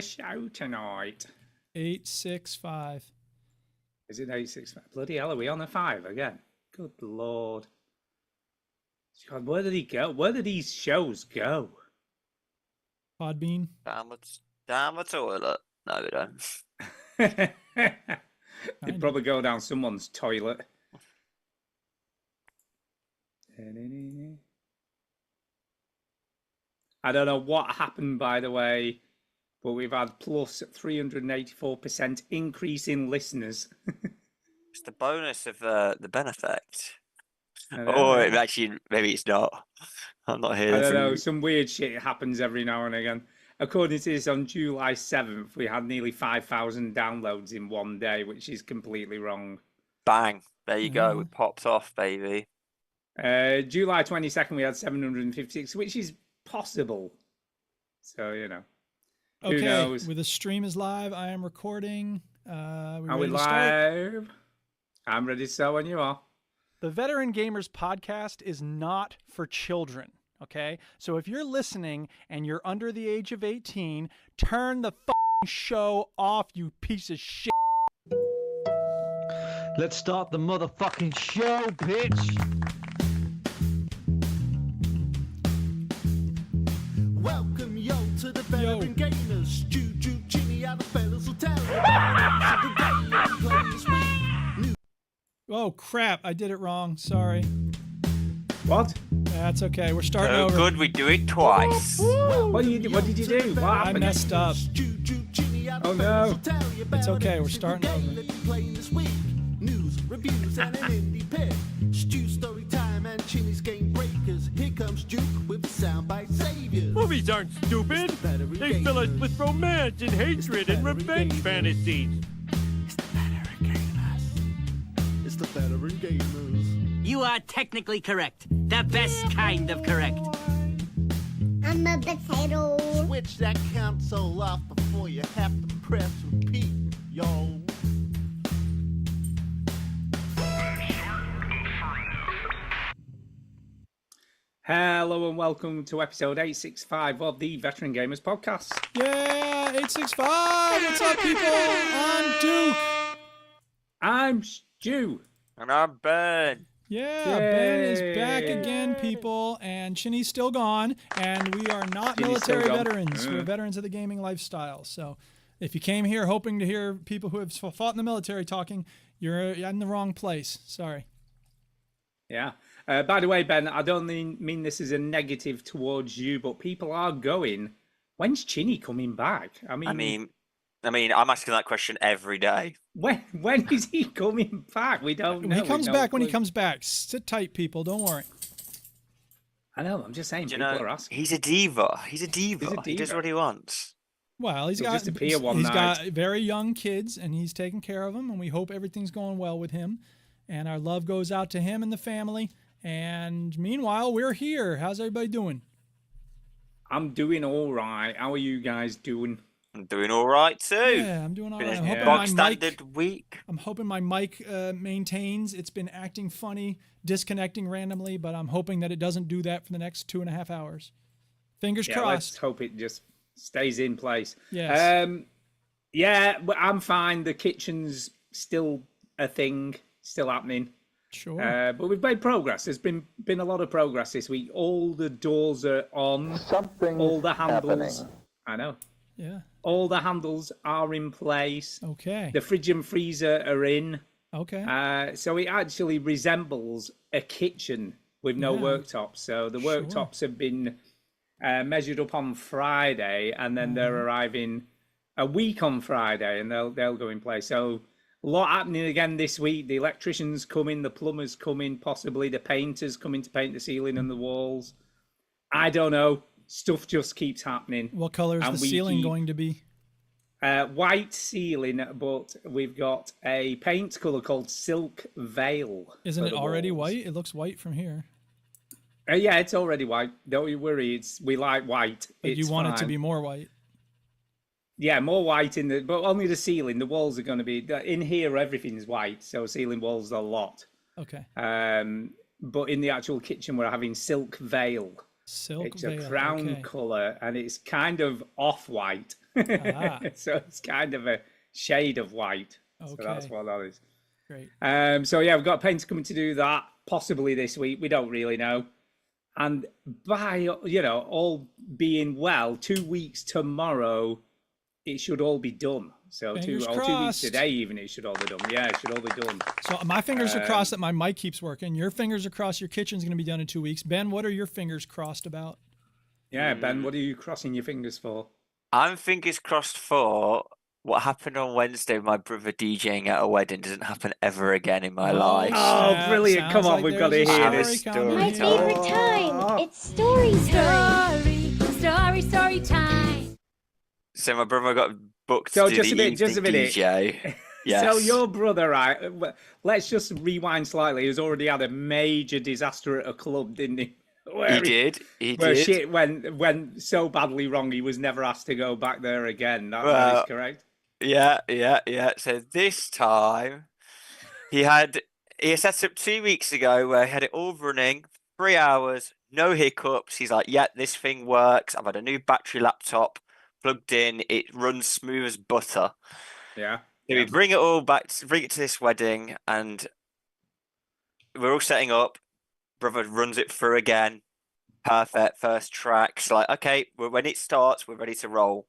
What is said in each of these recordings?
show tonight? 865. Is it 865? Bloody hell, are we on a 5 again? Good Lord. God, where did he go? Where did these shows go? Podbean. Down the toilet. No, they don't. They'd probably go down someone's toilet. I don't know what happened, by the way, but we've had plus 384% increase in listeners. It's the bonus of the benefit. Or actually, maybe it's not. I'm not here. I don't know. Some weird shit happens every now and again. According to this, on July 7th, we had nearly 5,000 downloads in one day, which is completely wrong. Bang. There you go. It popped off, baby. July 22nd, we had 756, which is possible. So, you know. Who knows? With the stream is live, I am recording. Are we live? I'm ready to start when you are. The Veteran Gamers podcast is not for children, okay? So if you're listening and you're under the age of 18, turn the show off, you piece of shit. Let's start the motherfucking show, bitch! Welcome, yo, to the Veteran Gamers. Juju, Ginny, other fellas will tell you. Oh, crap. I did it wrong. Sorry. What? That's okay. We're starting over. Oh, good. We do it twice. What did you do? What happened? I messed up. Oh, no. It's okay. We're starting over. News, reviews, and an indie pick. Stew story time and Chinny's game breakers. Here comes Duke with the soundbite saviors. Movies aren't stupid. They fill us with romance and hatred and revenge fantasies. It's the Veteran Gamers. It's the Veteran Gamers. You are technically correct. The best kind of correct. I'm a potato. Switch that console off before you have to press repeat, yo. Hello and welcome to episode 865 of the Veteran Gamers podcast. Yeah, 865. What's up, people? I'm Duke. I'm Stu. And I'm Ben. Yeah, Ben is back again, people, and Chinny's still gone, and we are not military veterans. We're veterans of the gaming lifestyle. So if you came here hoping to hear people who have fought in the military talking, you're in the wrong place. Sorry. Yeah. By the way, Ben, I don't mean this as a negative towards you, but people are going, when's Chinny coming back? I mean, I'm asking that question every day. When is he coming back? We don't know. He comes back when he comes back. Sit tight, people. Don't worry. I know. I'm just saying. People are asking. He's a diva. He's a diva. He does what he wants. Well, he's got very young kids, and he's taking care of them, and we hope everything's going well with him. And our love goes out to him and the family. And meanwhile, we're here. How's everybody doing? I'm doing all right. How are you guys doing? I'm doing all right too. Yeah, I'm doing all right. I'm hoping my mic maintains. It's been acting funny, disconnecting randomly, but I'm hoping that it doesn't do that for the next 2.5 hours. Fingers crossed. Let's hope it just stays in place. Yes. Yeah, but I'm fine. The kitchen's still a thing, still happening. Sure. But we've made progress. There's been a lot of progress this week. All the doors are on. All the handles. Happening. I know. Yeah. All the handles are in place. Okay. The fridge and freezer are in. Okay. So it actually resembles a kitchen with no worktops. So the worktops have been measured up on Friday, and then they're arriving a week on Friday, and they'll go in place. So a lot happening again this week. The electricians coming, the plumbers coming, possibly the painters coming to paint the ceiling and the walls. I don't know. Stuff just keeps happening. What color is the ceiling going to be? White ceiling, but we've got a paint color called Silk Veil. Isn't it already white? It looks white from here. Yeah, it's already white. Don't you worry. We like white. But you want it to be more white. Yeah, more white but only the ceiling. The walls are going to be in here. Everything's white, so ceiling walls a lot. Okay. But in the actual kitchen, we're having Silk Veil. Silk It's veil. a brown Okay. color, and it's kind of off-white. Ah. So it's kind of a shade of white. So that's Okay. what that is. Great. So yeah, we've got painters coming to do that possibly this week. We don't really know. And by all being well, 2 weeks tomorrow, it should all be done. So Fingers 2 weeks crossed. today, even it should all be done. Yeah, it should all be done. So my fingers are crossed that my mic keeps working. Your fingers are crossed. Your kitchen's going to be done in 2 weeks. Ben, what are your fingers crossed about? Yeah, Ben, what are you crossing your fingers for? I'm fingers crossed for what happened on Wednesday. My brother DJing at a wedding doesn't happen ever again in my life. Oh, brilliant! Come on, we've got to hear this. My favorite time. It's story time. Story time. So my brother got booked So to do just the a minute. DJ. Yes. So your brother, right? Let's just rewind slightly. He's already had a major disaster at a club, didn't he? He did. Where shit went so badly wrong, he was never asked to go back there again. That is correct. Yeah. So this time, he set up 2 weeks ago where he had it all running, 3 hours, no hiccups. He's like, yeah, this thing works. I've had a new battery laptop plugged in. It runs smooth as butter. Yeah. So we bring it all back, bring it to this wedding, and we're all setting up. Brother runs it through again. Perfect. First track. So like, okay, when it starts, we're ready to roll.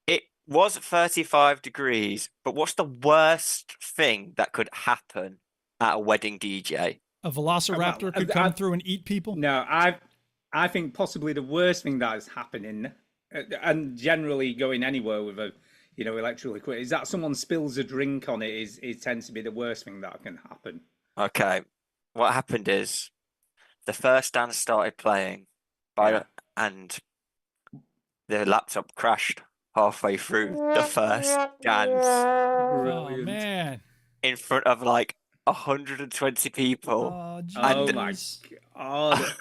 It was 35 degrees, but what's the worst thing that could happen at a wedding DJ? A velociraptor could come through and eat people? No, I think possibly the worst thing that is happening, and generally going anywhere with a electrical equipment, is that someone spills a drink on it. It tends to be the worst thing that can happen. Okay. What happened is the first dance started playing and the laptop crashed halfway through the first dance. Oh, man. In front of like 120 people. Oh my God.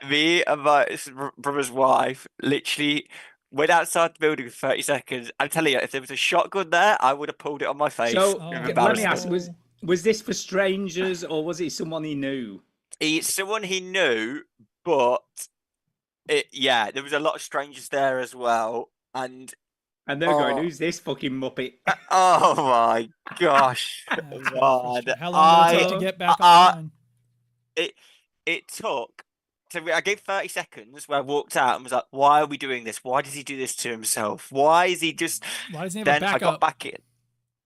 Me and my brother's wife literally went outside the building for 30 seconds. I'm telling you, if there was a shotgun there, I would have pulled it on my face. So let me ask, was this for strangers or was it someone he knew? It's someone he knew, but there was a lot of strangers there as well. And they're going, who's this fucking muppet? Oh my gosh. God. How long did it take to get back online? It took. So I gave 30 seconds where I walked out and was like, why are we doing this? Why does he do this to himself? Why is he just... Why doesn't he have then a backup? I got back in.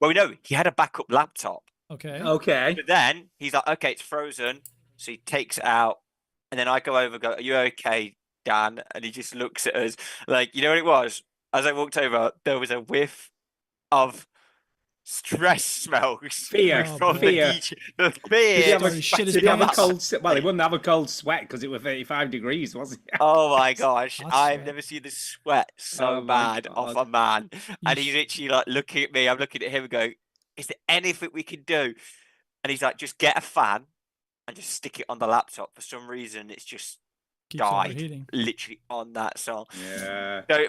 Well, no, he had a backup laptop. Okay. But then he's like, okay, it's frozen. So he takes it out. And then I go over, are you okay, Dan? And he just looks at us like, you know what it was? As I walked over, there was a whiff of stress smells. Fear. From fear. The fear. Did he have a cold? Well, he wouldn't have a cold sweat because it was 35 degrees, wasn't it? Oh my gosh! I've never seen the sweat so bad off a man. And he's literally like looking at me. I'm looking at him and going, "Is there anything we can do?" And he's like, "Just get a fan and just stick it on the laptop." For some reason, it's just died literally on that song. Yeah. So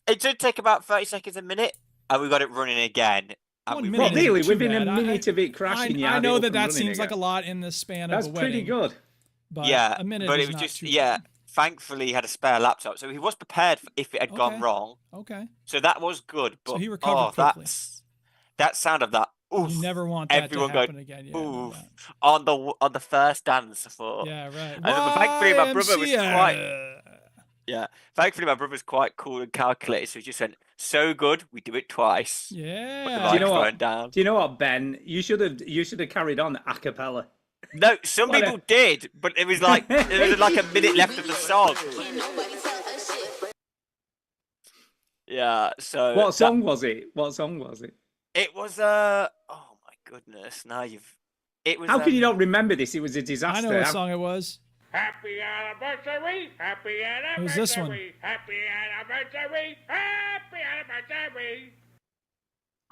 it did take about 30 seconds a minute, and we got it running again. Well, really, within a minute of it crashing, I know that seems like a lot in the span of a wedding. That's pretty good. But yeah, a minute but is it was not just too bad. Thankfully, he had a spare laptop, so he was prepared for if it had gone wrong. Okay. So that was good. But so he recovered quickly. That sound of that. Oof, you never want that everyone to happen going, again. Yeah, oof, on the first dance. I thought. Yeah, right. And thankfully, my brother was quite. Yeah, thankfully my brother's quite cool and calculated, so he just went, so good, we do it twice. Yeah. Do you know what, Ben? You should have carried on a cappella. No, some people did, but it was like there was like a minute left of the song. Yeah, so what song was it? What song was it? It was oh my goodness, it was how can you not remember this? It was a disaster. I know what song it was. Happy anniversary! Happy anniversary! It was this one. Happy anniversary! Happy anniversary!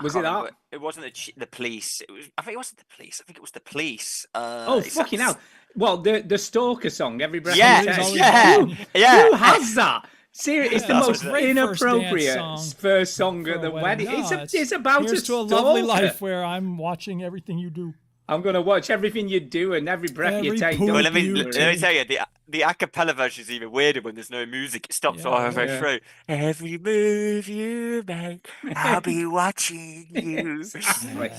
Was it that? It wasn't the police. It was. I think it wasn't the police. I think it was the police. Fucking hell! Well, the Stalker song, Every Breath. Yeah. Who has that? Seriously, it's the most great inappropriate first song at the wedding. No, it's about Here's to a lovely life where I'm watching everything you do. I'm gonna watch everything you do and every breath you Every take. poop Don't Well, let me you tell you, the a cappella version is even weirder when there's no music. It stops halfway Yeah. through. Every move you make, I'll be watching you. Exactly.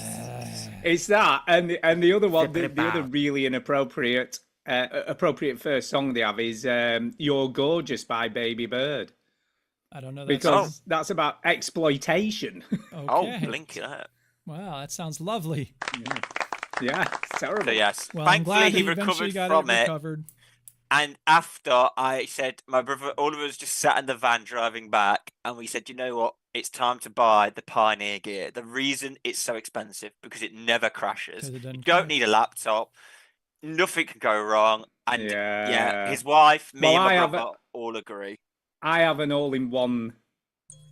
It's that, and the other one, the other really inappropriate, appropriate first song they have is "You're Gorgeous" by Baby Bird, I don't know that because that's about exploitation. song. Oh, Okay. blink it. Wow, that sounds lovely. Yeah, it's terrible. So yes, Well, I'm thankfully glad that he you eventually recovered got from it it. recovered. And after I said, my brother, all of us just sat in the van driving back, and we said, you know what? It's time to buy the Pioneer gear. The reason it's so expensive because it never crashes. 'Cause it doesn't You don't crash. need a laptop. Nothing can go wrong. And Yeah. his wife, me, Well, and my I have brother all agree. I have an all-in-one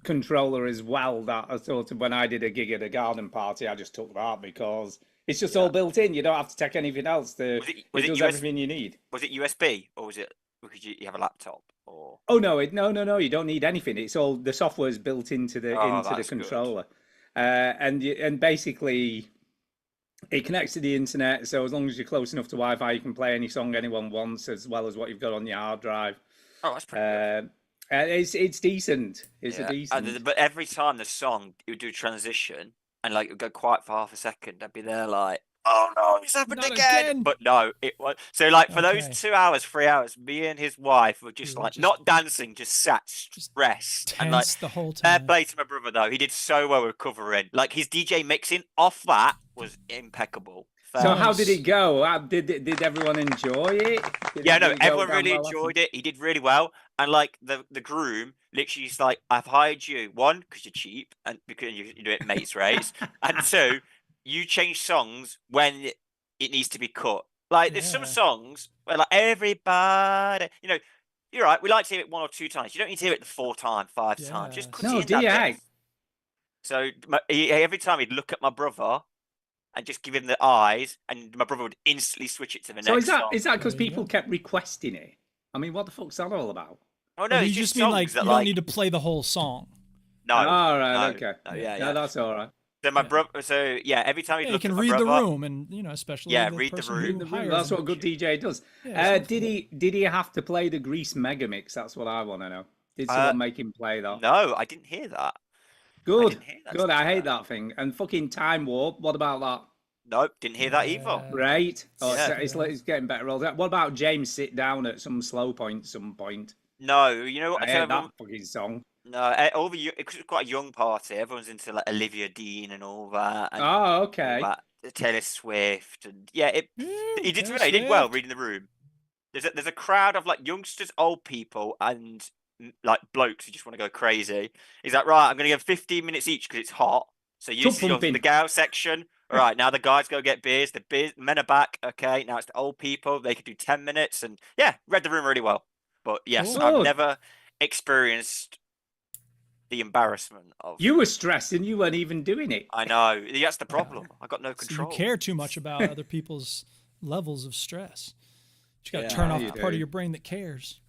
controller as well that I sort of, when I did a gig at a garden party, I just took that because it's just all built in. You don't have to take anything else. Was It it does everything you need. Was it USB or was it because you have a laptop or? Oh no, no, you don't need anything. It's all the software's built into the Oh, into the that's good. controller. And basically it connects to the internet, so as long as you're close enough to Wi-Fi, you can play any song anyone wants, as well as what you've got on your hard drive. Oh, that's pretty good. It's decent. It's a Yeah. decent. But every time the song it would do transition and like it would go quiet for half a second, I'd be there like, oh no, it's happened Not again. again. But no, it was so like for those Okay. 2 hours, 3 hours, me and his wife were just You were like just not dancing, just sat stressed and like Tense the whole fair time. play to my brother though. He did so well recovering. Like his DJ mixing off that was impeccable. So Fair. how did it go? Did everyone enjoy it? Yeah, no, Did it go everyone down really well after? enjoyed it. He did really well, and like the groom literally is like, "I've hired you one because you're cheap, and because you do it mates rates, and two, you change songs when it needs to be cut. Like there's some Yeah. songs where like everybody, you're right. We like to hear it 1 or 2 times. You don't need to hear it the 4 times, 5 times. Just Yes. cut No, it in that DI. bit. So every time he'd look at my brother and just give him the eyes, and my brother would instantly switch it to the So next song. is that because There you people go. kept requesting it? I mean, what the fuck's that all about? Oh no, Or do it's you just just mean like songs you that don't like need to play the whole song? no. All right, no, okay. no, yeah, No, yeah. that's all right. So my Yeah. brother, so yeah, every time he'd Yeah, you look can at my read the brother, room, and especially Yeah, the read the person room. who hires That's them. what a good DJ does. Yeah, it's Did he have to play the Grease Mega Mix? That's what I want to know. Did Uh, someone make him play that? no, I didn't hear that. Good, didn't hear that, good. to be I hate fair. that thing. And fucking Time Warp. What about that? Nope, didn't hear that either. Right. Oh, Yeah. it's getting better. What about James Sit Down at some slow point? Some point. No, you know what? I I tell hate that everyone, fucking song. no, all the because it's quite a young party. Everyone's into like Olivia Dean and all that, and Oh, all okay. that, Taylor Swift, and yeah, he did Taylor he did well Swift. reading the room. There's a crowd of like youngsters, old people, and like blokes who just want to go crazy. He's like, right, I'm gonna give 15 minutes each because it's hot. So you Tub see on the pumping. gal section. All right, now the guys go get beers. Men are back. Okay, now it's the old people. They can do 10 minutes, and yeah, read the room really well. But yes, Cool. I've Good. never experienced the embarrassment of. You were stressed and you weren't even doing it. I know that's the problem. I got no So control. you care too much about other people's levels of stress. You got to Yeah, turn off you the part do. of your brain that cares.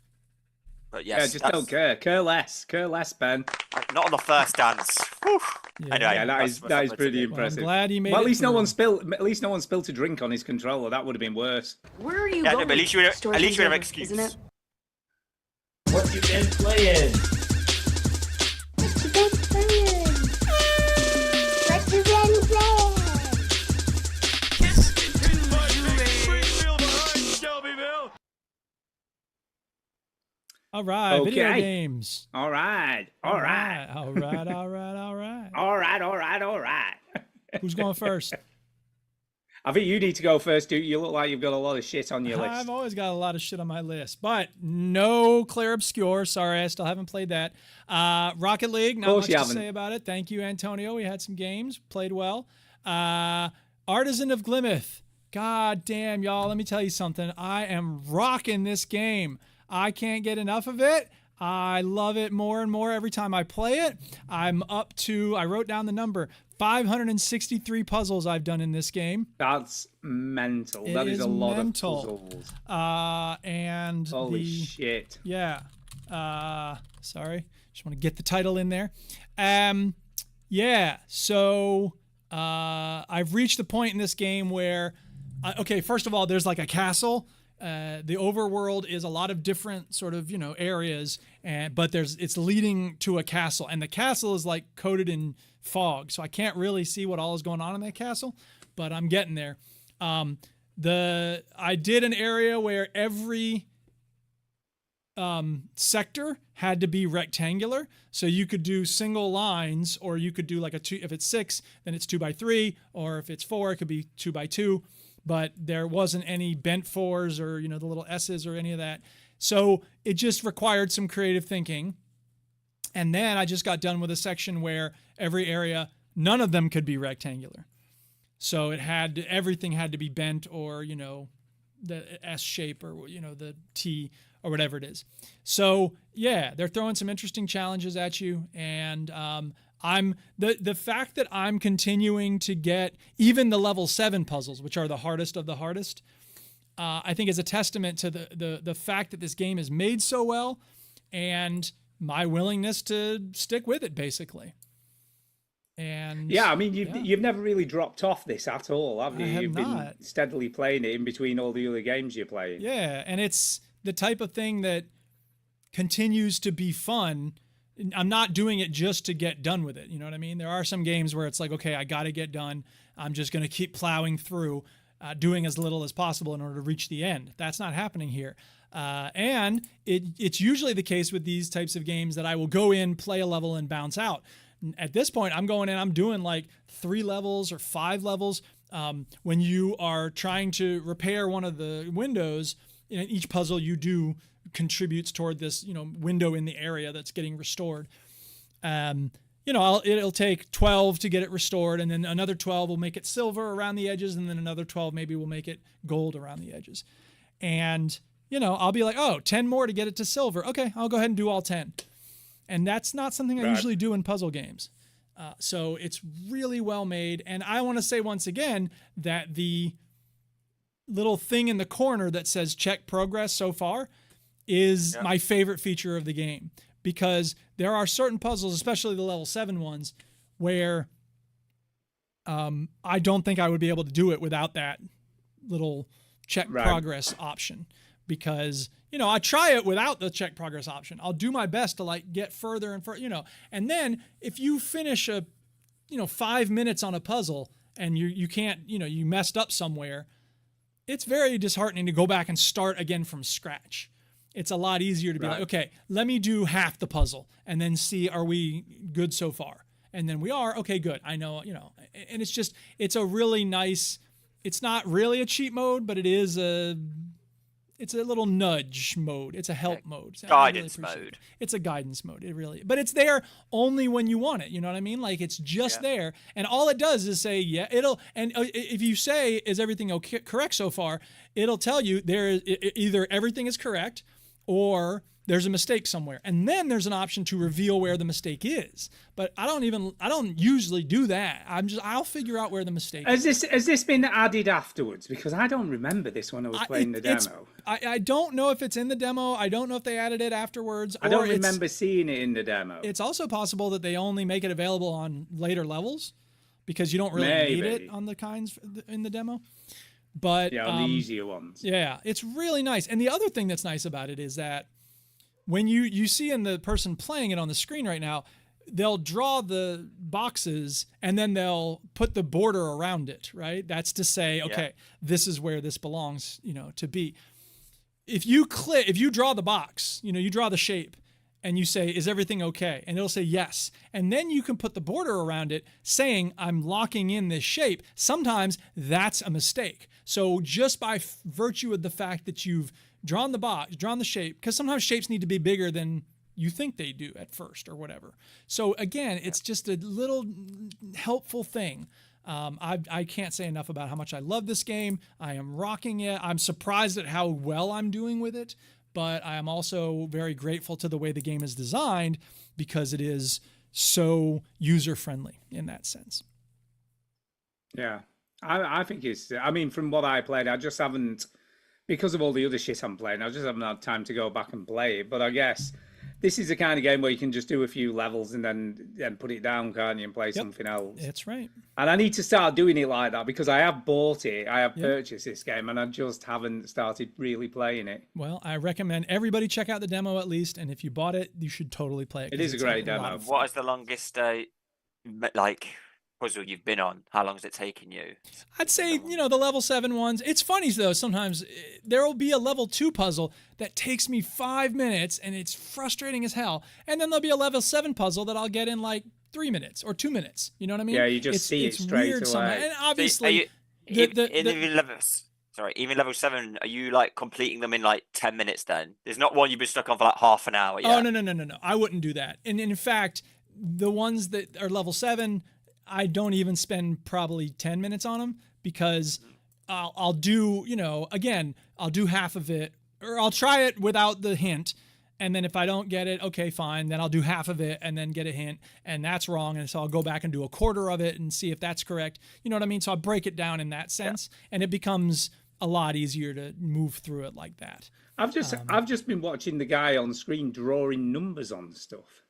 But Yeah, yes, just don't care. Care less, Ben. not on the first dance. Whew. Yeah. Anyway, Yeah, that that's is my pretty something to do. Well, I'm impressive. glad he made Well, it at least no through. one spilled. At least no one spilled a drink on his controller. That would have been worse. Where are you Yeah, no, going? but at least you would have Store an time's over, excuse. isn't it? What you been playing? What you been playing? What you been playing? All right, video Okay. games. All right. All right. All right. Who's going first? I think you need to go first, dude. You look like you've got a lot of shit on your list. I've always got a lot of shit on my list, but no Claire Obscure. Sorry, I still haven't played that. Rocket League, not course much you to haven't. say about it. Thank you, Antonio. We had some games, played well. Artisan of Glimeth. God damn, y'all. Let me tell you something. I am rocking this game. I can't get enough of it. I love it more and more every time I play it. I'm up to, I wrote down the number, 563 puzzles I've done in this game. That's mental. It That is is a lot mental. of puzzles. And Holy shit. yeah. Sorry. Just want to get the title in there. Yeah. So I've reached the point in this game where, okay, first of all, there's like a castle. The overworld is a lot of different sort of, areas, but it's leading to a castle, and the castle is like coated in fog, so I can't really see what all is going on in that castle, but I'm getting there. I did an area where every sector had to be rectangular, so you could do single lines, or you could do like if it's 6, then it's 2 by 3, or if it's 4, it could be 2 by 2. But there wasn't any bent 4s or, the little S's or any of that. So it just required some creative thinking. And then I just got done with a section where every area, none of them could be rectangular. So everything had to be bent, or, the S shape, or, the T, or whatever it is. So yeah, they're throwing some interesting challenges at you. And, the fact that I'm continuing to get even the level 7 puzzles, which are the hardest of the hardest, I think is a testament to the fact that this game is made so well, and my willingness to stick with it, basically. And yeah, I mean, you've never really dropped off this at all, have you? You've been steadily playing it in between all the other games you're playing. Yeah, and it's the type of thing that continues to be fun. I'm not doing it just to get done with it. You know what I mean? There are some games where it's like, okay, I got to get done. I'm just going to keep plowing through, doing as little as possible in order to reach the end. That's not happening here. And it's usually the case with these types of games that I will go in, play a level, and bounce out. At this point, I'm going in, I'm doing like 3 levels or 5 levels. When you are trying to repair one of the windows, in each puzzle you do contributes toward this, window in the area that's getting restored. It'll take 12 to get it restored, and then another 12 will make it silver around the edges, and then another 12 maybe will make it gold around the edges. And, I'll be like, 10 more to get it to silver. Okay, I'll go ahead and do all 10. And that's not something I usually do in puzzle games. So it's really well made. And I want to say once again that the little thing in the corner that says check progress so far is my favorite feature of the game, because there are certain puzzles, especially the level 7 ones, where I don't think I would be able to do it without that little check progress option, because I try it without the check progress option. I'll do my best to like get further and further, and then if you finish 5 minutes on a puzzle and you can't, you messed up somewhere, it's very disheartening to go back and start again from scratch. It's a lot easier to be like, okay, let me do half the puzzle and then see, are we good so far? And then we are, okay, good. I know, and it's a really nice, it's not really a cheat mode, but it's a little nudge mode. It's a help mode. So guidance mode. It's a guidance mode. But it's there only when you want it. You know what I mean? Like, it's just there. And all it does is say, if you say, is everything okay, correct so far? It'll tell you either everything is correct or there's a mistake somewhere. And then there's an option to reveal where the mistake is. But I don't usually do that. I'll figure out where the mistake is. Has this been added afterwards? Because I don't remember this when I was playing the demo. I don't know if it's in the demo. I don't know if they added it afterwards. I don't remember seeing it in the demo. It's also possible that they only make it available on later levels, because you don't really need it on the kinds in the demo. But on the easier ones. Yeah, it's really nice. And the other thing that's nice about it is that when you see in the person playing it on the screen right now, they'll draw the boxes and then they'll put the border around it, right? That's to say, okay, this is where this belongs, to be. If you draw the box, you draw the shape and you say, is everything okay? And it'll say yes. And then you can put the border around it saying, I'm locking in this shape. Sometimes that's a mistake. So just by virtue of the fact that you've drawn the box, drawn the shape, because sometimes shapes need to be bigger than you think they do at first or whatever. So again, it's just a little helpful thing. I can't say enough about how much I love this game. I am rocking it. I'm surprised at how well I'm doing with it, but I am also very grateful to the way the game is designed, because it is so user-friendly in that sense. Yeah, I think from what I played, I just haven't, because of all the other shit I'm playing, I just haven't had time to go back and play it. But I guess this is the kind of game where you can just do a few levels and then put it down, can't you, and play something else. That's right. And I need to start doing it like that because I have bought it, I have purchased this game, and I just haven't started really playing it. Well, I recommend everybody check out the demo at least, and if you bought it, you should totally play it. It is a great demo. What is the longest puzzle you've been on? How long has it taken you? I'd say, the level 7 ones. It's funny though, sometimes there will be a level 2 puzzle that takes me 5 minutes and it's frustrating as hell. And then there'll be a level 7 puzzle that I'll get in like 3 minutes or 2 minutes. You know what I mean? Yeah, you just see it straight away. Sometimes. And obviously, even level 7, are you like completing them in like 10 minutes then? There's not one you've been stuck on for like half an hour yet. Oh, no. I wouldn't do that. And in fact, the ones that are level 7, I don't even spend probably 10 minutes on them because I'll do, I'll do half of it, or I'll try it without the hint. And then if I don't get it, okay, fine. Then I'll do half of it and then get a hint, and that's wrong. And so I'll go back and do a quarter of it and see if that's correct. You know what I mean? So I'll break it down in that sense, and it becomes a lot easier to move through it like that. I've just been watching the guy on screen drawing numbers on stuff.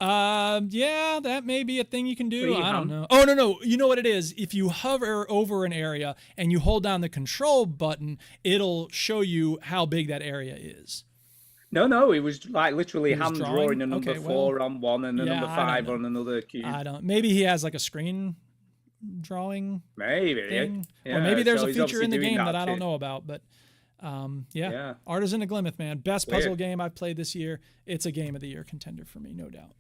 Yeah, that may be a thing you can do. I don't know. Oh, no. You know what it is? If you hover over an area and you hold down the control button, it'll show you how big that area is. No, it was like literally hand drawing a number 4 on one and a number 5 on another cube. Maybe he has like a screen drawing thing. Yeah, or maybe there's a feature in the game that I don't know about, but Artisan of Glimmerth, man. Best puzzle game I've played this year. It's a game of the year contender for me, no doubt.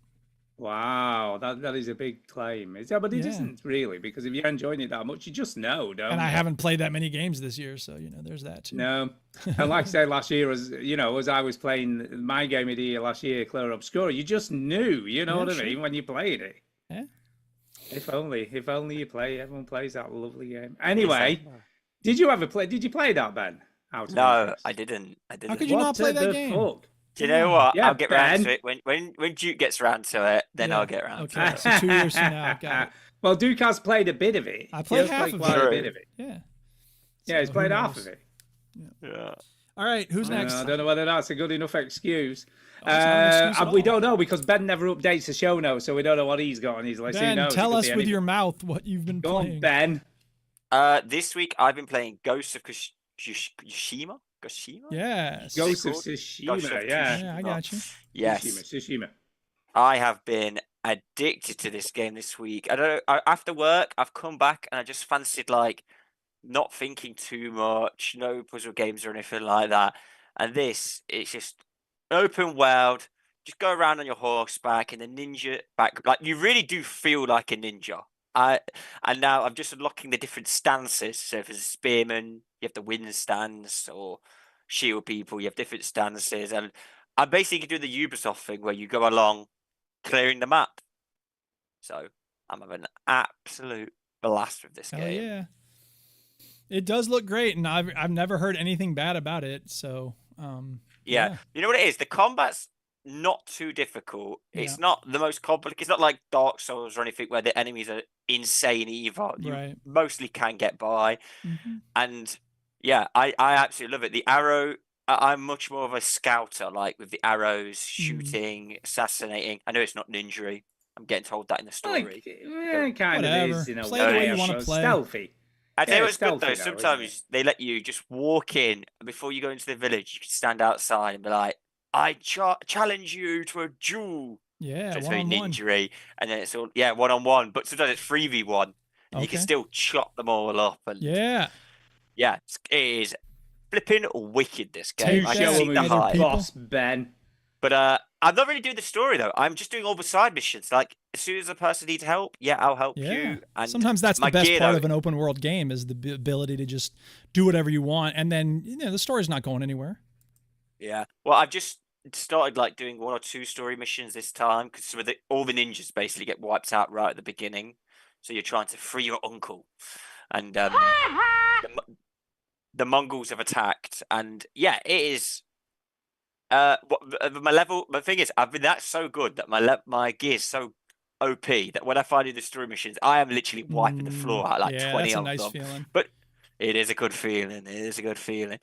Wow, that is a big claim. But it isn't really, because if you're enjoying it that much, you just know, don't you? And I haven't played that many games this year, so there's that too. No, and like I said last year, as I was playing my game of the year last year, Clair Obscura, you just knew, what I mean, when you played it. Yeah. If only you play. Everyone plays that lovely game. Anyway, did you play that, Ben? No, I didn't. How could you not play that game? Fuck? Do you know what? Yeah, I'll get round to it when Duke gets round to it. Then I'll get round to it. So 2 years from now, got it. Well, Duke has played a bit of it. I played half of a bit of it. Yeah. Yeah, he's played half of it. Yeah. All right, who's next? I don't know whether that's a good enough excuse. We don't know because Ben never updates the show notes, so we don't know what he's got on his list. Ben, tell us with your mouth what you've been playing. Go on, Ben. This week I've been playing Ghost of Tsushima. Yes. Ghost of Tsushima, yeah, I got you. Yes. Tsushima. I have been addicted to this game this week. I don't know. After work, I've come back and I just fancied like not thinking too much, no puzzle games or anything like that. And it's just open world. Just go around on your horseback and the ninja back. Like you really do feel like a ninja. And now I'm just unlocking the different stances. So if it's a spearman, you have the wind stance, or shield people, you have different stances. And I'm basically doing the Ubisoft thing where you go along clearing the map. So I'm having an absolute blast with this game. Yeah. It does look great, and I've never heard anything bad about it. So yeah. You know what it is? The combat's not too difficult. It's not the most complicated. It's not like Dark Souls or anything where the enemies are insane either. You mostly can get by. Mm-hmm. And yeah, I absolutely love it. The arrow, I'm much more of a scouter, like with the arrows, shooting, assassinating. I know it's not ninja. I'm getting told that in the story. It kind of is, Play the way you want to play. Stealthy. I tell you what's good though, sometimes they let you just walk in, and before you go into the village, you can stand outside and be like, I challenge you to a duel. Yeah, so it's one-on-one. very ninja-y, and then it's all one-on-one, but sometimes it's 3v1. And you can still chop them all up. And yeah, it is flipping wicked, this game. I Show can see them the who's hype. boss, Ben. But I'm not really doing the story though. I'm just doing all the side missions. Like as soon as a person needs help, I'll help you. And sometimes that's the best part of an open world game is the ability to just do whatever you want, and then the story's not going anywhere. Yeah. Well, I've just started like doing 1 or 2 story missions this time because all the ninjas basically get wiped out right at the beginning. So you're trying to free your uncle, and the Mongols have attacked, and it is. My thing is, I've been so good that my gear's so OP that when I find in the story missions, I am literally wiping the floor out like 20 that's of a nice them. feeling. But it is a good feeling. It is a good feeling.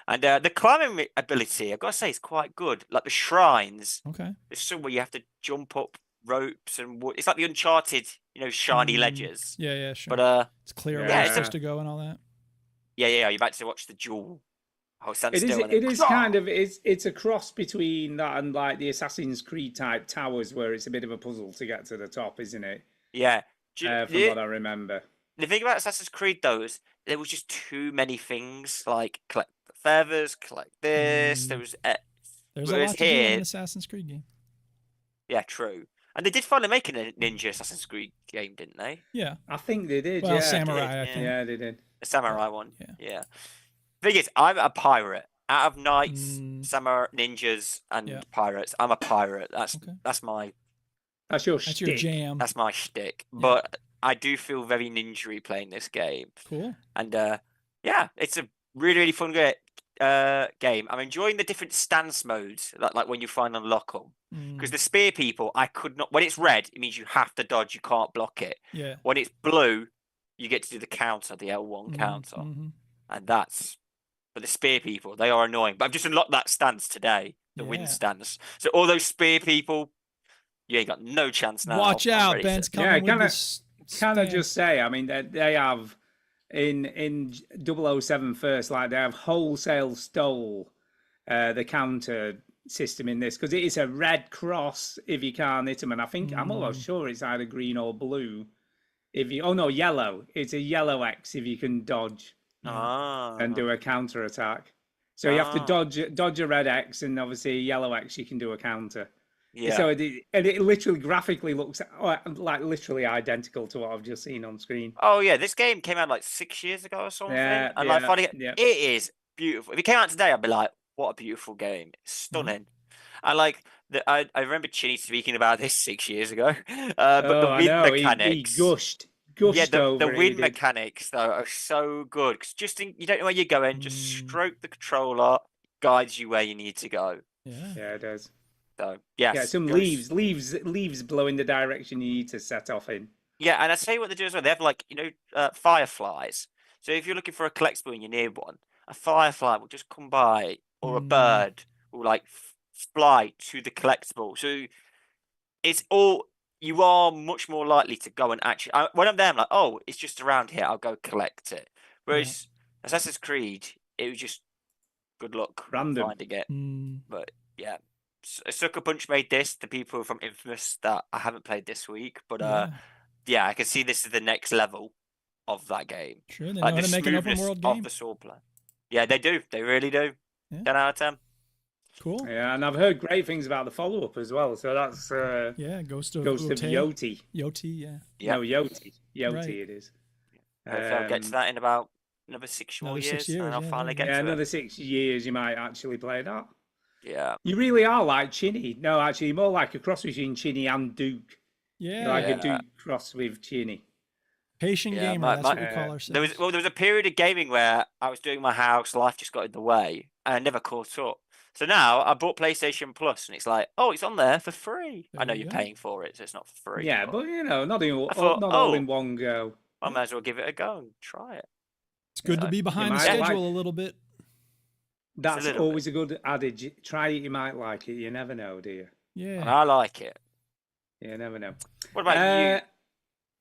And the climbing ability, I've got to say, is quite good. Like the shrines, Okay. there's some where you have to jump up ropes and it's like the Uncharted, shiny ledges. Yeah, yeah, sure. But it's clear where yeah, you're it's supposed to go and all that. yeah. You're about to watch the jewel. Oh, stand It is. still. And It then, is kind of. It's a cross between that and like the Assassin's Creed type towers, where it's a bit of a puzzle to get to the top, isn't it? yeah. From what I remember. The thing about Assassin's Creed, though, is there was just too many things. Like collect the feathers, collect this. There's a lot to do in an Assassin's Creed game. Yeah, true. And they did finally make a Ninja Assassin's Creed game, didn't they? Yeah, I think they did. well, yeah, Samurai, I think. Yeah, they did. The Samurai one. Yeah. Thing is, I'm a pirate. Out of knights, samurai, ninjas, and pirates, I'm a pirate. That's my. That's your jam. That's my shtick. Yeah. But I do feel very ninja-y playing this game. Cool. And yeah, it's a really, really fun game. I'm enjoying the different stance modes, like when you finally unlock them. Because the spear people, I could not. When it's red, it means you have to dodge. You can't block it. Yeah. When it's blue, you get to do the counter, the L1 counter, and that's. But the spear people, they are annoying. But I've just unlocked that stance today, the wind stance. So all those spear people, you ain't got no chance now. Watch out, Ben's coming with this. Can I just say, I mean, they have in 007 first, like they have wholesale stole the counter system in this because it is a red cross if you can't hit them, and I think I'm almost sure it's either green or blue. Yellow. It's a yellow X if you can dodge. And do a counter attack. So you have to dodge a red X, and obviously a yellow X you can do a counter. Yeah. So it literally graphically looks like literally identical to what I've just seen on screen. Oh yeah, this game came out like 6 years ago or something. Yeah, and it is beautiful. If it came out today, I'd be like, what a beautiful game. It's stunning. I remember Chinny speaking about this 6 years ago. But the wind mechanics. He gushed the wind mechanics though are so good because you don't know where you're going, just stroke the controller, guides you where you need to go. Yeah, it does. So yes, yeah, some leaves blow in the direction you need to set off in. Yeah, and I tell you what they do as well. They have fireflies. So if you're looking for a collectible and you're near one, a firefly will just come by, or a bird will fly to the collectible. So it's all. You are much more likely to go and actually. When I'm there, I'm like, oh, it's just around here. I'll go collect it. Whereas Assassin's Creed, it was just good luck finding it. But yeah, Sucker Punch made this. The people from Infamous that I haven't played this week, but yeah, I can see this is the next level of that game. Sure, they know how to make an open world game. Of the swordplay. Yeah, they do. They really do. 10 out of 10. Cool. Yeah, and I've heard great things about the follow-up as well. So that's Ghost of Yoti. Yoti, yeah. No, Yoti. Right. It is. I'll get to that in about another 6 more years, and I'll finally get to it. Another 6 years, you might actually play that. Yeah. You really are like Chinny. No, actually, more like a cross between Chinny and Duke. Yeah. You're like a Duke cross with Chinny. Patient gamer, that's what we call ourselves. There was a period of gaming where I was doing my house, life just got in the way, and I never caught up. So now I bought PlayStation Plus, and it's like, oh, it's on there for free. I know you're paying for it, so it's not for free. Yeah, but not all in one go. I might as well give it a go and try it. It's good to be behind the schedule a little bit. That's always a good adage. Try it, you might like it. You never know, do you? Yeah. And I like it. You never know. What about you?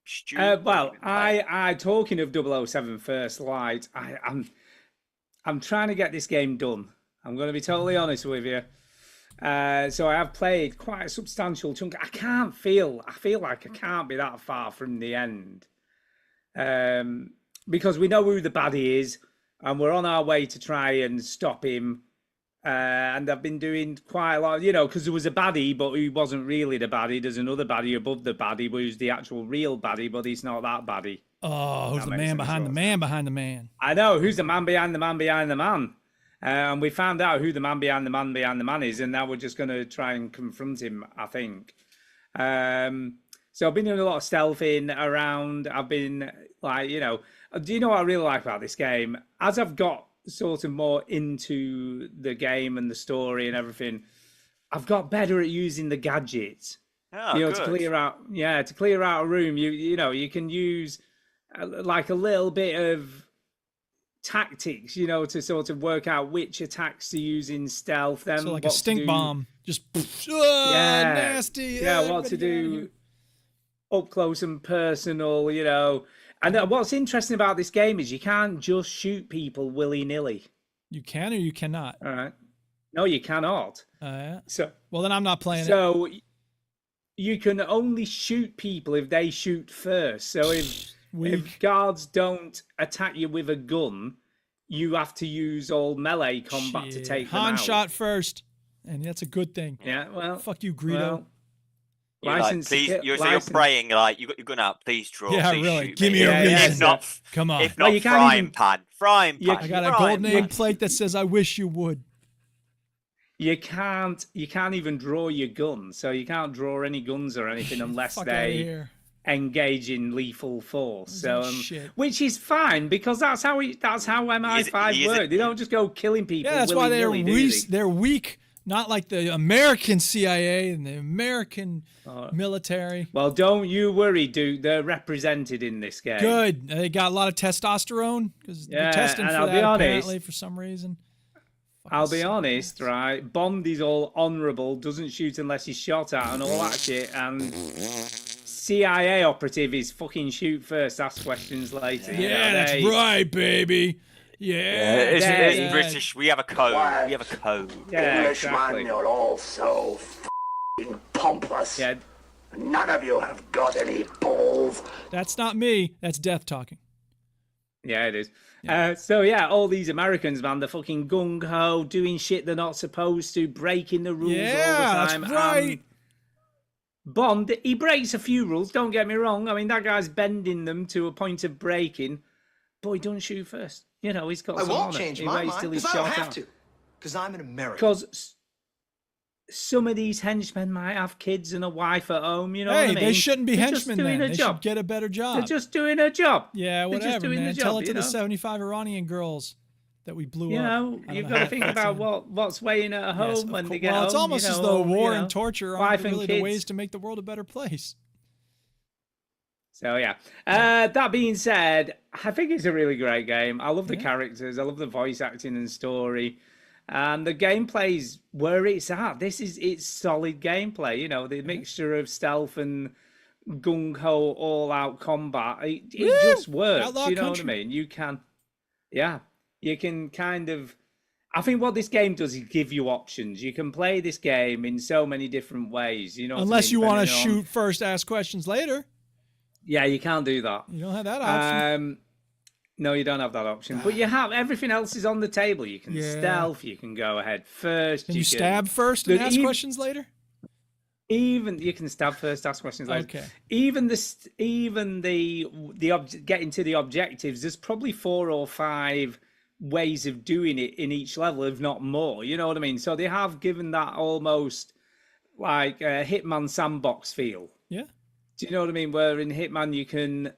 Stu? I talking of 007 First Light, I'm trying to get this game done. I'm going to be totally honest with you. So I have played quite a substantial chunk. I feel like I can't be that far from the end. Because we know who the baddie is, and we're on our way to try and stop him. And I've been doing quite a lot, because there was a baddie, but he wasn't really the baddie. There's another baddie above the baddie, who's the actual real baddie, but he's not that baddie. Oh, who's the man behind the man behind the man? I know, who's the man behind the man behind the man? And we found out who the man behind the man behind the man is, and now we're just going to try and confront him, I think. So I've been doing a lot of stealthing around. I've been do you know what I really like about this game? As I've got sort of more into the game and the story and everything, I've got better at using the gadgets. Good. To clear out a room, you can use like a little bit of tactics, you know, to sort of work out which attacks to use in stealth. Then So like what a stink to do, bomb, just yeah, nasty. yeah, what everybody to get out of do here. up close and personal, you know. And what's interesting about this game is you can't just shoot people willy-nilly. You can or you cannot. All right. No, you cannot. Yeah. So Well, then I'm not playing it. so you can only shoot people if they shoot first. So if guards don't attack you with a gun, you have to use all melee combat to take them Han out. shot first, and that's a good thing. Yeah, well, Fuck you, Greedo. well, You're like, license to please, kill- you're license- praying like you got your gun out. Please draw. Yeah, please really. shoot Give me me. a Yeah, reason. If not, Come on. if Well, not you can't frying even- pan, frying You- pan. I got a frying gold pan. nameplate that says "I wish you would." You can't even draw your gun, so you can't draw any guns or anything unless Fuck outta they here. engage in lethal force. So, Shit. which is fine because that's how MI5 he is- work. They don't just go killing people. Yeah, that's why they're willy-nilly, do they? they're weak. Not like the American CIA and the American military. Well, don't you worry, dude. They're represented in this game. Good. They got a lot of testosterone because Yeah, they're testing and for I'll that be honest, apparently for some reason. I'll be honest, right? Bond is all honourable, doesn't shoot unless he's shot at, and all that shit. And CIA operative is fucking shoot first, ask questions later. you know, Yeah, that's they- right, baby. Yeah, It's yeah. British. We have a code. We have a code. Yeah, Englishman, exactly. you're all so f***ing pompous. Yeah, None of you have got any balls. That's not me. That's death talking. yeah, it is. So yeah, all these Americans, man, they're fucking gung ho, doing shit they're not supposed to, breaking the rules all Yeah, the time. that's right. Bond, he breaks a few rules. Don't get me wrong. I mean, that guy's bending them to a point of breaking, but he doesn't shoot first. You know, he's got. I some won't honor. change He my waits mind till he's because I don't shot have out. to. Because I'm an American. Because some of these henchmen might have kids and a wife at home. You know Hey, what I mean? they shouldn't be They're just henchmen doing then. a They job. should get a better job. They're just doing a job. Yeah, They're just whatever, doing man. the Tell job, it to you the know? 75 Iranian girls that we blew You up. know, I don't you've know got how to think fits about in. what's weighing at home Yes, of when course. they get Well, home. it's almost you as know, though war you know, and torture wife aren't and really the kids. ways to make the world a better place. So yeah. That being said, I think it's a really great game. I love the characters. I love the voice acting and story, and the gameplay's where it's at. It's solid gameplay. You know, the mixture of stealth and gung ho, all out combat. It just works. Outlaw You know country. what I mean? You can kind of. I think what this game does is give you options. You can play this game in so many different ways. You know, what I Unless mean? you want to Depending on- shoot first, ask questions later. Yeah, you can't do that. You don't have that option. No, you don't have that option. But you have everything else is on the table. You can Yeah. stealth. You can go ahead first. Can you stab first and Look, ask even- questions later? Even you can stab first, ask questions later. Okay. Even getting to the objectives. There's probably 4 or 5 ways of doing it in each level, if not more. You know what I mean? So they have given that almost like a Hitman sandbox feel. Yeah. Do you know what I mean? Where in Hitman you can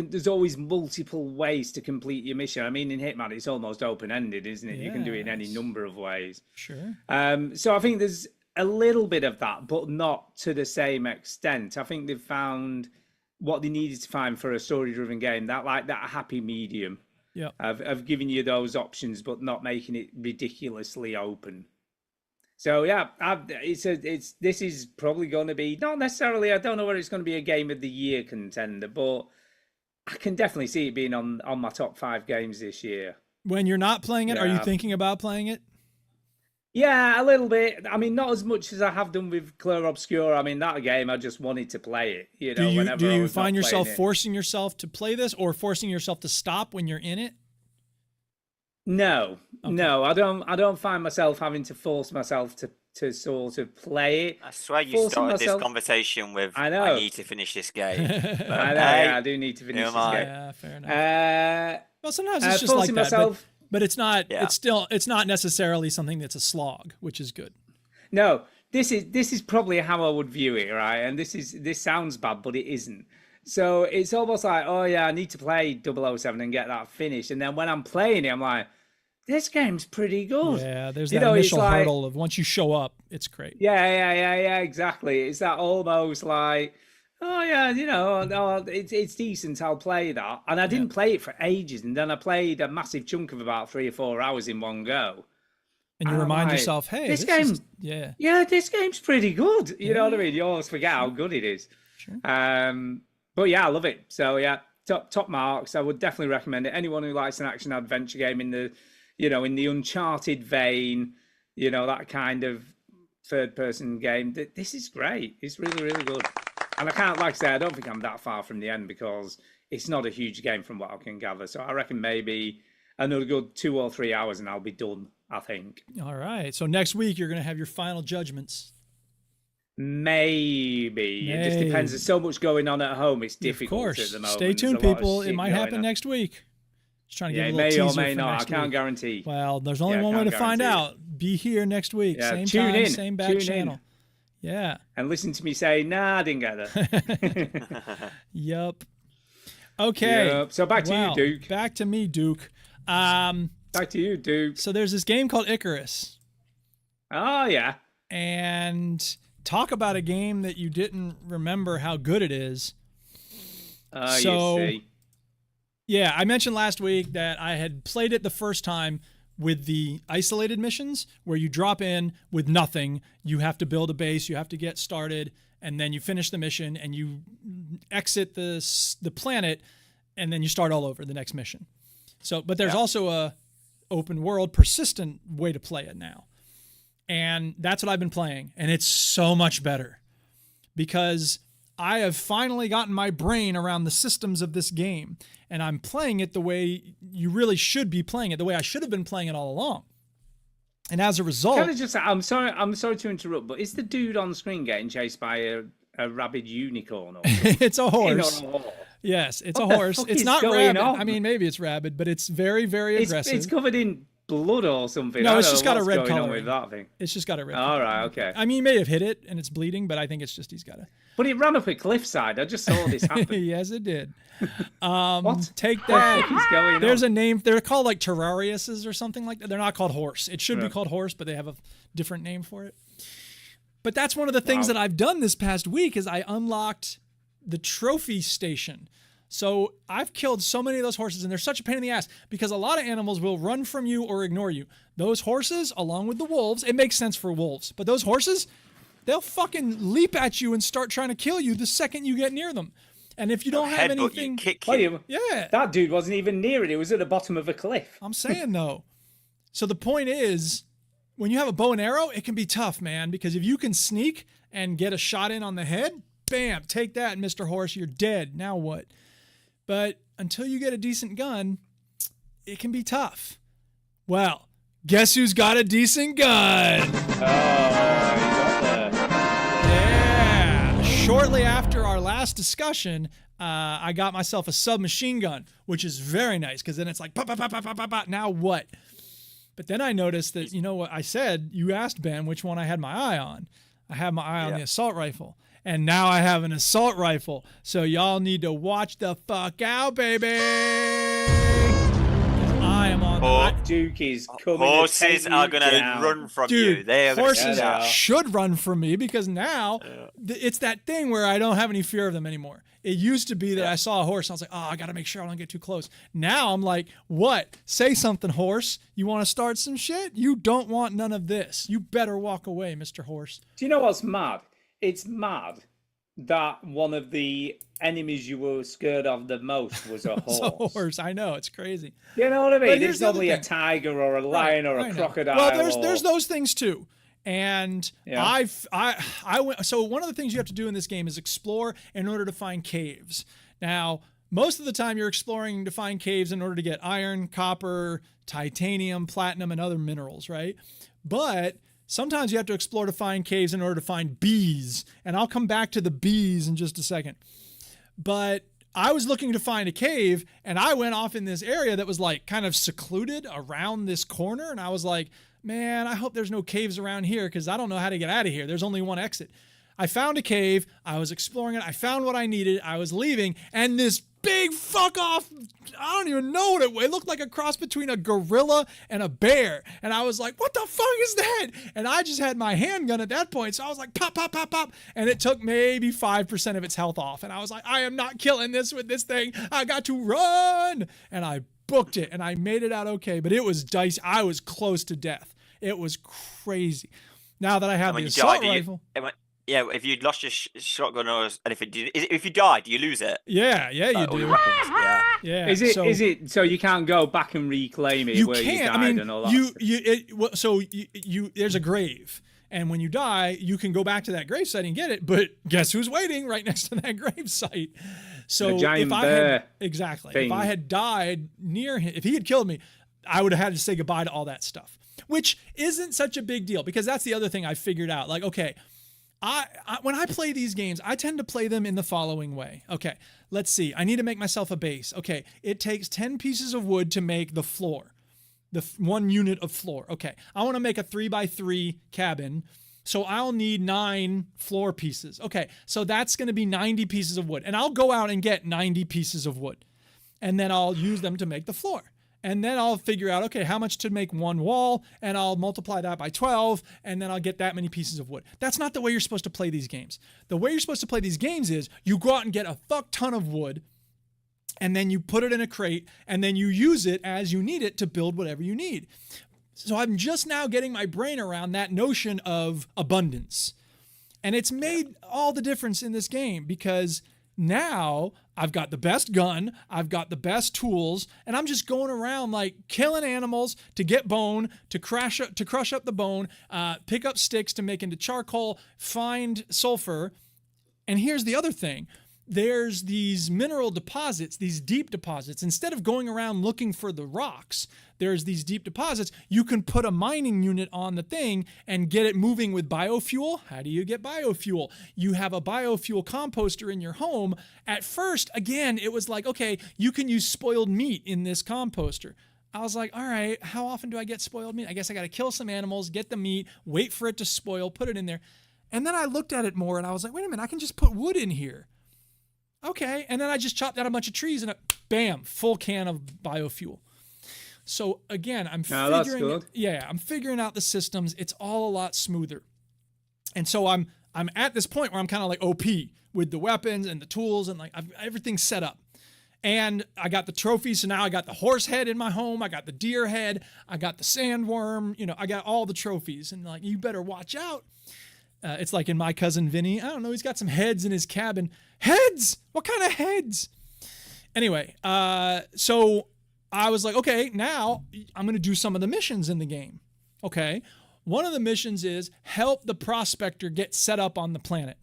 there's always multiple ways to complete your mission. I mean, in Hitman it's almost open ended, isn't it? You can do it in any Yes. number of ways. Sure. So I think there's a little bit of that, but not to the same extent. I think they've found what they needed to find for a story-driven game, that happy medium Yeah. of giving you those options, but not making it ridiculously open. So yeah, this is probably going to be not necessarily. I don't know whether it's going to be a game of the year contender, but I can definitely see it being on my top 5 games this year. When you're not playing it, are you Yeah. thinking about playing it? Yeah, a little bit. I mean, not as much as I have done with Clair Obscur. I mean, that game, I just wanted to play it. You know, whenever Do I you was not find yourself playing it. forcing yourself to play this, or forcing yourself to stop when you're in it? No, Okay. no, I don't find myself having to force myself to sort of play it. I swear you Forcing started myself- this conversation with, I know. need to finish this game. I know, Hey, yeah, I do need to finish who this am I? game. Yeah, fair enough. Well, sometimes it's just like forcing that, myself. but it's not. Yeah. It's not necessarily something that's a slog, which is good. No, this is probably how I would view it, right? And this sounds bad, but it isn't. So it's almost like, oh yeah, I need to play 007 and get that finished. And then when I'm playing it, I'm like, this game's pretty good. Yeah, there's You that know, it's initial like- hurdle of once you show up, it's great. Yeah, exactly. It's that almost like Oh yeah, no, it's decent. I'll play that, and I didn't play it for ages, and then I played a massive chunk of about 3 or 4 hours in one go. And you I'm remind like, yourself, hey, this game, yeah, this game's pretty good. You know what I mean? You always forget how good it is. Sure. But yeah, I love it. So yeah, top marks. I would definitely recommend it. Anyone who likes an action adventure game in the, in the Uncharted vein, that kind of third person game. This is great. It's really, really good. And I can't, like I say, I don't think I'm that far from the end because it's not a huge game from what I can gather. So I reckon maybe another good 2 or 3 hours and I'll be done, I think. All right. So next week you're going to have your final judgments. Maybe. It just depends. There's so much going on at home. It's difficult at the moment. Stay tuned, people. It might happen next week. Just trying to give a little teaser may or may not. I can't week. guarantee. Well, there's only one way to find out. Be here next week. Yeah, same tune time, in. same back Tune channel. in. Yeah. And listen to me say, nah, I didn't get that. Yup. Okay. Yep. So back to you, Duke. Back to me, Duke. Back to you, Duke. So there's this game called Icarus. Oh, yeah. And talk about a game that you didn't remember how good it is. You see. Yeah, I mentioned last week that I had played it the first time with the isolated missions where you drop in with nothing. You have to build a base, you have to get started, and then you finish the mission and you exit the planet and then you start all over the next mission. So, but there's also a open world persistent way to play it now. And that's what I've been playing. And it's so much better because I have finally gotten my brain around the systems of this game. And I'm playing it the way you really should be playing it, the way I should have been playing it all along. And as a result... I'm sorry to interrupt, but is the dude on screen getting chased by a rabid unicorn? Or it's a horse. Horse? Yes, it's a horse. It's not rabid. I mean, maybe it's rabid, but it's very, very aggressive. It's covered in blood or something. No, it's just got a red color with that thing. It's just got a red All color. right, okay. I mean, he may have hit it and it's bleeding, but I think it's just he's got a... But it ran up a cliffside. I just saw this happen. Yes, it did. What? Take that. What is going There's on? a name. They're called like Terrariuses or something like that. They're not called horse. It should be called horse, but they have a different name for it. But that's one of the things that I've done this past week is I unlocked the trophy station. So I've killed so many of those horses, and they're such a pain in the ass because a lot of animals will run from you or ignore you. Those horses, along with the wolves, it makes sense for wolves, but those horses, they'll fucking leap at you and start trying to kill you the second you get near them. And if you don't have anything... Yeah. That dude wasn't even near it. It was at the bottom of a cliff. I'm saying, though. So the point is, when you have a bow and arrow, it can be tough, man, because if you can sneak and get a shot in on the head, bam, take that, Mr. Horse, you're dead. Now what? But until you get a decent gun, it can be tough. Well, guess who's got a decent gun? Yeah. Shortly after our last discussion, I got myself a submachine gun, which is very nice because then it's like, pop, pop, pop, pop, pop, pop. Now what? But then I noticed that, you know what I said? You asked Ben which one I had my eye on. I had my eye on the assault rifle. And now I have an assault rifle. So y'all need to watch the fuck out, baby. I am on Duke is coming. Horses are going to run from you. Horses should run from me because now it's that thing where I don't have any fear of them anymore. It used to be that I saw a horse and I was like, oh, I got to make sure I don't get too close. Now I'm like, what? Say something, horse. You want to start some shit? You don't want none of this. You better walk away, Mr. Horse. Do you know what's mad? It's mad that one of the enemies you were scared of the most was a horse. It's a horse. I know. It's crazy. You know what I mean? It's normally a tiger or a lion or a crocodile. Well, there's those things too. And I went. So one of the things you have to do in this game is explore in order to find caves. Now, most of the time you're exploring to find caves in order to get iron, copper, titanium, platinum, and other minerals, right? But sometimes you have to explore to find caves in order to find bees. And I'll come back to the bees in just a second. But I was looking to find a cave, and I went off in this area that was like kind of secluded around this corner. And I was like, man, I hope there's no caves around here because I don't know how to get out of here. There's only one exit. I found a cave. I was exploring it. I found what I needed. I was leaving. And this big fuck off. I don't even know what it looked like, a cross between a gorilla and a bear. And I was like, what the fuck is that? And I just had my handgun at that point. So I was like, pop, pop, pop, pop. And it took maybe 5% of its health off. And I was like, I am not killing this with this thing. I got to run. And I booked it and I made it out okay. But it was dicey. I was close to death. It was crazy. Now that I have the assault rifle. Yeah, if you'd lost your shotgun or anything, if you die, do you lose it? Yeah, you do. Yeah. Is it so you can't go back and reclaim it where you died and all that? There's a grave, and when you die, you can go back to that grave site and get it. But guess who's waiting right next to that grave site? So the giant if I bear if I had died near him, if he had killed me, I would have had to say goodbye to all that stuff, which isn't such a big deal because that's the other thing I figured out. Like, okay. When I play these games, I tend to play them in the following way. Okay, let's see. I need to make myself a base. Okay, it takes 10 pieces of wood to make the floor, the 1 unit of floor. Okay, I want to make a 3x3 cabin, so I'll need 9 floor pieces. Okay, so that's going to be 90 pieces of wood, and I'll go out and get 90 pieces of wood, and then I'll use them to make the floor. And then I'll figure out, okay, how much to make 1 wall, and I'll multiply that by 12, and then I'll get that many pieces of wood. That's not the way you're supposed to play these games. The way you're supposed to play these games is you go out and get a fuck ton of wood, and then you put it in a crate, and then you use it as you need it to build whatever you need. So I'm just now getting my brain around that notion of abundance. And it's made all the difference in this game because now I've got the best gun, I've got the best tools, and I'm just going around like killing animals to get bone, to crush up the bone, pick up sticks to make into charcoal, find sulfur. And here's the other thing. There's these mineral deposits, these deep deposits. Instead of going around looking for the rocks, there's these deep deposits. You can put a mining unit on the thing and get it moving with biofuel. How do you get biofuel? You have a biofuel composter in your home. At first, again, it was like, okay, you can use spoiled meat in this composter. I was like, all right, how often do I get spoiled meat? I guess I got to kill some animals, get the meat, wait for it to spoil, put it in there. And then I looked at it more and I was like, wait a minute, I can just put wood in here. Okay, and then I just chopped out a bunch of trees and bam, full can of biofuel. So again, I'm figuring out the systems. It's all a lot smoother. And so I'm at this point where I'm kind of like OP with the weapons and the tools and like everything's set up. And I got the trophies, so now I got the horse head in my home, I got the deer head, I got the sandworm, I got all the trophies and like you better watch out. It's like in My Cousin Vinny. I don't know. He's got some heads in his cabin. Heads? What kind of heads? Anyway, so I was like, okay, now I'm going to do some of the missions in the game. Okay. One of the missions is help the prospector get set up on the planet.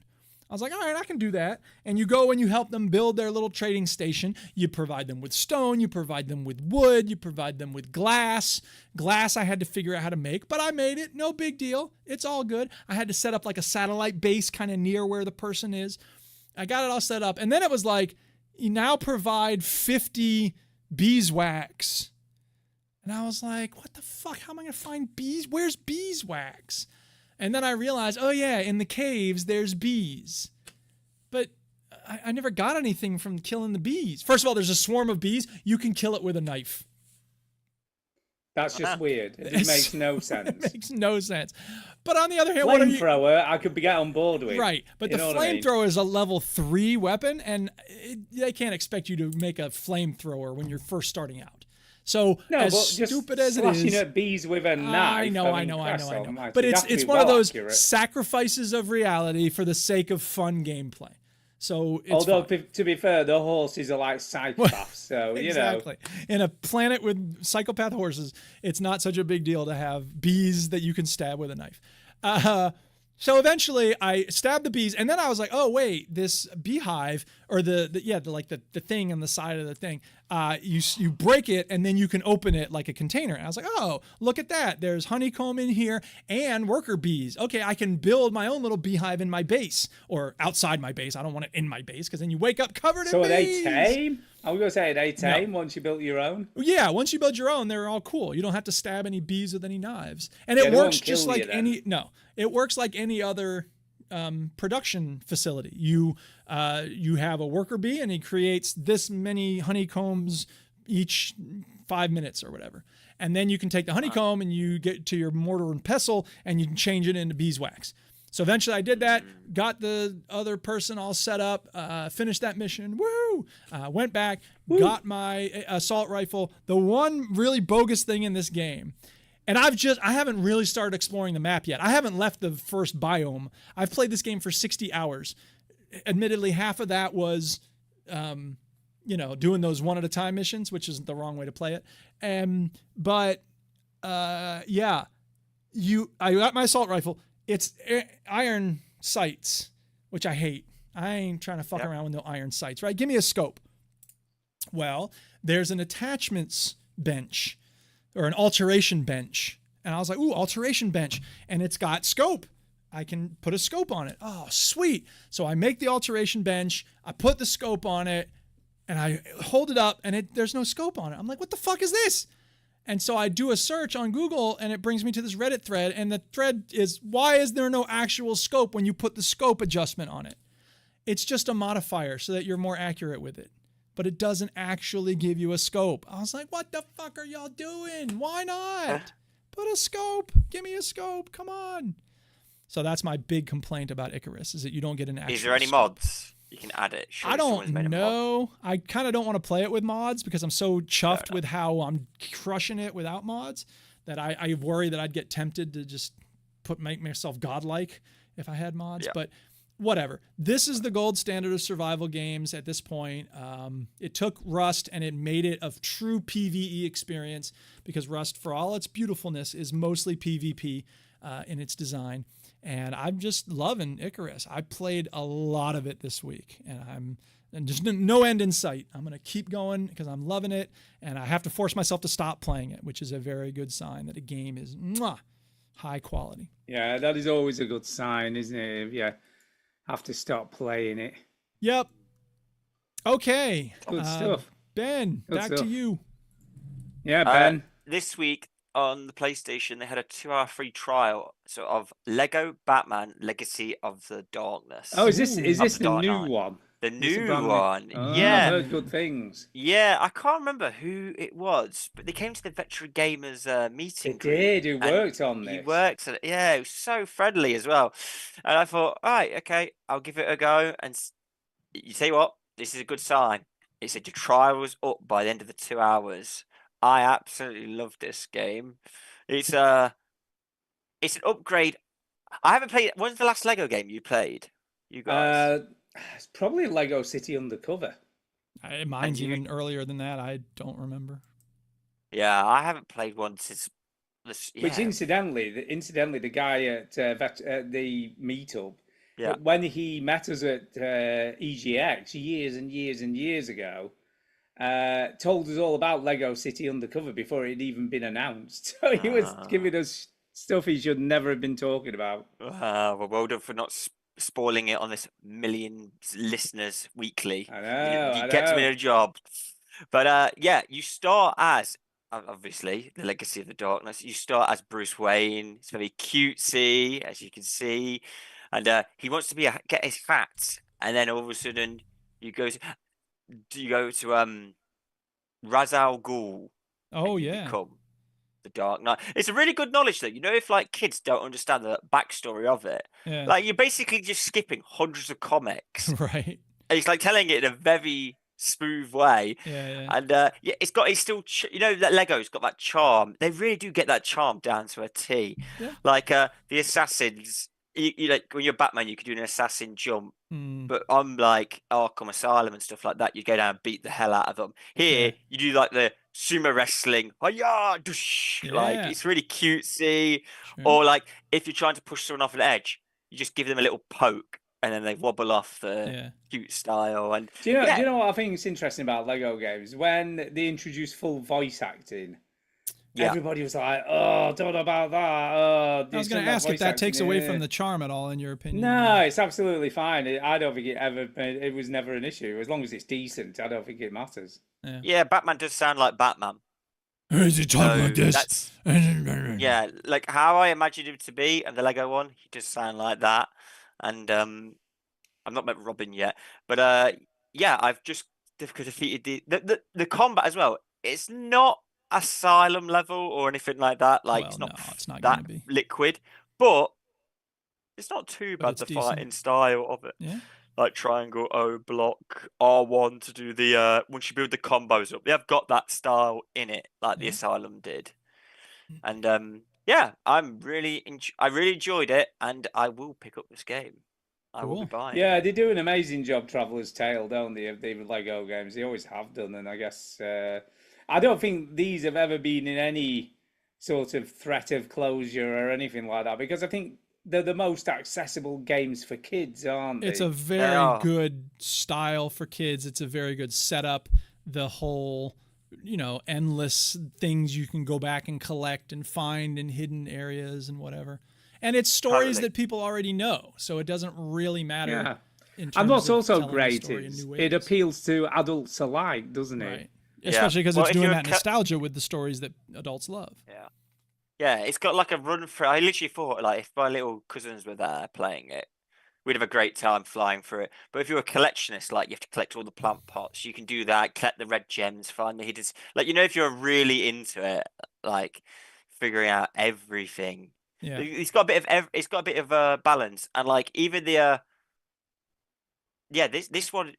I was like, all right, I can do that. And you go and you help them build their little trading station. You provide them with stone. You provide them with wood. You provide them with glass. Glass I had to figure out how to make, but I made it. No big deal. It's all good. I had to set up like a satellite base kind of near where the person is. I got it all set up. And then it was like, you now provide 50 beeswax. And I was like, what the fuck? How am I going to find bees? Where's beeswax? And then I realized, oh yeah, in the caves, there's bees. But I never got anything from killing the bees. First of all, there's a swarm of bees. You can kill it with a knife. That's just weird. It just makes no sense. It makes no sense. But on the other hand, flamethrower, I could get on board with. Right, but the flamethrower is a level 3 weapon, and they can't expect you to make a flamethrower when you're first starting out. So as stupid as it is, slashing at bees with a knife. I know. But it's one of those sacrifices of reality for the sake of fun gameplay. So it's although to be fair, the horses are like psychopaths, so exactly. In a planet with psychopath horses, it's not such a big deal to have bees that you can stab with a knife. So eventually I stabbed the bees, and then I was like, oh wait, this beehive or the thing on the side of the thing, you break it and then you can open it like a container. And I was like, oh, look at that. There's honeycomb in here and worker bees. Okay, I can build my own little beehive in my base or outside my base. I don't want it in my base because then you wake up covered in bees. So are they tame? I was going to say, are they tame once you built your own? Yeah, once you build your own, they're all cool. You don't have to stab any bees with any knives. And it works just like it works like any other production facility. You have a worker bee, and he creates this many honeycombs each 5 minutes or whatever. And then you can take the honeycomb and you get to your mortar and pestle and you can change it into beeswax. So eventually I did that, got the other person all set up, finished that mission, woo! Went back, got my assault rifle. The one really bogus thing in this game, and I haven't really started exploring the map yet. I haven't left the first biome. I've played this game for 60 hours. Admittedly, half of that was, doing those one at a time missions, which isn't the wrong way to play it. But I got my assault rifle. It's iron sights, which I hate. I ain't trying to fuck around with no iron sights, right? Give me a scope. Well, there's an attachments bench or an alteration bench. And I was like, ooh, alteration bench. And it's got scope. I can put a scope on it. Oh, sweet. So I make the alteration bench. I put the scope on it and I hold it up and there's no scope on it. I'm like, what the fuck is this? And so I do a search on Google and it brings me to this Reddit thread. And the thread is, why is there no actual scope when you put the scope adjustment on it? It's just a modifier so that you're more accurate with it. But it doesn't actually give you a scope. I was like, what the fuck are y'all doing? Why not? Put a scope. Give me a scope. Come on. So that's my big complaint about Icarus, is that you don't get an actual Is there any scope. mods? You can add it. I don't know. I kind of don't want to play it with mods because I'm so chuffed with how I'm crushing it without mods that I worry that I'd get tempted to just make myself godlike if I had mods. But whatever. This is the gold standard of survival games at this point. It took Rust and it made it a true PvE experience because Rust, for all its beautifulness, is mostly PvP in its design. And I'm just loving Icarus. I played a lot of it this week, and there's no end in sight. I'm going to keep going because I'm loving it, and I have to force myself to stop playing it, which is a very good sign that a game is high quality. Yeah, that is always a good sign, isn't it? If you have to stop playing it. Yep. Okay. Good stuff. Ben, back to you. Yeah, Ben. This week on the PlayStation, they had a 2-hour free trial of Lego Batman Legacy of the Darkness. Oh, is this the new one? The new one. Oh, yeah. I've heard good things. Yeah, I can't remember who it was, but they came to the VeteranGamers meeting. They did, who worked on this. He worked on it. Yeah, it was so friendly as well. And I thought, all right, okay, I'll give it a go. And you say what? This is a good sign. It said your trial was up by the end of the 2 hours. I absolutely love this game. It's an upgrade. I haven't played. When's the last Lego game you played? You guys? It's probably Lego City Undercover. Mine's even earlier than that. I don't remember. Yeah, I haven't played one since. Which incidentally, the guy at the meetup, yeah, when he met us at EGX years and years and years ago, told us all about Lego City Undercover before it had even been announced. So he was giving us stuff he should never have been talking about. Well done for not spoiling it on this million listeners weekly. I know. You kept me in a job. But yeah, you start as, obviously, the Legacy of the Darkness. You start as Bruce Wayne. It's very cutesy, as you can see. And he wants to get his hat. And then all of a sudden, you go to Ra's al Ghul. Oh, yeah. Become the Dark Knight. It's a really good knowledge, though. You know, if like kids don't understand the backstory of it, like you're basically just skipping hundreds of comics, right? And he's like telling it in a very smooth way. And it's still that Lego's got that charm. They really do get that charm down to a T. Like the assassins. You like when you're Batman, you could do an assassin jump, but on like Arkham Asylum and stuff like that, you go down and beat the hell out of them. Here, you do like the sumo wrestling, like it's really cutesy. Or like if you're trying to push someone off an edge, you just give them a little poke, and then they wobble off the cute style. And do you know what I think is interesting about Lego games? When they introduced full voice acting. Everybody was like, "Oh, don't know about that." I was going to ask if that takes away from the charm at all, in your opinion. No, it's absolutely fine. I don't think it was never an issue. As long as it's decent, I don't think it matters. Yeah, Batman does sound like Batman. Is he talking like this? Yeah, like how I imagined him to be, and the Lego one, he does sound like that. and I've not met Robin yet, but yeah, I've just defeated the combat as well. It's not Asylum level or anything like that. Like Well, it's not no, it's not that gonna be. liquid, but it's not too But bad. it's The decent. fighting style of it, Yeah. like triangle O block R1 to do the once you build the combos up. They have got that style in it, like the Yeah. Asylum did, and yeah, I really enjoyed it, and I will pick up this game. I will be Cool. buying. Yeah, it. they do an amazing job, Traveller's Tale, don't they? Of the Lego games, they always have done, and I guess I don't think these have ever been in any sort of threat of closure or anything like that, because I think they're the most accessible games for kids, aren't they? It's a very good style for kids. It's a very good setup. The whole, endless things you can go back and collect and find in hidden areas and whatever. And it's stories that people already know, so it doesn't really matter. Yeah. In terms And what's of also telling the great story in is new it ways. appeals to adults alike, doesn't it? Right. Especially because Well, it's if doing you're that nostalgia with the stories that adults love. Yeah. Yeah, it's got like a run through. I literally thought, like, if my little cousins were there playing it, we'd have a great time flying through it. But if you're a collectionist, like, you have to collect all the plant pots. You can do that, collect the red gems, find the hidden. Like, if you're really into it, like, figuring out everything. Yeah. It's got a bit of balance, and like even the yeah, this one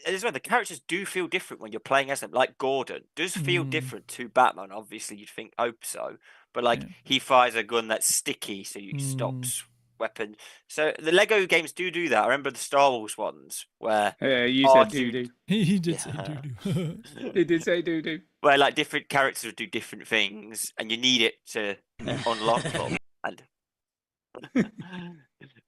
as well. The characters do feel different when you're playing as them. Like Gordon does feel different to Batman. Obviously, you'd think hope so, but like he fires a gun that's sticky, so you stops weapon. So the Lego games do that. I remember the Star Wars ones where you said doo-doo. He did say doo-doo. He did say doo-doo. Where like different characters would do different things, and you need it to unlock them. And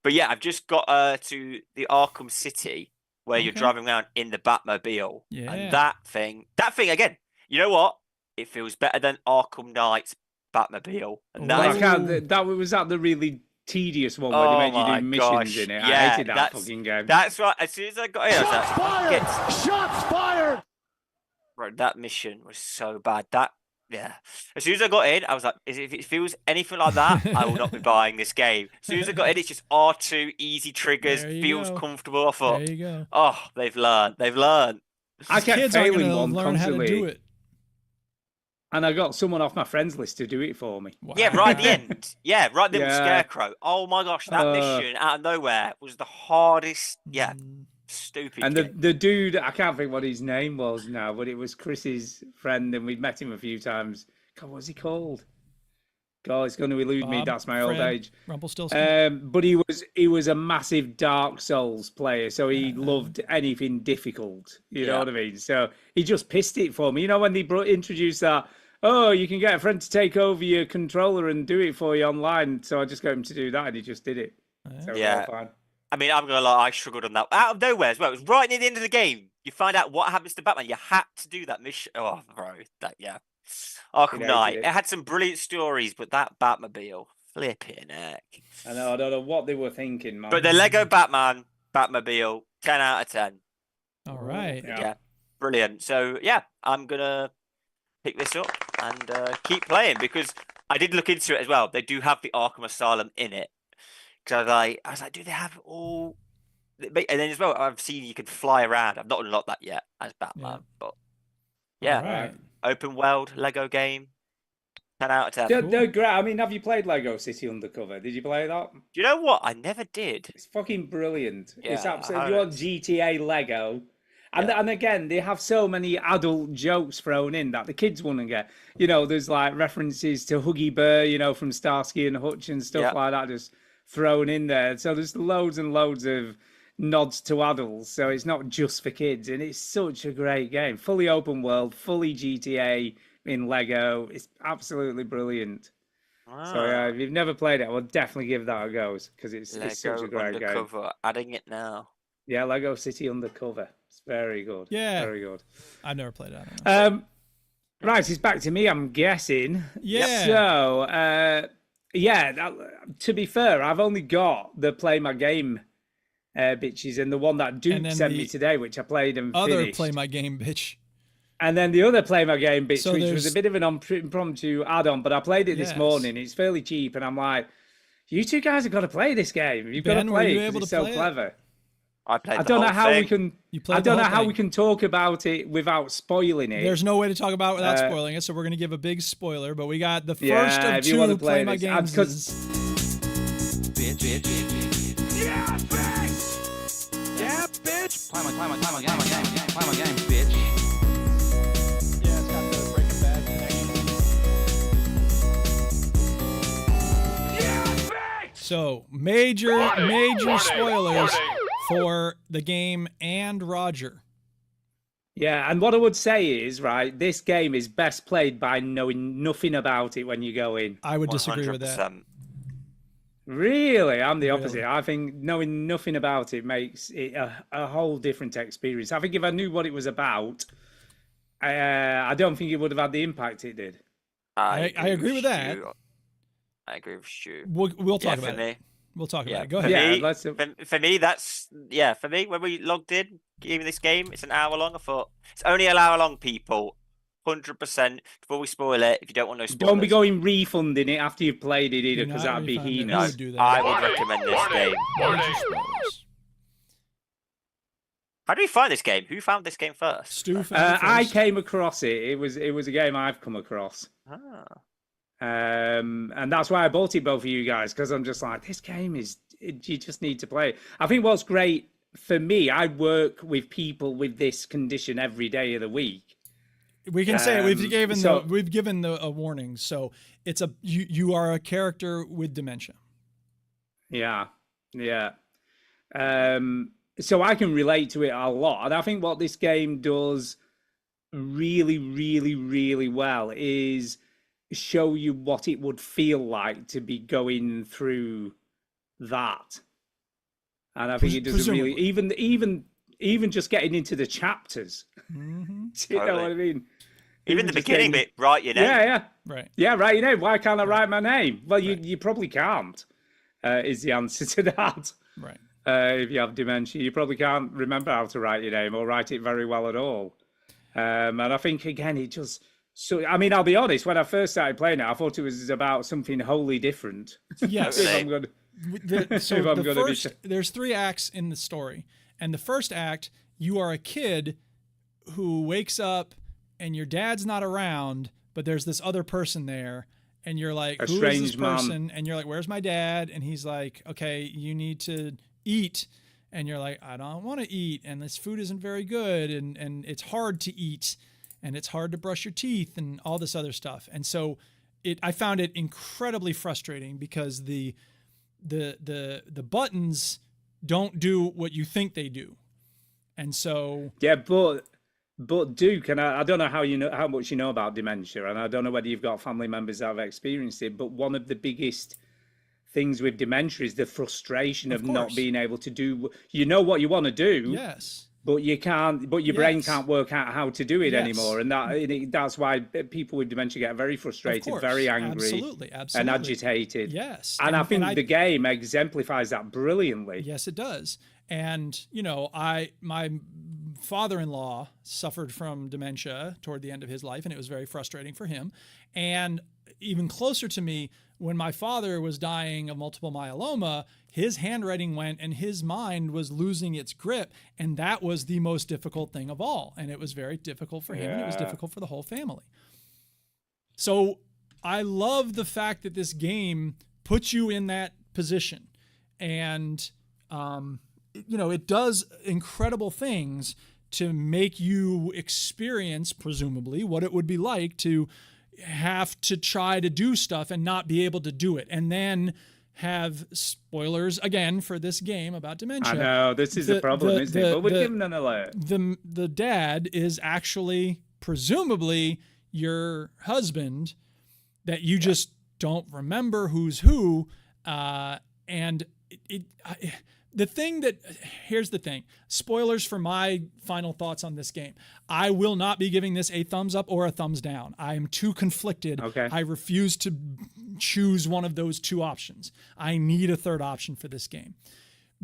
but yeah, I've just got to the Arkham City where you're driving around in the Batmobile, and that thing again. You know what? It feels better than Arkham Knight's Batmobile, and that was that the really tedious one where they made you do missions in it. I hated that fucking game. That's right. As soon as I got in, I was like, Fired! Shots fired! Bro, that mission was so bad. As soon as I got in, I was like, if it feels anything like that, I will not be buying this game. As soon as I got in, it's just R2, easy triggers, feels comfortable. I thought, there you go. Oh, they've learned. I kept kids aren't failing gonna one learn constantly. how to do it. And I got someone off my friends list to do it for me. Wow. Yeah, right at the end. Yeah, right at the end with Scarecrow. Oh my gosh, that mission out of nowhere was the hardest. Yeah, stupid. And the dude, I can't think what his name was now, but it was Chris's friend, and we'd met him a few times. God, what's he called? God, it's going to elude me. That's my old age. Rumpelstiltskin. But he was a massive Dark Souls player, so he loved anything difficult. You know what I mean? So he just pissed it for me. You know when they introduced that, oh, you can get a friend to take over your controller and do it for you online. So I just got him to do that, and he just did it. So yeah. fine. I mean, I'm gonna lie, I struggled on that out of nowhere as well. It was right near the end of the game. You find out what happens to Batman. You had to do that mission. Oh, bro, Arkham Knight. It had some brilliant stories, but that Batmobile, flipping heck. I know. I don't know what they were thinking, man. But the Lego Batmobile, 10 out of 10. All right. Yeah, brilliant. So yeah, I'm gonna pick this up and keep playing because I did look into it as well. They do have the Arkham Asylum in it. Because I was like, do they have all? And then as well, I've seen you can fly around. I've not unlocked that yet as Batman, but yeah, open world Lego game, 10 out of 10. They're great. I mean, have you played Lego City Undercover? Did you play that? Do you know what? I never did. It's fucking brilliant. Yeah, it's absolutely. If you want GTA Lego, and again, they have so many adult jokes thrown in that the kids wouldn't get. You know, there's like references to Huggy Bear, you know, from Starsky and Hutch and stuff like that, just thrown in there. So there's loads and loads of nods to adults. So it's not just for kids, and it's such a great game. Fully open world, fully GTA in Lego. It's absolutely brilliant. So yeah, if you've never played it, I would definitely give that a go because it's such a great game. Adding it now. Yeah, Lego City Undercover. It's very good. Yeah, very good. I've never played it. Right, it's back to me. I'm guessing. Yeah. So to be fair, I've only got the Play My Game bitches and the one that Duke sent me today, which I played and other finished. Play My Game bitch. And then the other Play My Game bitch, which was a bit of an impromptu add-on, but I played it this morning. It's fairly cheap, and I'm like, You two guys have got to play this game. You've got Ben, to were play you it 'cause able it's to so play it? clever. I played I the don't know whole how thing. we can. You played I the don't know whole how thing. we can talk about it without spoiling it. There's no way to talk about it without spoiling it, so we're going to give a big spoiler. But we got the Yeah, first of if you wanna two play Play My this, Games. Yeah, bitch! Yeah, bitch! Play my game, bitch. Yeah, it's got the Breaking Bad connection. Yeah, bitch! So major spoilers for the game and Roger. Yeah, and what I would say is, right, this game is best played by knowing nothing about it when you go in. I would disagree with that. 100%. Really? I'm the opposite. Really? I think knowing nothing about it makes it a whole different experience. I think if I knew what it was about, I don't think it would have had the impact it did. I agree with that. Stu. I agree with Stu. We'll talk for about it. me. We'll talk Yeah, about it. Go for ahead. Yeah, me, for me, that's for me. When we logged in, gave me this game, it's an hour long. I thought it's only an hour long, people. 100%. Before we spoil it, if you don't want no spoilers, Don't be going refunding it after you've played it either, Do because not that'd be refund it. heinous. I would do that. I would recommend this game. Major spoilers. How do we find this game? Who found this game first? Stu found it I first. came across it. It was a game I've come across. Ah. And that's why I bought it both of you guys, because I'm just like, this game you just need to play it. I think what's great for me, I work with people with this condition every day of the week. We can say it. so- We've given a warning. So it's you are a character with dementia. Yeah. So I can relate to it a lot. And I think what this game does really, really, really well is show you what it would feel like to be going through that. And I think it does a really, even just getting into the chapters. Mm-hmm. Do you know what I mean? Even the just beginning getting- bit, write your name. Yeah. Right. Yeah, right. You know, why can't I write my name? Well, you probably can't, is the answer to that. Right. If you have dementia, you probably can't remember how to write your name or write it very well at all. And I think, again, it just... So, I mean, I'll be honest, when I first started playing it, I thought it was about something wholly different. Yes. If I'm good. There's 3 acts in the story. And the first act, you are a kid who wakes up and your dad's not around, but there's this other person there. And you're like, A who is strange this mom. person? And you're like, where's my dad? And he's like, okay, you need to eat. And you're like, I don't want to eat. And this food isn't very good. And it's hard to eat. And it's hard to brush your teeth and all this other stuff. And so I found it incredibly frustrating because the buttons don't do what you think they do. And so Yeah, but Duke, and I don't know how much you know about dementia, and I don't know whether you've got family members that have experienced it, but one of the biggest things with dementia is the frustration of not course. being able to do, you know what you want to do, yes. but you can't, but your brain Yes. can't work out how to do it Yes. anymore. And that's why people with dementia get very frustrated, course. very angry, Absolutely. and agitated. Yes. And I think I- the game exemplifies that brilliantly. Yes, it does. And, you know, my father-in-law suffered from dementia toward the end of his life, and it was very frustrating for him. And even closer to me, when my father was dying of multiple myeloma, his handwriting went and his mind was losing its grip. And that was the most difficult thing of all. And it was very difficult for him, and it was Yeah. difficult for the whole family. So I love the fact that this game puts you in that position. And, you know, it does incredible things to make you experience, presumably, what it would be like to have to try to do stuff and not be able to do it. And then have spoilers again for this game about dementia. I know, this is a problem, isn't it? But we're giving an alert. The dad is actually, presumably, your husband that you just don't remember who's who. And here's the thing, spoilers for my final thoughts on this game. I will not be giving this a thumbs up or a thumbs down. I am too conflicted. Okay. I refuse to choose one of those 2 options. I need a third option for this game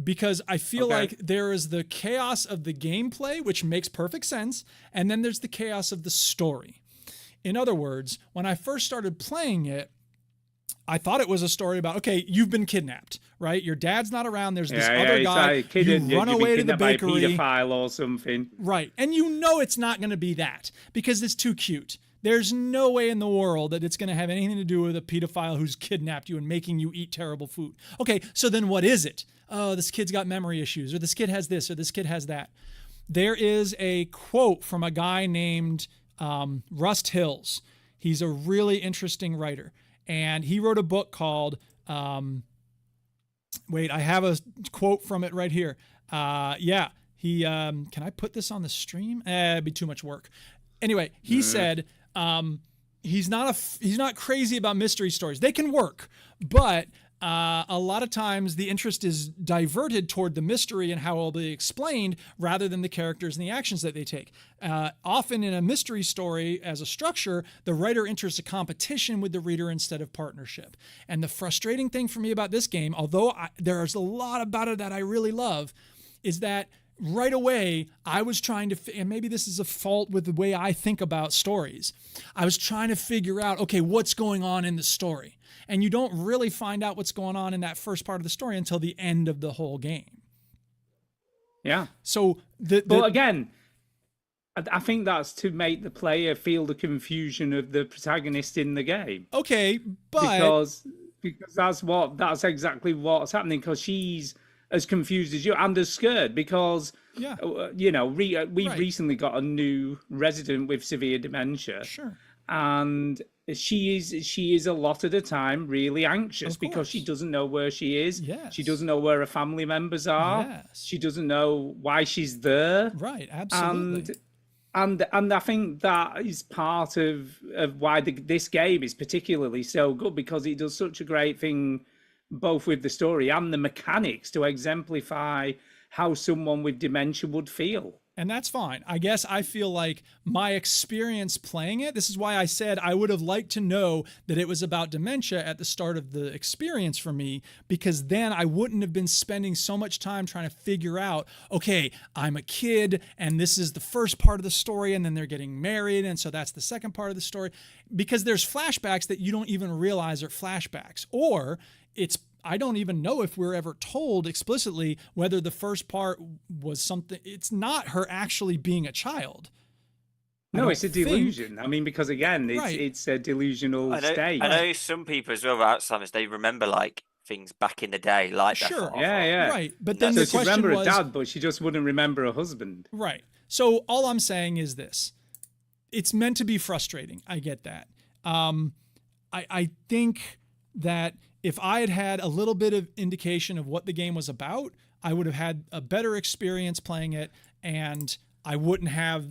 because I feel like there is the chaos of the gameplay, which makes perfect sense. And then there's the chaos of the story. In other words, when I first started playing it, I thought it was a story about, okay, you've been kidnapped, right? Your dad's not around. There's this Yeah, other it's guy. like kid- You run you've been away to the kidnapped by a bakery. pedophile or something. Right. And you know it's not going to be that because it's too cute. There's no way in the world that it's going to have anything to do with a pedophile who's kidnapped you and making you eat terrible food. Okay, so then what is it? Oh, this kid's got memory issues, or this kid has this, or this kid has that. There is a quote from a guy named Rust Hills. He's a really interesting writer. And he wrote a book called, wait, I have a quote from it right here. Yeah, he, can I put this on the stream? It'd be too much work. Anyway, he said he's not crazy about mystery stories. They can work, but a lot of times the interest is diverted toward the mystery and how it will be explained rather than the characters and the actions that they take. Often in a mystery story as a structure, the writer enters a competition with the reader instead of partnership. And the frustrating thing for me about this game, although there's a lot about it that I really love, is that right away, I was trying to, and maybe this is a fault with the way I think about stories. I was trying to figure out, okay, what's going on in the story? And you don't really find out what's going on in that first part of the story until the end of the whole game. Yeah. So, but again, I think that's to make the player feel the confusion of the protagonist in the game. Okay, but because that's exactly what's happening. Because she's as confused as you and as scared because you know we recently got a new resident with severe dementia. Sure. And she is a lot of the time really anxious because she doesn't know where she is. Yes. She doesn't know where her family members are. Yes. She doesn't know why she's there. Right, absolutely. And I think that is part of why this game is particularly so good, because it does such a great thing both with the story and the mechanics to exemplify how someone with dementia would feel. And that's fine. I guess I feel like my experience playing it, this is why I said I would have liked to know that it was about dementia at the start of the experience for me, because then I wouldn't have been spending so much time trying to figure out, okay, I'm a kid and this is the first part of the story and then they're getting married and so that's the second part of the story, because there's flashbacks that you don't even realize are flashbacks, or I don't even know if we're ever told explicitly whether the first part was something. It's not her actually being a child. No, it's a delusion. I mean, because again, it's a delusional state. I know some people as well with Alzheimer's, they remember like things back in the day, like that. Sure, yeah. Right, but then so the she question remember was, her dad, but she just wouldn't remember her husband. Right. So all I'm saying is this: it's meant to be frustrating. I get that. I think that if I had had a little bit of indication of what the game was about, I would have had a better experience playing it, and I wouldn't have.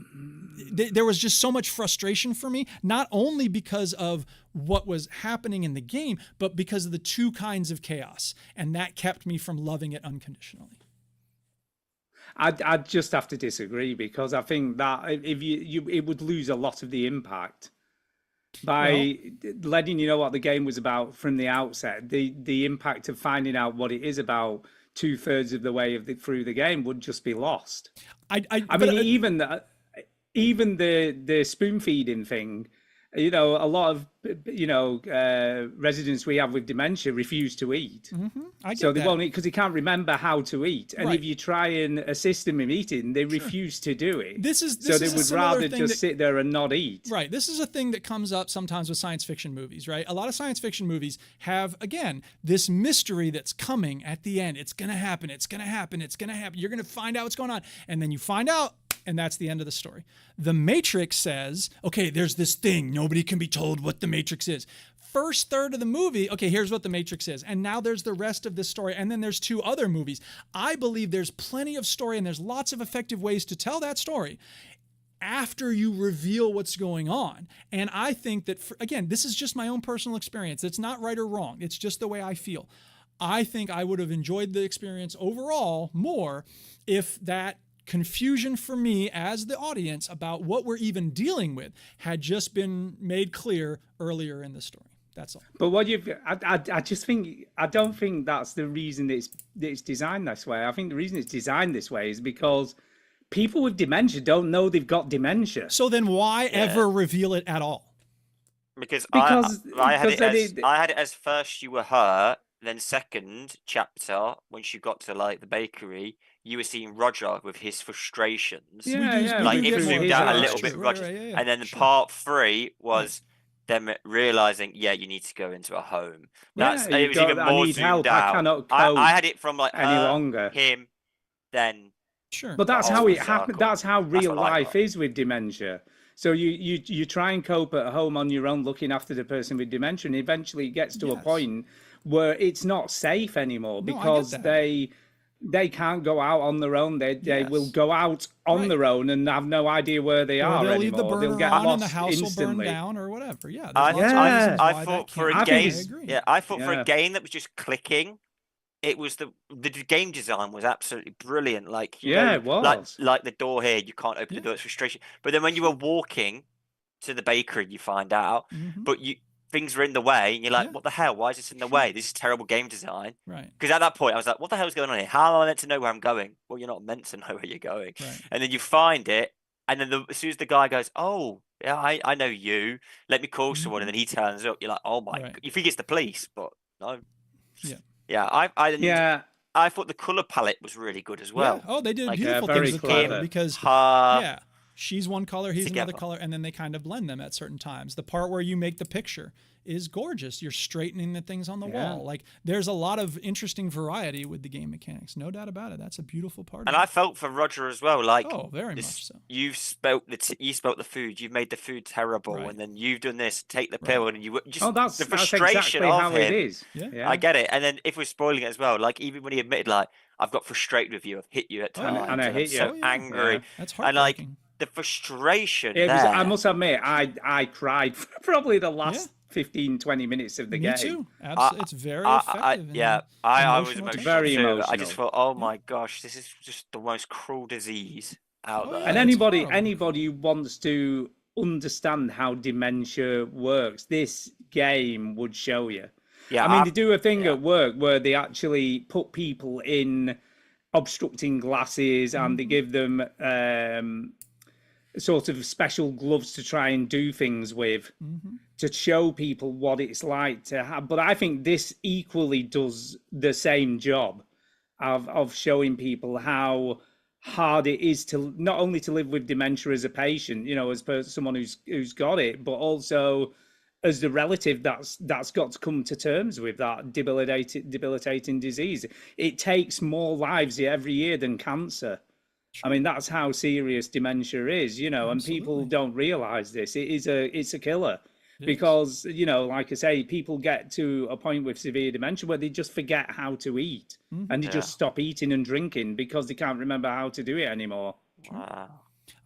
There was just so much frustration for me, not only because of what was happening in the game, but because of the two kinds of chaos, and that kept me from loving it unconditionally. I'd just have to disagree, because I think that if it would lose a lot of the impact by letting you know what the game was about from the outset. The impact of finding out what it is about 2/3 of the way through the game would just be lost. I mean, even the spoon feeding thing, you know, a lot of residents we have with dementia refuse to eat. So they won't eat because they can't remember how to eat. And if you try and assist them in eating, they refuse to do it. So they would rather just sit there and not eat. Right. This is a thing that comes up sometimes with science fiction movies, right? A lot of science fiction movies have, again, this mystery that's coming at the end. It's going to happen. It's going to happen. It's going to happen. You're going to find out what's going on. And then you find out, and that's the end of the story. The Matrix says, okay, there's this thing. Nobody can be told what the Matrix is. First third of the movie, okay, here's what the Matrix is. And now there's the rest of this story. And then there's 2 other movies. I believe there's plenty of story, and there's lots of effective ways to tell that story after you reveal what's going on. And I think that, again, this is just my own personal experience. It's not right or wrong. It's just the way I feel. I think I would have enjoyed the experience overall more if that confusion for me as the audience about what we're even dealing with had just been made clear earlier in the story. That's all. But I just think, I don't think that's the reason it's designed this way. I think the reason it's designed this way is because people with dementia don't know they've got dementia. So then why ever reveal it at all? Because I had because it then as I had it as first you were her, then second chapter when she got to like the bakery, you were seeing Roger with his frustrations. We do Like get it more of zoomed that. out a That's little true. bit, Right, Roger, right, yeah, and then sure. part 3 was them realizing, yeah, you need to go into a home. That's Yeah, it was even I more need zoomed help. I out. cannot I cope had it from like any her, longer. him, then Sure. But that's the how whole it happens. circle. That's how That's real what I life got. is with dementia. So you try and cope at home on your own, looking after the person with dementia, and eventually it gets to a Yes. point where it's not safe anymore No, I get because that. they can't go out on their own. They will Yes. go out on Right. their own and have no idea where they Or are they'll leave the anymore. They'll burner get on lost and the house will burn instantly. down or whatever. Yeah, I, there's lots of Yeah. reasons I why thought that for a can't think game, happen. I agree. yeah, I thought for Yeah. a game that was just clicking, it was the game design was absolutely brilliant. Like Yeah, it was. like the door here, you can't open Yeah. the door. It's frustration. But then when you were walking to the bakery, you find out, Mhm. but things are in the way, and you're like, Yeah. what the hell? Why is this in the way? This is terrible game design. Right. Because at that point, I was like, what the hell is going on here? How am I meant to know where I'm going? Well, you're not meant to know where you're going. Right. And then you find it, and then as soon as the guy goes, oh, yeah, I know you. Let me call someone, and then he turns up. You're like, oh my! Right. You think it's the police, but no. Yeah. Yeah, Yeah. I thought the color palette was really good as well. Yeah. Oh, they did Like, beautiful very things with clever. color because Her, yeah, she's one color, he's another together. color, and then they kind of blend them at certain times. The part where you make the picture is gorgeous. You're straightening the things on the Yeah. wall. Like there's a lot of interesting variety with the game mechanics. No doubt about it. That's a beautiful part. And of I it. felt for Roger as well. Like, Oh, very much so. You've spelt the food. You've made the food terrible, Right. and then you've done this. Take the Right. pill, and you just Oh, that's the frustration exactly of how him. it is. Yeah. I get it. And then if we're spoiling it as well, like even when he admitted, like, I've got frustrated with you, I've hit you at Oh, yeah. times, And I I'm hit so you. angry. Yeah. That's And like heartbreaking. the frustration It was, there. I must admit, I cried for probably the last Yeah. 15, 20 minutes of the Me game. too. It's very I effective. in yeah, the I was emotional emotional tension. Very too. I just emotional. thought, oh my gosh, this is just the most cruel disease out Oh, there. yeah. And it's anybody horrible. who wants to understand how dementia works, this game would show you. Yeah, I mean, they do a thing yeah. at work where they actually put people in obstructing glasses and they give them sort of special gloves to try and do things with to show people what it's like to have. But I think this equally does the same job of showing people how hard it is to not only to live with dementia as a patient, you know, as someone who's got it, but also as the relative that's got to come to terms with that debilitating disease. It takes more lives every year than cancer. I mean, that's how serious dementia is, you know, and people Absolutely. don't realize this. It's a killer. It Because, you know, like I say, people get to a point with severe dementia where they just forget how to eat and they just stop eating and drinking because they can't remember how to do it anymore. Wow.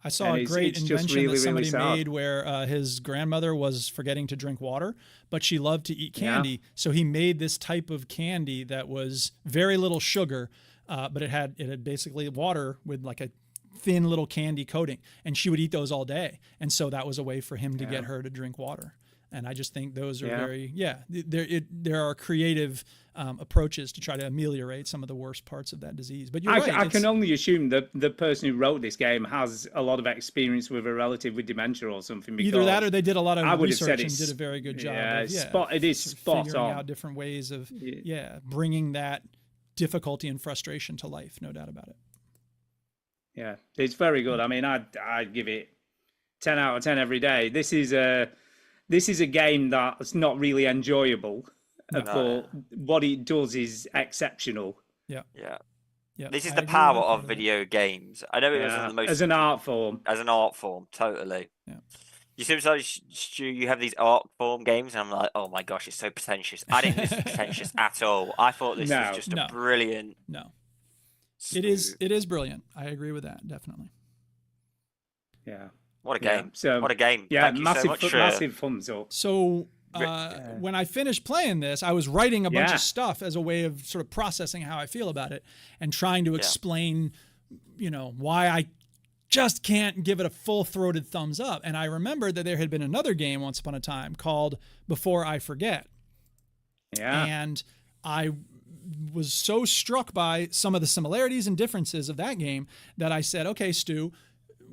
I saw And a it's- great it's just invention really, that really somebody sad. made where his grandmother was forgetting to drink water, but she loved to eat Yeah. candy. So he made this type of candy that was very little sugar, but it had basically water with like a thin little candy coating, and she would eat those all day. And so that was a way for him to get her to drink water. And I just think those are there are creative approaches to try to ameliorate some of the worst parts of that disease. But you're right. I can only assume that the person who wrote this game has a lot of experience with a relative with dementia or something. Either that or they did a lot I of would have said research and did a very good job. Yeah, of, it is spot figuring on. out different ways of bringing that difficulty and frustration to life. No doubt about it. Yeah, it's very good. I mean, I'd give it 10 out of 10 every day. This is a game that's not really enjoyable, but what it does is exceptional. Yeah. Yeah. Yeah. This is I the agree with power that part of that. video games. I know it wasn't the most As an art form. as an art form, totally. Yeah. You sometimes, Stu, you have these art form games, and I'm like, oh my gosh, it's so pretentious. I didn't think this was pretentious at all. I thought this was just a brilliant. No. It is brilliant. I agree with that, definitely. Yeah. What a Yeah, game. so- What a game. Yeah, Thank you so much. massive thumbs up. So when I finished playing this, I was writing a bunch Yeah. of stuff as a way of sort of processing how I feel about it and trying to explain, you know, why I just can't give it a full-throated thumbs up. And I remembered that there had been another game once upon a time called Before I Forget. Yeah. And I was so struck by some of the similarities and differences of that game that I said, okay, Stu,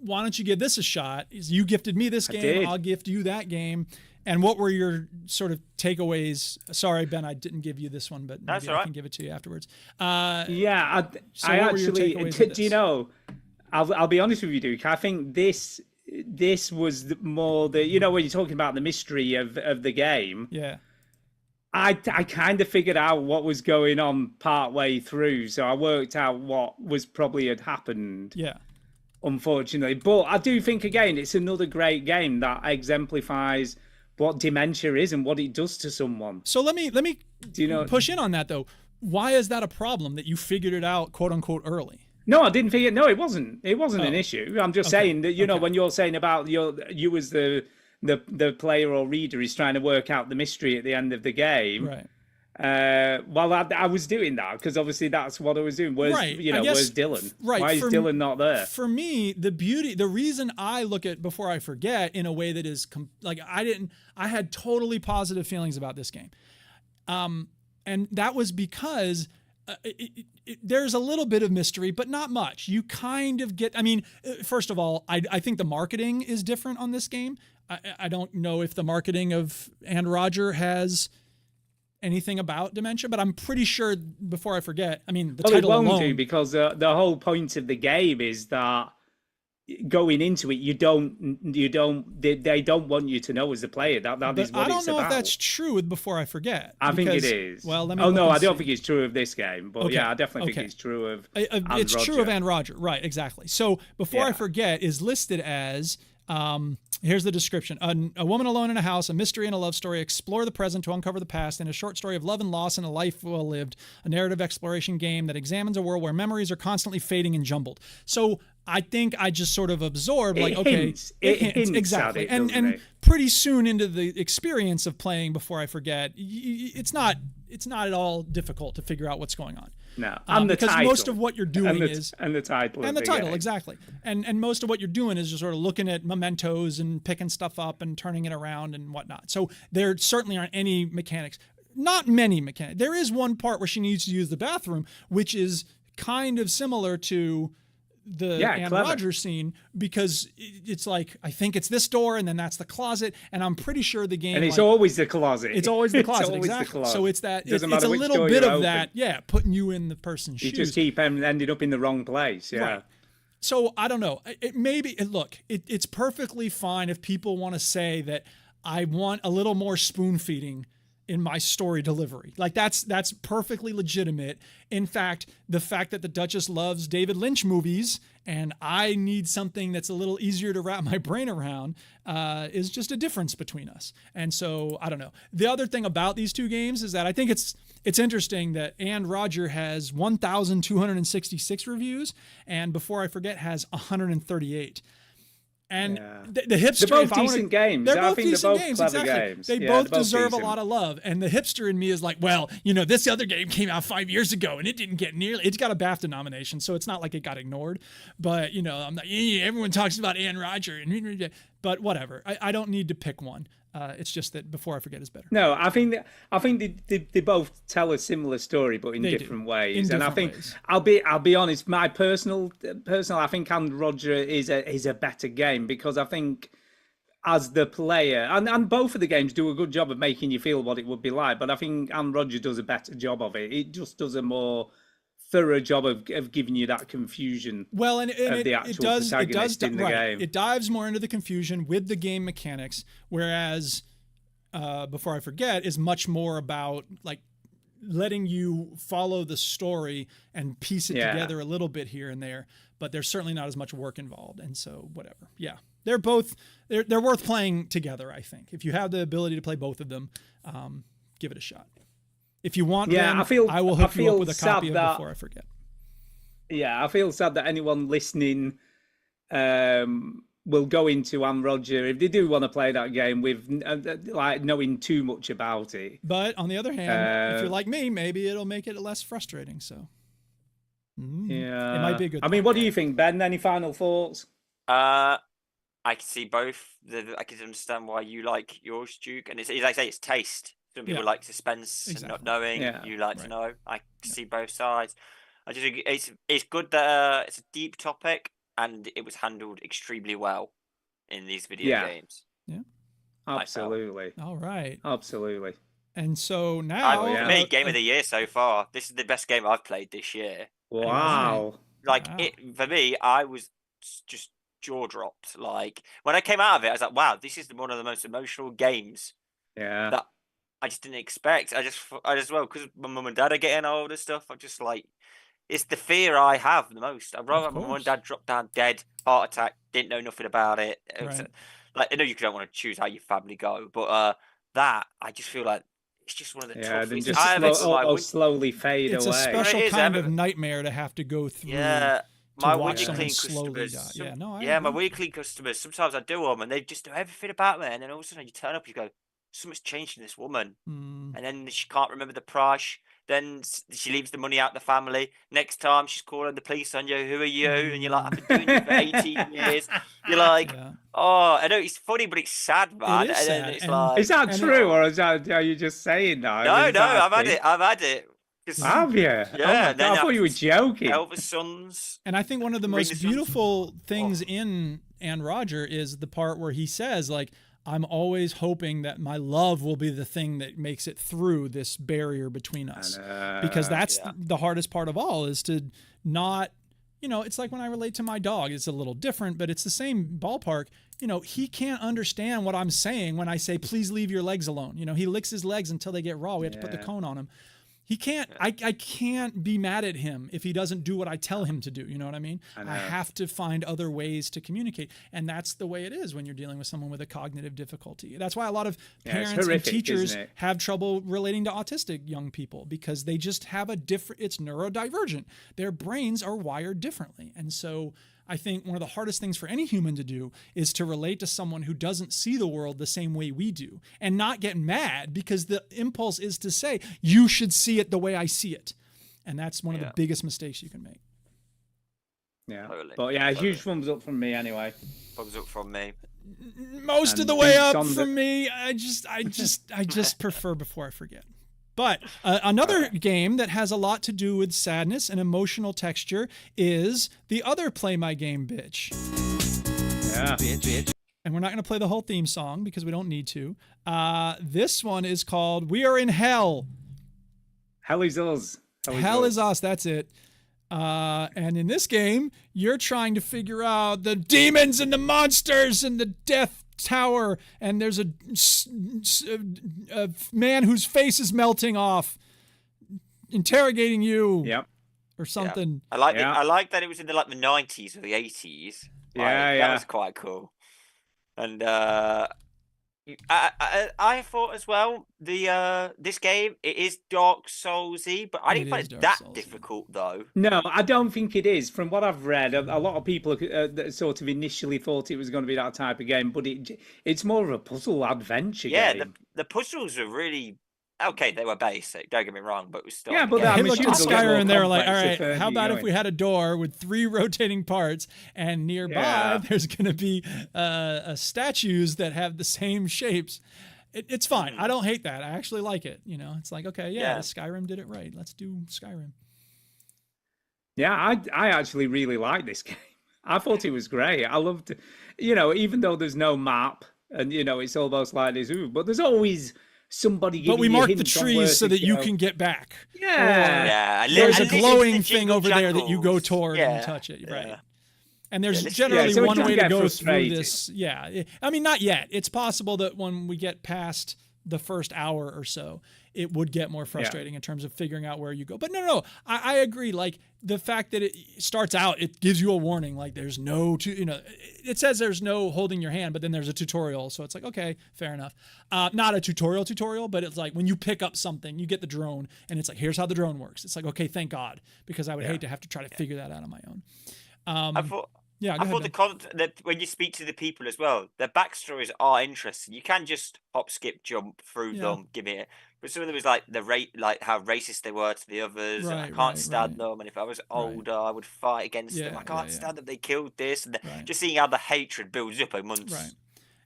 why don't you give this a shot? You gifted me this game, did. I'll gift you that game. And what were your sort of takeaways? Sorry, Ben, I didn't give you this one, but maybe I can give it to you afterwards. Yeah, so I what were your actually, takeaways of do you this? know, I'll be honest with you, Duke. I think this was more the, you know, when you're talking about the mystery of the game, Yeah. I kind of figured out what was going on part way through, so I worked out what was probably had happened. Yeah. Unfortunately, but I do think again it's another great game that exemplifies what dementia is and what it does to someone. So let me Do you know? push in on that though. Why is that a problem that you figured it out, quote unquote, early? No, I didn't figure. No, it wasn't. It wasn't an issue. I'm just saying that, you know, when you're saying about you as the player or reader is trying to work out the mystery at the end of the game. Right. Well, I was doing that because obviously that's what I was doing. Where's where's Dylan? Right. Why is Dylan not there? For me, the reason I look at Before I Forget in a way that is I had totally positive feelings about this game. And that was because there's a little bit of mystery, but not much. You kind of get, I mean, first of all, I think the marketing is different on this game. I don't know if the marketing of And Roger has anything about dementia, but I'm pretty sure Before I Forget, I mean, the title it won't alone. do because the whole point of the game is that going into it, they don't want you to know as a player that is what it's about. I don't know if that's true with Before I Forget. I think it is. Well, let me. Oh no, I don't think it's true of this game, but Okay. yeah, I definitely think it's true of. It's true of And Roger, right? Exactly. So Before I Forget is listed as. Here's the description. A woman alone in a house, a mystery and a love story, explore the present to uncover the past, and a short story of love and loss and a life well lived, a narrative exploration game that examines a world where memories are constantly fading and jumbled. So I think I just sort of absorbed, like, it hints exactly. And pretty soon into the experience of playing Before I Forget, it's not at all difficult to figure out what's going on. No, and because title. most of what you're doing is the title exactly, and most of what you're doing is just sort of looking at mementos and picking stuff up and turning it around and whatnot. So there certainly aren't any mechanics, not many mechanics. There is one part where she needs to use the bathroom, which is kind of similar to the Anne Rogers scene, because it's like, I think it's this door and then that's the closet, and I'm pretty sure the game, and it's always the closet. It's always the closet. Exactly. So it's that it's a little bit of that, putting you in the person's shoes. You just keep ending up in the wrong place. Right. So I don't know. It's perfectly fine if people want to say that I want a little more spoon feeding in my story delivery. Like that's perfectly legitimate. In fact, the fact that the Duchess loves David Lynch movies and I need something that's a little easier to wrap my brain around is just a difference between us. And so I don't know. The other thing about these two games is that I think it's interesting that And Roger has 1,266 reviews and Before I Forget has 138. And the hipster, they're both decent games. They're both decent games, clever exactly. games. They both deserve a lot of love. And the hipster in me is like, well, this other game came out 5 years ago and it didn't get it's got a BAFTA nomination, so it's not like it got ignored. But I'm like, everyone talks about Anne Roger, but whatever. I don't need to pick one. It's just that Before I Forget is better. No, I think they both tell a similar story, but in different ways. And I think ways. I'll be honest. My personal, I think And Roger is a better game because I think as the player, and both of the games do a good job of making you feel what it would be like. But I think And Roger does a better job of it. It just does a more thorough job of giving you that confusion. Well, and the actual protagonist in the game. It dives more into the confusion with the game mechanics, whereas Before I Forget is much more about like letting you follow the story and piece it together a little bit here and there. But there's certainly not as much work involved, and so whatever. Yeah, they're worth playing together. I think if you have the ability to play both of them, give it a shot. If you want, I will hook you up with a copy of Before I Forget. Yeah, I feel sad that anyone listening will go into And Roger if they do want to play that game with like knowing too much about it. But on the other hand, if you're like me, maybe it'll make it less frustrating. So yeah, it might be a good. I mean, what do you think, Ben? Any final thoughts? I can see both. I can understand why you like yours, Duke, and it's like I say, it's taste. Some people like suspense and not knowing. You like to know. I see both sides. I just think it's good that it's a deep topic, and it was handled extremely well in these video games. Yeah. Absolutely. All right. Absolutely. And so now, For me, game of the year so far. This is the best game I've played this year. Wow. Like for me, I was just jaw dropped. Like when I came out of it, I was like, "Wow, this is one of the most emotional games." Yeah. That I just didn't expect. I just because my mum and dad are getting old and stuff. I'm just like, it's the fear I have the most. I'd rather my mum and dad drop down dead, heart attack, didn't know nothing about it. Like I know you don't want to choose how your family go, but that I just feel like it's just one of the toughest. Then just slowly fade it's away. It's a special kind of nightmare to have to go through. Yeah. My weekly customers, my weekly customers. Sometimes I do them, and they just know everything about me. And then all of a sudden, you turn up, you go, "Something's changed in this woman," and then she can't remember the price. Then she leaves the money out the family. Next time, she's calling the police on you. Who are you? And you're like, "I've been doing it for 18 years." You're like, "Oh, I know it's funny, but it's sad, man." It is sad. It's like, is that true, or are you just saying that? No, I've had it. I've had it. Have you? Yeah. Oh God, I thought you were joking. Elvis Sons. And I think one of the most beautiful things in And Roger is the part where he says, like, I'm always hoping that my love will be the thing that makes it through this barrier between us. Because that's the hardest part of all, is to not, it's like when I relate to my dog, it's a little different, but it's the same ballpark. He can't understand what I'm saying when I say, please leave your legs alone. He licks his legs until they get raw. We have to put the cone on him. He can't, I can't be mad at him if he doesn't do what I tell him to do. You know what I mean? I have to find other ways to communicate. And that's the way it is when you're dealing with someone with a cognitive difficulty. That's why a lot of parents and teachers have trouble relating to autistic young people, because they just have it's neurodivergent. Their brains are wired differently. And so I think one of the hardest things for any human to do is to relate to someone who doesn't see the world the same way we do, and not get mad, because the impulse is to say, you should see it the way I see it. And that's one of the biggest mistakes you can make. Yeah. Totally. But yeah, huge thumbs up from me anyway. Thumbs up from me. Most of the way up from me. I just prefer before I forget. But another game that has a lot to do with sadness and emotional texture is the other Play My Game Bitch. Yeah. Bitch. And we're not going to play the whole theme song because we don't need to. This one is called We Are in Hell. Hell is us. Hell is us, that's it. And in this game, you're trying to figure out the demons and the monsters and the death tower, and there's a man whose face is melting off, interrogating you. Yep. Or something. I like that it was in the 90s or the 80s. That was quite cool. And I thought as well, this game, it is Dark Soulsy, but I didn't find it that difficult though. No, I don't think it is. From what I've read, a lot of people sort of initially thought it was going to be that type of game, but it's more of a puzzle adventure game. Yeah, the puzzles are really okay. They were basic. Don't get me wrong, but it was still. Yeah, but they looked at Skyrim and they were like, "All right, how about if we had a door with 3 rotating parts, and nearby there's going to be statues that have the same shapes." It's fine. I don't hate that. I actually like it. It's like, okay, Skyrim did it right. Let's do Skyrim. Yeah, I actually really like this game. I thought it was great. I loved, even though there's no map and it's almost like this, but there's always somebody giving. But we mark the trees so that you can get back. Yeah. There's a glowing thing over there that you go toward and touch it. Right. And there's generally one way to go through this. Yeah. I mean, not yet. It's possible that when we get past the first hour or so, it would get more frustrating in terms of figuring out where you go. But no, I agree. Like the fact that it starts out, it gives you a warning. Like there's no, it says there's no holding your hand, but then there's a tutorial. So it's like, okay, fair enough. Not a tutorial, but it's like when you pick up something, you get the drone and it's like, here's how the drone works. It's like, okay, thank God, because I would hate to have to try to figure that out on my own. I thought that when you speak to the people as well, their backstories are interesting. You can just hop, skip, jump through them, give it. But some of them was like like how racist they were to the others. And I can't stand them. And if I was older, I would fight against them. I can't stand that they killed this. And just seeing how the hatred builds up over months. Right.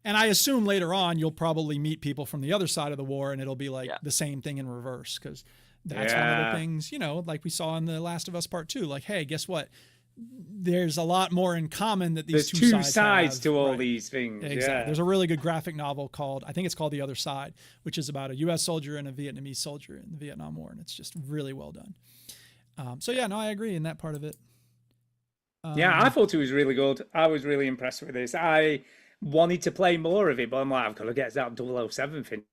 And I assume later on you'll probably meet people from the other side of the war, and it'll be like the same thing in reverse, because that's one of the things, like we saw in The Last of Us Part 2. Like, hey, guess what? there's a lot more in common that these There's two sides have. to all Right. these things. Exactly. Yeah. There's a really good graphic novel called, I think it's called The Other Side, which is about a U.S. soldier and a Vietnamese soldier in the Vietnam War, and it's just really well done. So yeah, no, I agree in that part of it. Yeah, I thought it was really good. I was really impressed with this. I wanted to play more of it, but I'm like, I've got to get that 007 thing.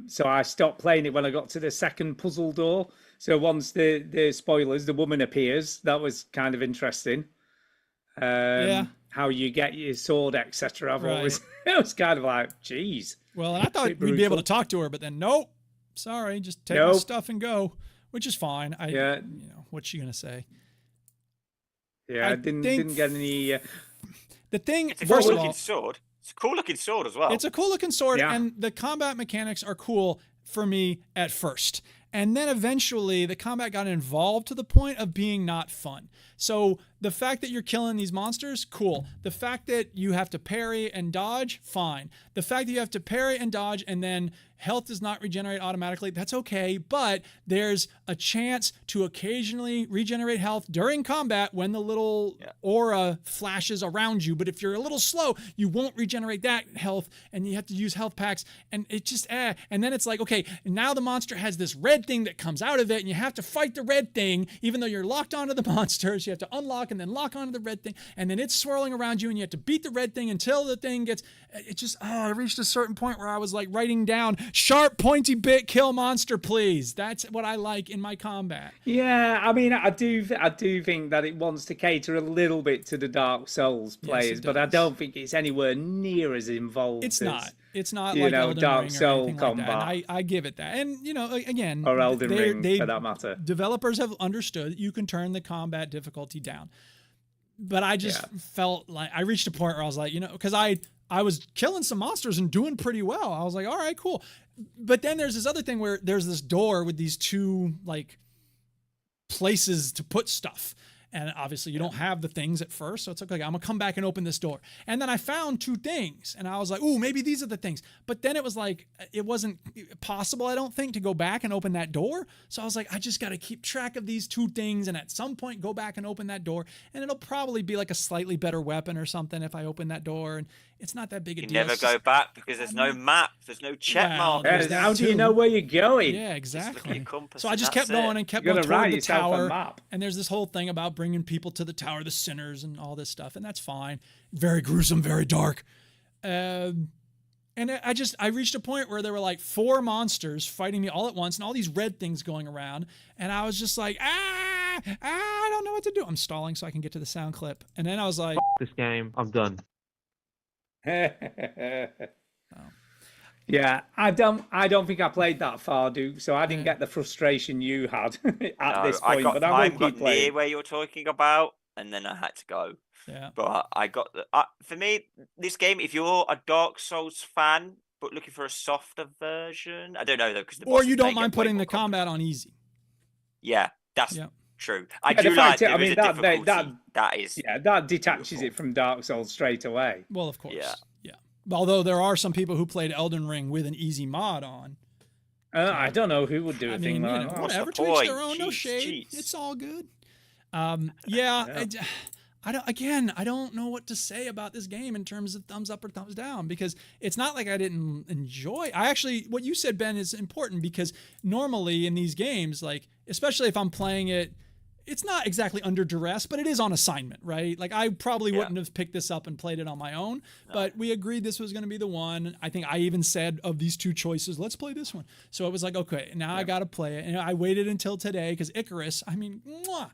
So I stopped playing it when I got to the second puzzle door. So once the spoilers, the woman appears. That was kind of interesting. Yeah. How you get your sword, etc. I thought Right. it was kind of like, geez. Well, and I thought we'd be able to talk to her, but then nope. Sorry, just take my Nope. stuff and go, which is fine. Yeah. You know, what's she gonna say? Yeah, I didn't get any. The thing, It's a first cool of all, looking sword. It's a cool looking sword as well. it's a cool looking sword, Yeah. and the combat mechanics are cool for me at first. And then eventually the combat got involved to the point of being not fun. So the fact that you're killing these monsters, cool. The fact that you have to parry and dodge, fine. The fact that you have to parry and dodge and then health does not regenerate automatically, that's okay. But there's a chance to occasionally regenerate health during combat when the little aura flashes around you. But if you're a little slow, you won't regenerate that health and you have to use health packs. And it just, And then it's like, okay, now the monster has this red thing that comes out of it and you have to fight the red thing, even though you're locked onto the monsters. You have to unlock and then lock onto the red thing. And then it's swirling around you and you have to beat the red thing until the thing gets, it just, I reached a certain point where I was like writing down, sharp, pointy bit, kill monster, please. That's what I like in my combat. Yeah, I mean, I do think that it wants to cater a little bit to the Dark Souls players, but I don't think it's anywhere near as involved. It's as, not. It's not you like know, Elden Dark Ring or Soul anything combat, like that. And I give it that. And you know, again, or Elden Ring for that matter. Developers have understood that you can turn the combat difficulty down. But I just felt like I reached a point where I was like, you know, because I was killing some monsters and doing pretty well. I was like, all right, cool. But then there's this other thing where there's this door with these two like places to put stuff. And obviously you don't have the things at first. So it's like, okay, I'm gonna come back and open this door. And then I found two things and I was like, ooh, maybe these are the things. But then it was like, it wasn't possible, I don't think, to go back and open that door. So I was like, I just got to keep track of these two things. And at some point go back and open that door. And it'll probably be like a slightly better weapon or something if I open that door. And it's not that big a You deal. never It's go just- back because there's no map, there's no check Well, mark. there's that How do you too. know where you're going? Yeah, Just look at exactly. your compass So I and just that's kept going it. and kept You going gotta write toward the yourself a tower. map. And there's this whole thing about bringing people to the tower, the sinners, and all this stuff, and that's fine. Very gruesome, very dark. And I reached a point where there were like 4 monsters fighting me all at once, and all these red things going around, and I was just like, I don't know what to do. I'm stalling so I can get to the sound clip, and then I was like, This game, I'm done. Yeah, I don't think I played that far, Duke. So I didn't get the frustration you had at this point. But I will keep near playing. where you're talking about, and then I had to go. yeah. But I got for me, this game. If you're a Dark Souls fan but looking for a softer version, I don't know though, because Or you don't mind putting the combat on easy. Yeah, that's Yeah. true. I Yeah, do the like. fact There I is mean, a that- difficulty. That is. Yeah, that detaches Beautiful. it from Dark Souls straight away. Well, of course. Yeah. Although there are some people who played Elden Ring with an easy mod on. I don't know who would do a I thing mean, like you know, that. What's the whatever, to each their point? own, no Jeez, shade. jeez. It's all good. I don't know what to say about this game in terms of thumbs up or thumbs down, because it's not like I didn't enjoy. What you said, Ben, is important, because normally in these games, like, especially if I'm playing it, it's not exactly under duress, but it is on assignment, right? Like, I probably wouldn't have picked this up and played it on my own, but we agreed this was going to be the one. I think I even said, of these two choices, let's play this one. So it was like, okay, now I got to play it. And I waited until today because Icarus, I mean, mwah.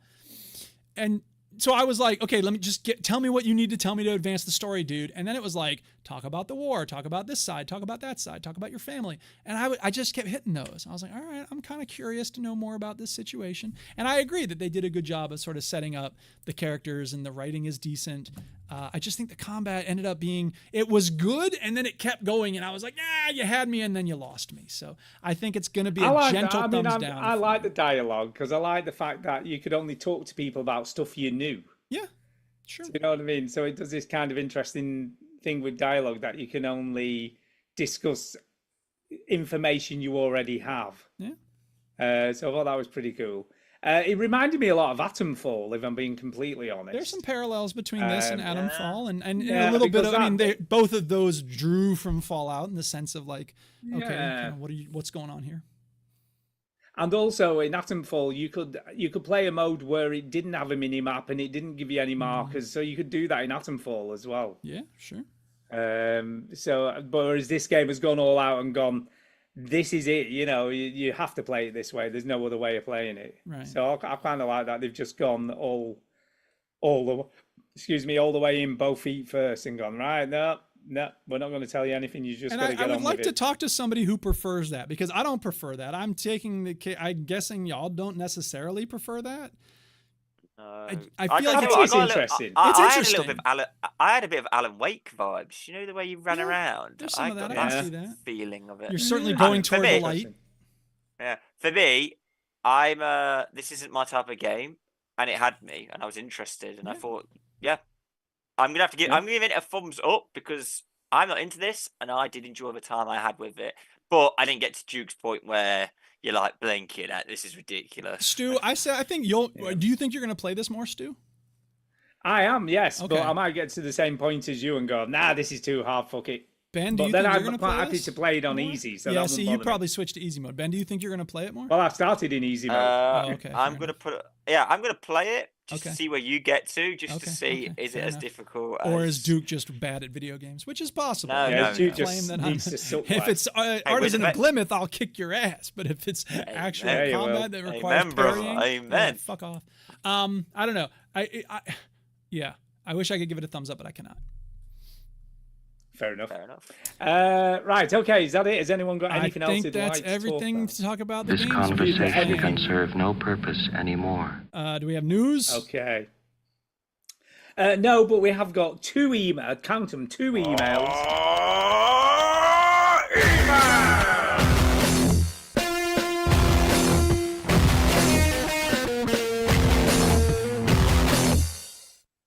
And so I was like, okay, let me just tell me what you need to tell me to advance the story, dude. And then it was like, talk about the war, talk about this side, talk about that side, talk about your family. And I just kept hitting those. I was like, all right, I'm kind of curious to know more about this situation. And I agree that they did a good job of sort of setting up the characters, and the writing is decent. I just think the combat ended up being, it was good, and then it kept going, and I was like, you had me, and then you lost me. So I think it's going to be a gentle thumbs down. I like the dialogue, because I like the fact that you could only talk to people about stuff you knew. Yeah, sure. You know what I mean? So it does this kind of interesting thing with dialogue, that you can only discuss information you already have. Yeah. So I thought that was pretty cool. It reminded me a lot of Atomfall, if I'm being completely honest. There's some parallels between this and Atomfall, and yeah, a little bit of. because I mean, both of those drew from Fallout in the sense of like, okay, Yeah. kind of what's going on here? And also in Atomfall, you could play a mode where it didn't have a mini map and it didn't give you any markers, so you could do that in Atomfall as well. Yeah, sure. But whereas this game has gone all out and gone, this is it. You know, you have to play it this way. There's no other way of playing it. Right. So I kind of like that they've just gone all the way in both feet first and gone right. No, we're not going to tell you anything. You just got to get on with it. I would like to talk to somebody who prefers that, because I don't prefer that. I'm guessing y'all don't necessarily prefer that. I feel like it's interesting. I had a bit of Alan Wake vibes. You know, the way you ran around. There's some of that. I can see that. Feeling of it. You're certainly going toward the light. Yeah, for me, this isn't my type of game, and it had me, and I was interested, and I thought, I'm gonna give it a thumbs up because I'm not into this, and I did enjoy the time I had with it, but I didn't get to Duke's point where you're like blinking at this is ridiculous. Stu, I think you'll. Do you think you're gonna play this more, Stu? I am, yes, Okay. but I might get to the same point as you and go, nah, this is too hard. Fuck it. Ben, do you then think you're I'm gonna play quite happy this to play it on more? easy. So yeah, that see, wouldn't you bother probably me. switched to easy mode. Ben, do you think you're gonna play it more? Well, I started in easy mode. Okay, I'm gonna play it just to see where you get to, just to see is it as enough. difficult Or as is Duke just bad at video games, which is possible. No, Duke Claim just that needs to suck if less. it's Artisan of Plymouth, I'll kick your ass. But if it's actual There you will. combat that requires Amen, brother. parrying, Amen. fuck off. I don't know. I wish I could give it a thumbs up, but I cannot. Fair enough. Fair enough. Right, okay, is that it? Has anyone got anything I else think they'd that's like to everything talk to talk about the This games. conversation can serve no purpose anymore. Do we have news? Okay. No, but we have got 2 emails. Count them, 2 emails.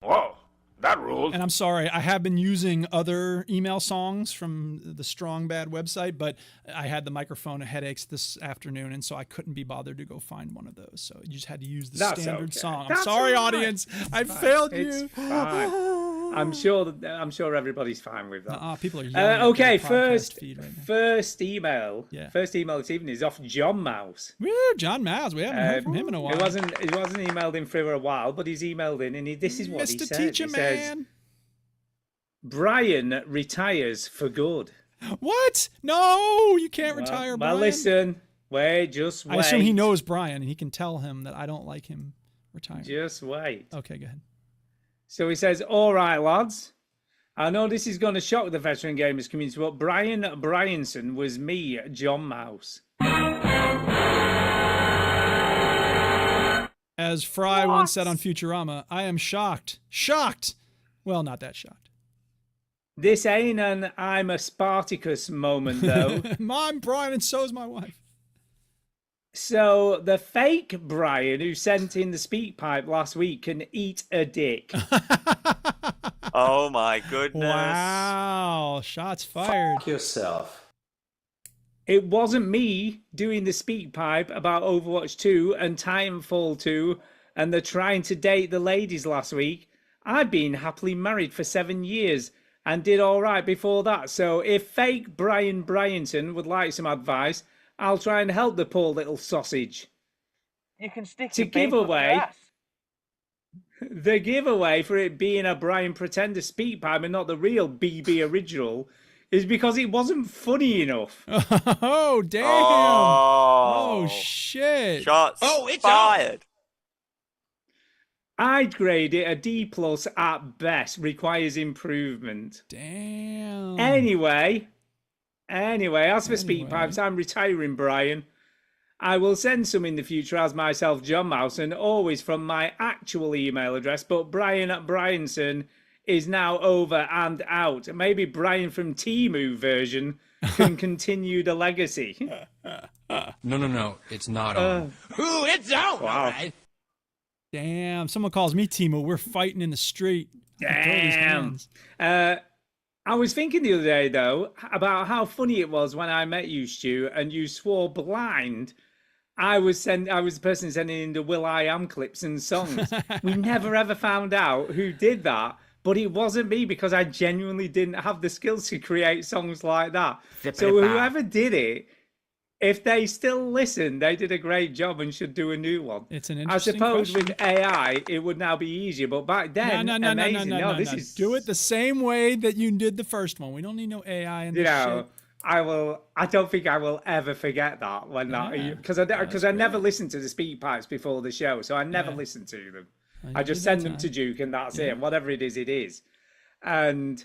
Whoa, that ruled. And I'm sorry, I have been using other email songs from the Strong Bad website, but I had the microphone headaches this afternoon, and so I couldn't be bothered to go find one of those. So you just had to use the That's standard okay. song. I'm That's sorry, all right. audience. I failed It's you. fine. I'm sure everybody's fine with that. People are yelling okay, at the podcast feed right now. first email. Yeah. First email this evening is off John Mouse. Woo, John Mouse. We haven't heard from him in a while. He wasn't emailed in for a while, but he's emailed in, and this is what he Mr. said. Teacher He says, Man. Brian retires for good. What? No, you can't retire, Brian. Well, listen. Wait, just wait. I assume he knows Brian, and he can tell him that I don't like him retiring. Just wait. Okay, go ahead. So he says, all right, lads. I know this is going to shock the veteran gamers community, but Brian Bryanson was me, John Mouse. As Fry once said on Futurama, I am shocked. Shocked! Well, not that shocked. This ain't an I'm a Spartacus moment, though. I'm Brian, and so's my wife. So the fake Brian who sent in the speak pipe last week can eat a dick. Oh my goodness. Wow, shots fired. Fuck yourself. It wasn't me doing the speak pipe about Overwatch 2 and Titanfall 2 and the trying to date the ladies last week. I've been happily married for 7 years and did all right before that. So if fake Brian Bryanson would like some advice, I'll try and help the poor little sausage. You can stick To give away the giveaway for it being a Brian Pretender speak pipe and not the real BB original is because it wasn't funny enough. Oh, damn. Oh, shit. Shots fired. I'd grade it a D plus at best, requires improvement. Damn. Anyway, as for speak pipes, I'm retiring, Brian. I will send some in the future as myself, John Mouse, and always from my actual email address, but Brian at Bryanson is now over and out. Maybe Brian from Temu version can continue the legacy. No, it's not on. Ooh, it's out. Wow. All right. Damn, someone calls me Timo. We're fighting in the street. Damn. I was thinking the other day, though, about how funny it was when I met you, Stu, and you swore blind I was the person sending in the Will I Am clips and songs. We never ever found out who did that, but it wasn't me because I genuinely didn't have the skills to create songs like that. So whoever did it, if they still listen, they did a great job and should do a new one. It's an interesting I suppose question. with AI, it would now be easier, but back then, amazing. No, this is do it the same way that you did the first one. We don't need no AI in this shit. I don't think I will ever forget that when because I never listened to the speak pipes before the show, so I never listened to them. I just send them to Duke and that's it. Whatever it is. And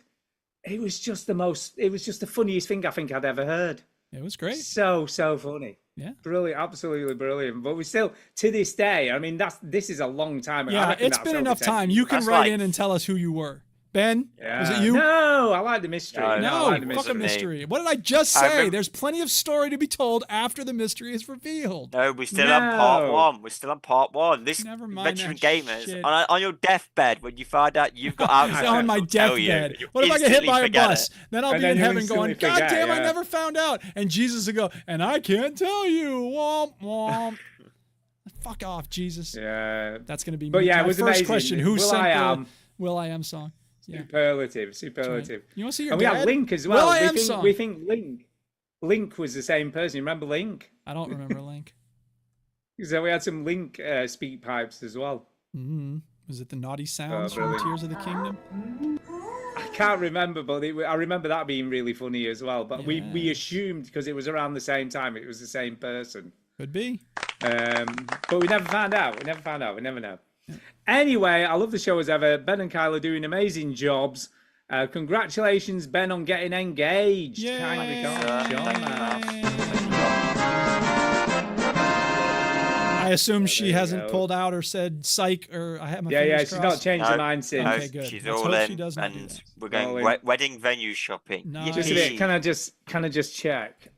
it was just the funniest thing I think I'd ever heard. It was great. So funny. Yeah. Brilliant, absolutely brilliant. But we still, to this day, I mean, this is a long time ago. Yeah, it's been enough time. You can write in and tell us who you were. Ben, was it you? No, I like the mystery. No, fuck a mystery. What did I just say? There's plenty of story to be told after the mystery is revealed. No, we're still on part one. We're still on part one. This Never mind Veteran Gamers, on your deathbed, when you find out you've got out on my deathbed. What if I get hit by a bus? Then I'll be in heaven going, God damn, I never found out. And Jesus will go, and I can't tell you. Womp, womp. Fuck off, Jesus. Yeah. That's going to be but yeah, my it was first amazing. question. Who sent the Will I Am song? Yeah. Superlative. You want to see your and dad? We have Link as well. Will I Am song. We think Link was the same person. You remember Link? I don't remember Link. So we had some Link speak pipes as well. Mm-hmm. Was it the naughty sounds from Tears of the Kingdom? I can't remember, but I remember that being really funny as well. But we assumed because it was around the same time, it was the same person. Could be. But we never found out. We never know. Yeah. Anyway, I love the show as ever. Ben and Kyle are doing amazing jobs. Congratulations, Ben, on getting engaged. Yay. I assume she hasn't pulled out or said psych or I have my fingers she's not changed her mind since. Okay, good. She's Let's all hope in, she doesn't and we're going wedding venue shopping. Nice. Just a bit. Can I just check?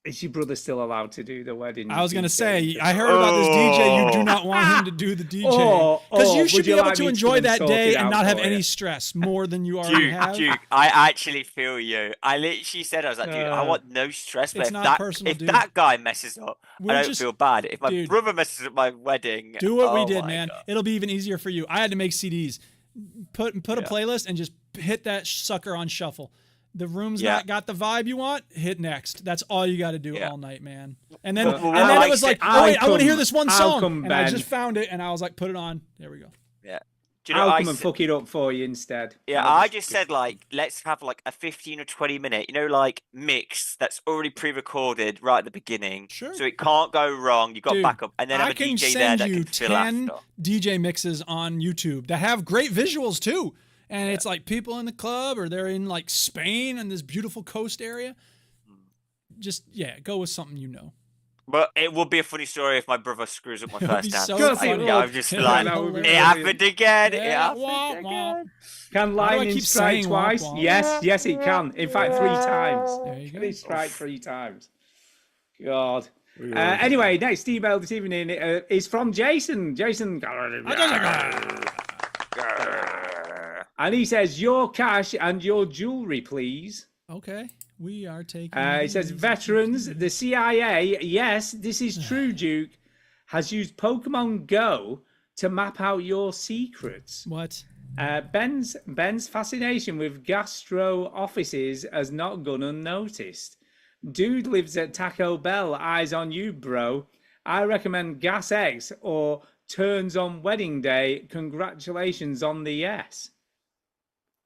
Is your brother still allowed to do the wedding? I was going to say, I heard about this DJ. You do not want him to do the DJ. Because you should be able to enjoy that day and not have any stress more than you already have. Duke, I actually feel you. I literally said, I was like, dude, I want no stress. But if that guy messes up, I don't feel bad. If my brother messes up my wedding. Do what we did, man. God. It'll be even easier for you. I had to make CDs. Put a playlist and just hit that sucker on shuffle. The room's not got the vibe you want, hit next. That's all you got to do all night, man. And then, and then it was like, oh, wait, I want to hear this one song. And I just found it, and I was like, put it on. There we go. Yeah. Do you know I'll come and fuck it up for you instead. Yeah, I just said, like, let's have, like, a 15 or 20-minute, like, mix that's already pre-recorded right at the beginning. Sure. So it can't go wrong. You've got backup. And then have a DJ there that can fill after. I can send you 10 DJ mixes on YouTube that have great visuals, too. And it's like people in the club or they're in like Spain and this beautiful coast area. Just, go with something you know. But it would be a funny story if my brother screws up my first dance. So I'm just like, it happened again. It happened again. Can lightning strike twice? Yes, it can. In fact, 3 times. There you go. Can strike 3 times? God. Anyway, next email this evening is from Jason. And he says, your cash and your jewelry, please. Okay. We are taking... He says, veterans, the CIA, yes, this is true, Duke, has used Pokemon Go to map out your secrets. What? Ben's fascination with gastro offices has not gone unnoticed. Dude lives at Taco Bell, eyes on you, bro. I recommend Gas X or Turns on Wedding Day. Congratulations on the yes.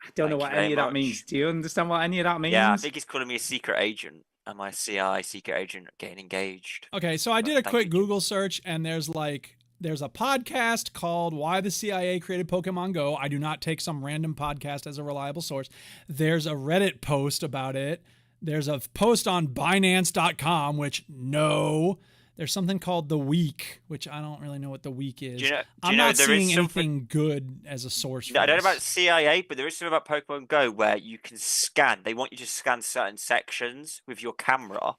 I don't know what any of that means. Do you understand what any of that means? Yeah, I think he's calling me a secret agent. Am I CI secret agent getting engaged? Okay, so I did a quick Google search, and there's a podcast called Why the CIA Created Pokemon Go. I do not take some random podcast as a reliable source. There's a Reddit post about it. There's a post on Binance.com, which no. There's something called The Week, which I don't really know what The Week is. I'm not seeing anything good as a source for I don't know about CIA, but there is something about Pokemon Go where you can scan. They want you to scan certain sections with your camera.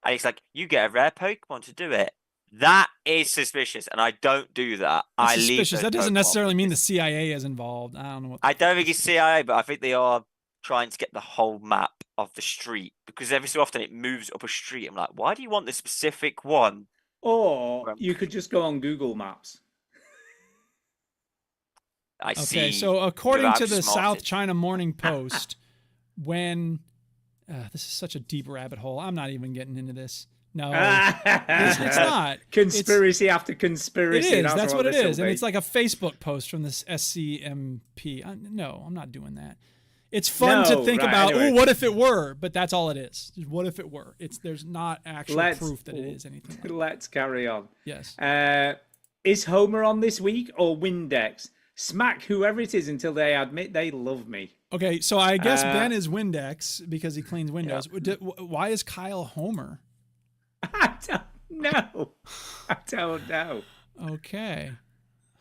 And it's like, you get a rare Pokemon to do it. That is suspicious, and I don't do that. That's suspicious. That doesn't necessarily mean the CIA is involved. I don't know. I don't think it's CIA, but I think they are trying to get the whole map of the street, because every so often it moves up a street. I'm like, why do you want this specific one Or you could just go on Google Maps. I see. Okay, so according to the outsmarted. South China Morning Post, when this is such a deep rabbit hole, I'm not even getting into this. No, it's not. Conspiracy after conspiracy. It is. That's what it is. And be. it's like a Facebook post from this SCMP. No, I'm not doing that. It's fun to think about, anyway. what if it were? But that's all it is. Just what if it were? There's not actual proof that it is anything like that. Let's carry on. Yes. Is Homer on this week or Windex? Smack whoever it is until they admit they love me. Okay, so I guess Ben is Windex because he cleans windows. Yeah. Why is Kyle Homer? I don't know. I don't know. Okay.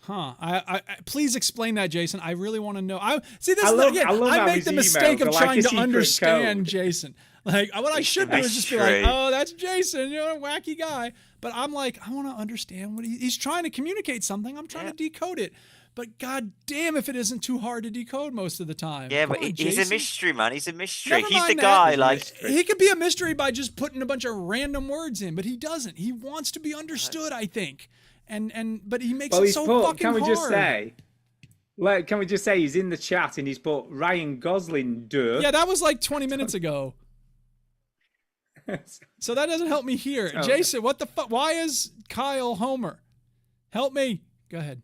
Huh. I please explain that, Jason. I really want to know. I make the mistake of trying to understand Jason. Like what I should do is just be like, oh, that's Jason, you're a wacky guy. But I'm like, I want to understand what he's trying to communicate something. I'm trying to decode it. But god damn if it isn't too hard to decode most of the time. Yeah, but he's a mystery, man. He's a mystery. Never He's the mind guy, that. like... He could be a mystery by just putting a bunch of random words in, but he doesn't. He wants to be understood, I think. But he makes it so fucking hard. Can we just say he's in the chat and he's put Ryan Gosling, duh. Yeah, that was like 20 minutes ago. So that doesn't help me here. Jason, what the fuck? Why is Kyle Homer? Help me. Go ahead.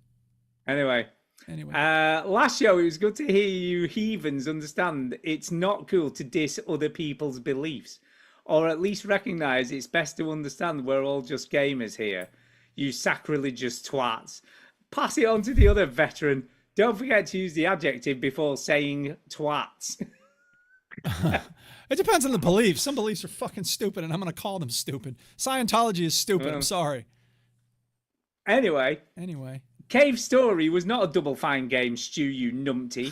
Anyway, last show it was good to hear you heathens understand it's not cool to diss other people's beliefs, or at least recognise it's best to understand we're all just gamers here. You sacrilegious twats. Pass it on to the other veteran. Don't forget to use the adjective before saying twats. It depends on the beliefs. Some beliefs are fucking stupid, and I'm going to call them stupid. Scientology is stupid. I'm sorry. Anyway. Cave Story was not a Double Fine game, Stu, you numpty.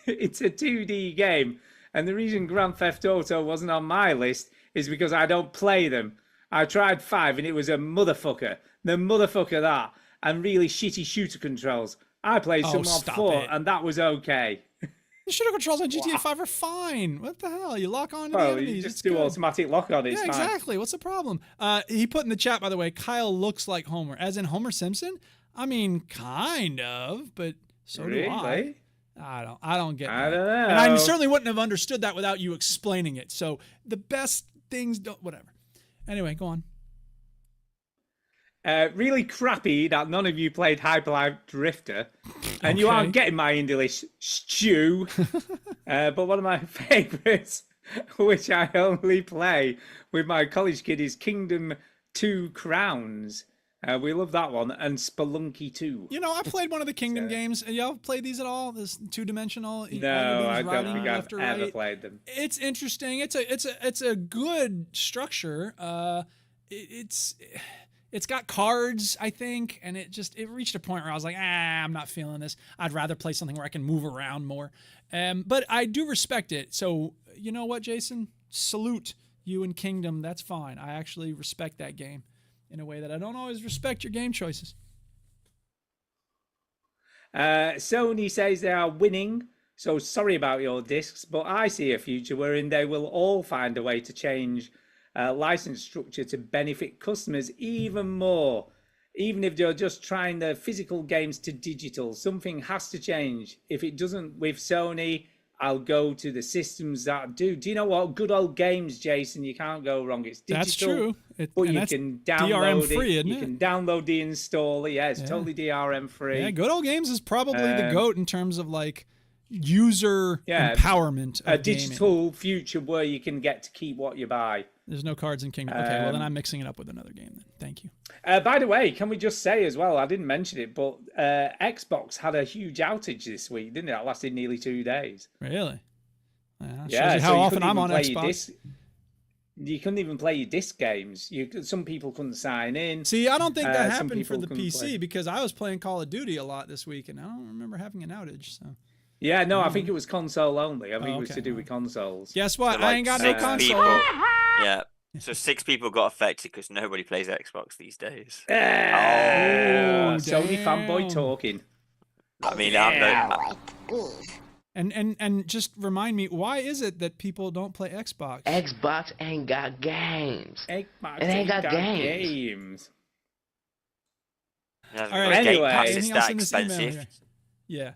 It's a 2D game, and the reason Grand Theft Auto wasn't on my list is because I don't play them. I tried 5, and it was a motherfucker. The motherfucker that, and really shitty shooter controls. I played some on 4, and that was okay. The shooter controls on GTA 5 are fine. What the hell? You lock on to the enemies. You just do automatic lock on. It's fine. Exactly. What's the problem? He put in the chat, by the way, Kyle looks like Homer, as in Homer Simpson. I mean, kind of, but so do I. I don't get that. I don't know. And I certainly wouldn't have understood that without you explaining it. So the best things don't. Whatever. Anyway, go on. Really crappy that none of you played Hyperlife Drifter, and you aren't getting my English, Stu. But one of my favourites, which I only play with my college kid, is Kingdom 2 Crowns. We love that one, and Spelunky 2. You know, I played one of the Kingdom games. Y'all played these at all? This two-dimensional? No, I don't think I've ever played them. It's interesting. It's a good structure. It's got cards, I think, and it reached a point where I was like, I'm not feeling this. I'd rather play something where I can move around more. But I do respect it. So you know what, Jason? Salute you and Kingdom. That's fine. I actually respect that game in a way that I don't always respect your game choices. Sony says they are winning, so sorry about your discs, but I see a future wherein they will all find a way to change license structure to benefit customers even more. Even if they're just trying the physical games to digital, something has to change. If it doesn't with Sony, I'll go to the systems that do. Do you know what? Good old games, Jason. You can't go wrong. It's digital. That's true. But you can download it. You can download the installer. Yeah, it's totally DRM free. Yeah, Good Old Games is probably the GOAT in terms of like user empowerment. A digital future where you can get to keep what you buy. There's no cards in Kingdom. Okay, well then I'm mixing it up with another game then. Thank you. By the way, can we just say as well, I didn't mention it, but Xbox had a huge outage this week, didn't it? That lasted nearly 2 days. Really? Yeah. Shows you how often I'm on Xbox. You couldn't even play your disc games. Some people couldn't sign in. See, I don't think that happened for the PC because I was playing Call of Duty a lot this week, and I don't remember having an outage. So. Yeah, no, I think it was console only. I think it was to do with consoles. Guess what? So I ain't got no console. Yeah. So 6 people got affected because nobody plays Xbox these days. Sony fanboy talking. I mean, And just remind me, why is it that people don't play Xbox? Xbox ain't got games. Xbox It ain't got games. Yeah, All right. Anyway, Pass, anything it's else that in this email expensive. here? Yeah.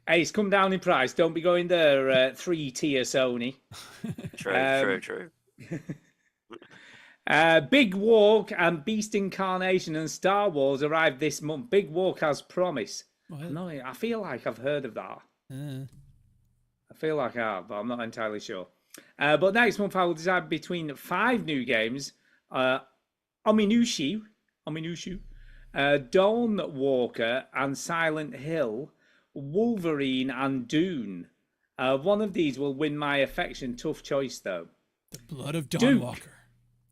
Hey, it's come down in price. Don't be going there, 3-tier Sony. True. Big Walk and Beast Incarnation and Star Wars arrived this month. Big Walk has promise. No, I feel like I've heard of that. I feel like I have, but I'm not entirely sure. But next month I will decide between 5 new games. Ominushu, Dawn Walker and Silent Hill, Wolverine and Dune. One of these will win my affection. Tough choice, though. The Blood of Dawn Duke. Walker.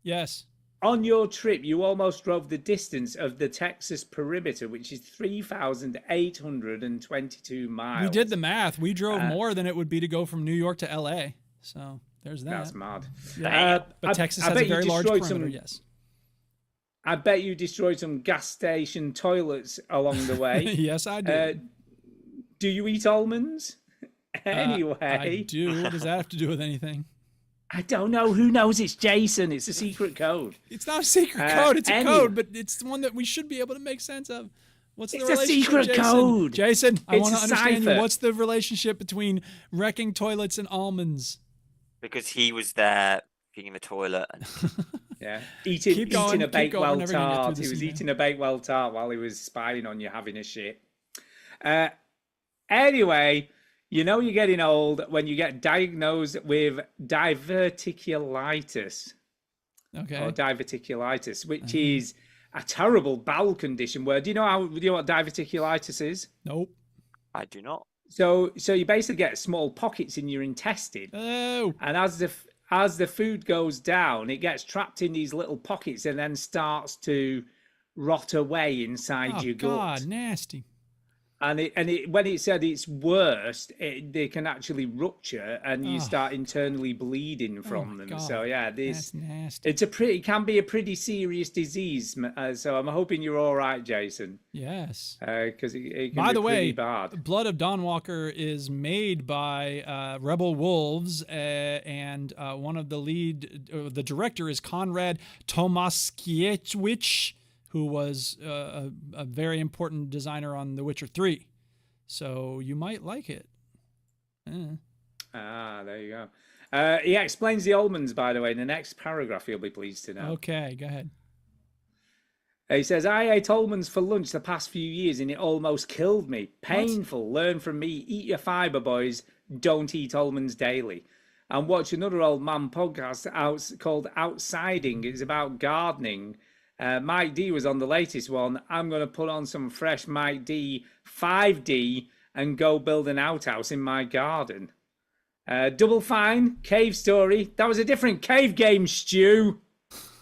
Yes. On your trip, you almost drove the distance of the Texas perimeter, which is 3,822 miles. We did the math. We drove more than it would be to go from New York to LA. So there's that. That's mad. Yeah. But Texas has a very large perimeter, yes. I bet you destroyed some gas station toilets along the way. Yes, I did. Do you eat almonds? Anyway. I do. What does that have to do with anything? I don't know. Who knows? It's Jason. It's a secret code. It's not a secret code. It's a code, but it's one that we should be able to make sense of. What's the relationship, It's a secret Jason? code. Jason, I It's want a to understand you. cipher. What's the relationship between wrecking toilets and almonds? Because he was there cleaning the toilet. And... Yeah, eating a Bakewell tart. He was email. eating a Bakewell tart while he was spying on you having a shit. Anyway, you know you're getting old when you get diagnosed with diverticulitis. Okay. Or diverticulitis, which is a terrible bowel condition. Where do you know what diverticulitis is? Nope. I do not. So you basically get small pockets in your intestine. Oh. And as the food goes down, it gets trapped in these little pockets and then starts to rot away inside your gut. God, nasty. And when it's at its worst, they can actually rupture, and you start internally bleeding from them. God. So yeah, That's nasty. it can be a pretty serious disease. So I'm hoping you're all right, Jason. Yes. Because it can By be the pretty way, bad. Blood of Dawn Walker is made by Rebel Wolves, and one of the director is Konrad Tomaskiewicz, who was a very important designer on The Witcher 3. So you might like it. There you go. He explains the almonds, by the way, in the next paragraph, you'll be pleased to know. Okay, go ahead. He says, I ate almonds for lunch the past few years and it almost killed me. Painful. Learn from me. Eat your fibre, boys. Don't eat almonds daily. And watch another old man podcast called Outsiding. It's about gardening. Mike D was on the latest one. I'm going to put on some fresh Mike D 5D and go build an outhouse in my garden. Double Fine, Cave Story. That was a different cave game, Stu.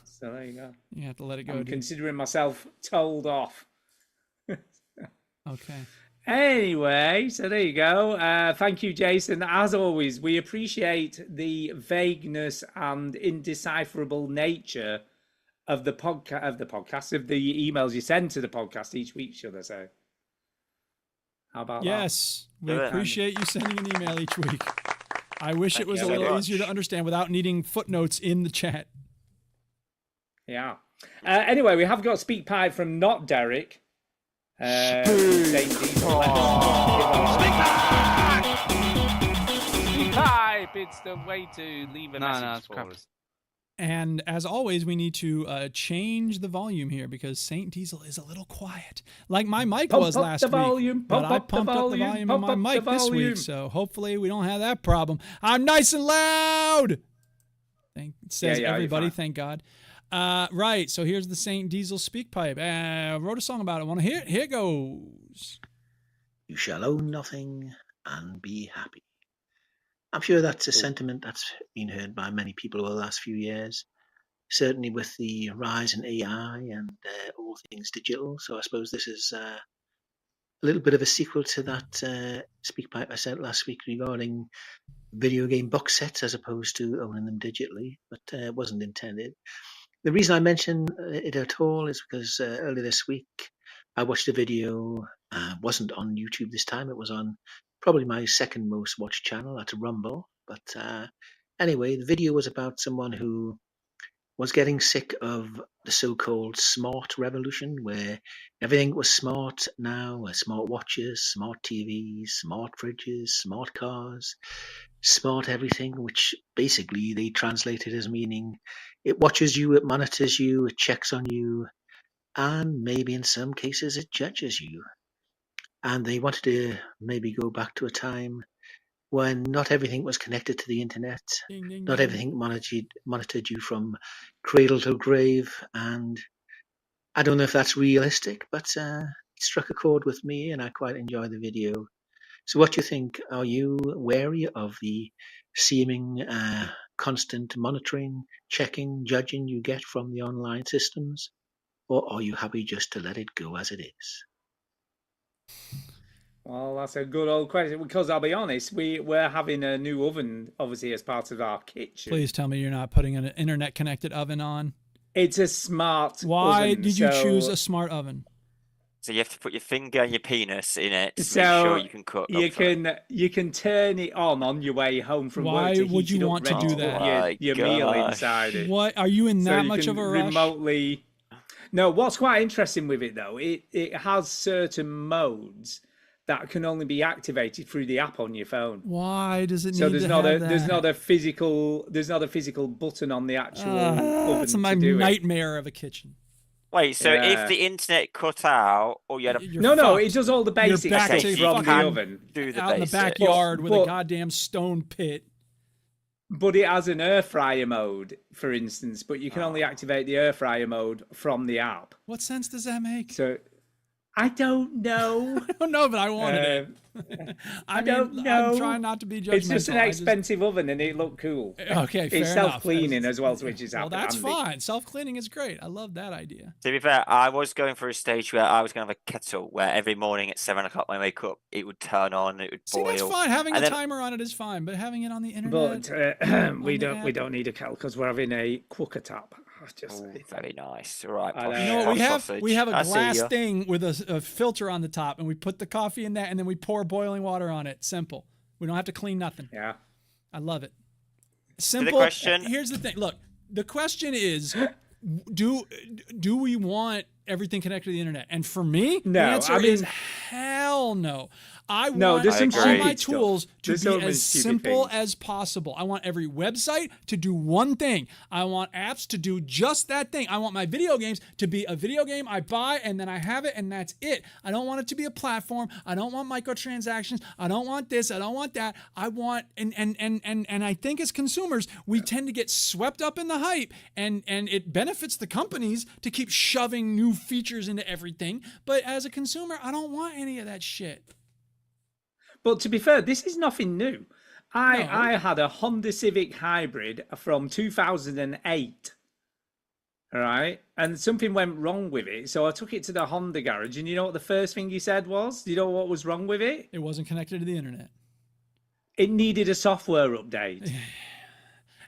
So there you go. You have to let it go. I'm considering myself told off. Okay. Anyway, so there you go. Thank you, Jason. As always, we appreciate the vagueness and indecipherable nature of the podcast, of the emails you send to the podcast each week, should I say? How about that? Yes, we appreciate you sending an email each week. I wish it was a little easier to understand without needing footnotes in the chat. Yeah. Anyway, we have got Speak Pipe from Not Derek. Speak Pipe! It's the way to leave a message for us. And as always, we need to change the volume here because Saint Diesel is a little quiet, like my mic was last week. But I pumped up the volume on my mic this week, so hopefully we don't have that problem. I'm nice and loud. Says everybody. Thank God. Right. So here's the Saint Diesel speak pipe. Wrote a song about it. Want to hear it? Here goes. You shall own nothing and be happy. I'm sure that's a sentiment that's been heard by many people over the last few years, certainly with the rise in AI and all things digital. So I suppose this is a little bit of a sequel to that speak pipe I sent last week regarding video game box sets as opposed to owning them digitally, but it wasn't intended. The reason I mention it at all is because earlier this week I watched a video, wasn't on YouTube this time, it was on probably my second most watched channel at Rumble. But anyway, the video was about someone who was getting sick of the so-called smart revolution, where everything was smart now, smart watches, smart TVs, smart fridges, smart cars, smart everything, which basically they translated as meaning it watches you, it monitors you, it checks on you, and maybe in some cases it judges you. And they wanted to maybe go back to a time when not everything was connected to the internet, Ding, ding, not ding. everything monitored you from cradle to grave. And I don't know if that's realistic, but it struck a chord with me, and I quite enjoyed the video. So what do you think? Are you wary of the seeming constant monitoring, checking, judging you get from the online systems? Or are you happy just to let it go as it is? Well, that's a good old question, because I'll be honest, we're having a new oven, obviously, as part of our kitchen. Please tell me you're not putting an internet-connected oven on. It's a smart Why oven, did you choose a smart oven? So you have to put your finger and your penis in it to So make sure you can cook. You can turn it on your way home from Why work to would heat you it want up, to ready do that? put your meal inside it. What are you in So that you much can of a rush? remotely. No, what's quite interesting with it though, it has certain modes that can only be activated through the app on your phone. Why does it need So there's to not have a there's that? not a physical button on the actual oven That's my to do it. nightmare of a kitchen. Wait, so Yeah. if the internet cut out, or you had a No, it does all the basic You're back stuff to from the fucking oven. do the out in the basics. backyard with a But- goddamn stone pit. But it has an air fryer mode, for instance, but you can only activate the air fryer mode from the app. What sense does that make? So I don't know. I don't know, but I wanted it. I don't mean, know. I'm trying not to be judgmental. It's just an I just- expensive oven and it looked cool. Okay, fair It's enough. self-cleaning as well, which is Well, that's handy. fine. Self-cleaning is great. I love that idea. To be fair, I was going for a stage where I was going to have a kettle where every morning at 7 o'clock when I wake up, it would turn on, it would See, boil. that's fine. Having a and then- timer on it is fine, but having it on the internet. But we the app. don't need a kettle because we're having a cooker tap. Very nice. All right. I posh- know. You know what posh we have? sausage. We have a I see glass ya. thing with a filter on the top, and we put the coffee in that, and then we pour boiling water on it. Simple. We don't have to clean nothing. Yeah. I love it. Simple. question- Here's the thing. Look, the question is, do we want everything connected to the internet? And for me, the No, answer I mean- is hell no. I No, want there's some all my stupid stuff. tools to There's be so many as stupid simple things. as possible. I want every website to do one thing. I want apps to do just that thing. I want my video games to be a video game I buy and then I have it and that's it. I don't want it to be a platform. I don't want microtransactions. I don't want this. I don't want that. I want and I think as consumers we tend to get swept up in the hype and it benefits the companies to keep shoving new features into everything. But as a consumer, I don't want any of that shit. But to be fair, this is nothing new. I had a Honda Civic Hybrid from 2008. All right. And something went wrong with it. So I took it to the Honda garage. And you know what the first thing he said was? Do you know what was wrong with it? It wasn't connected to the internet. It needed a software update.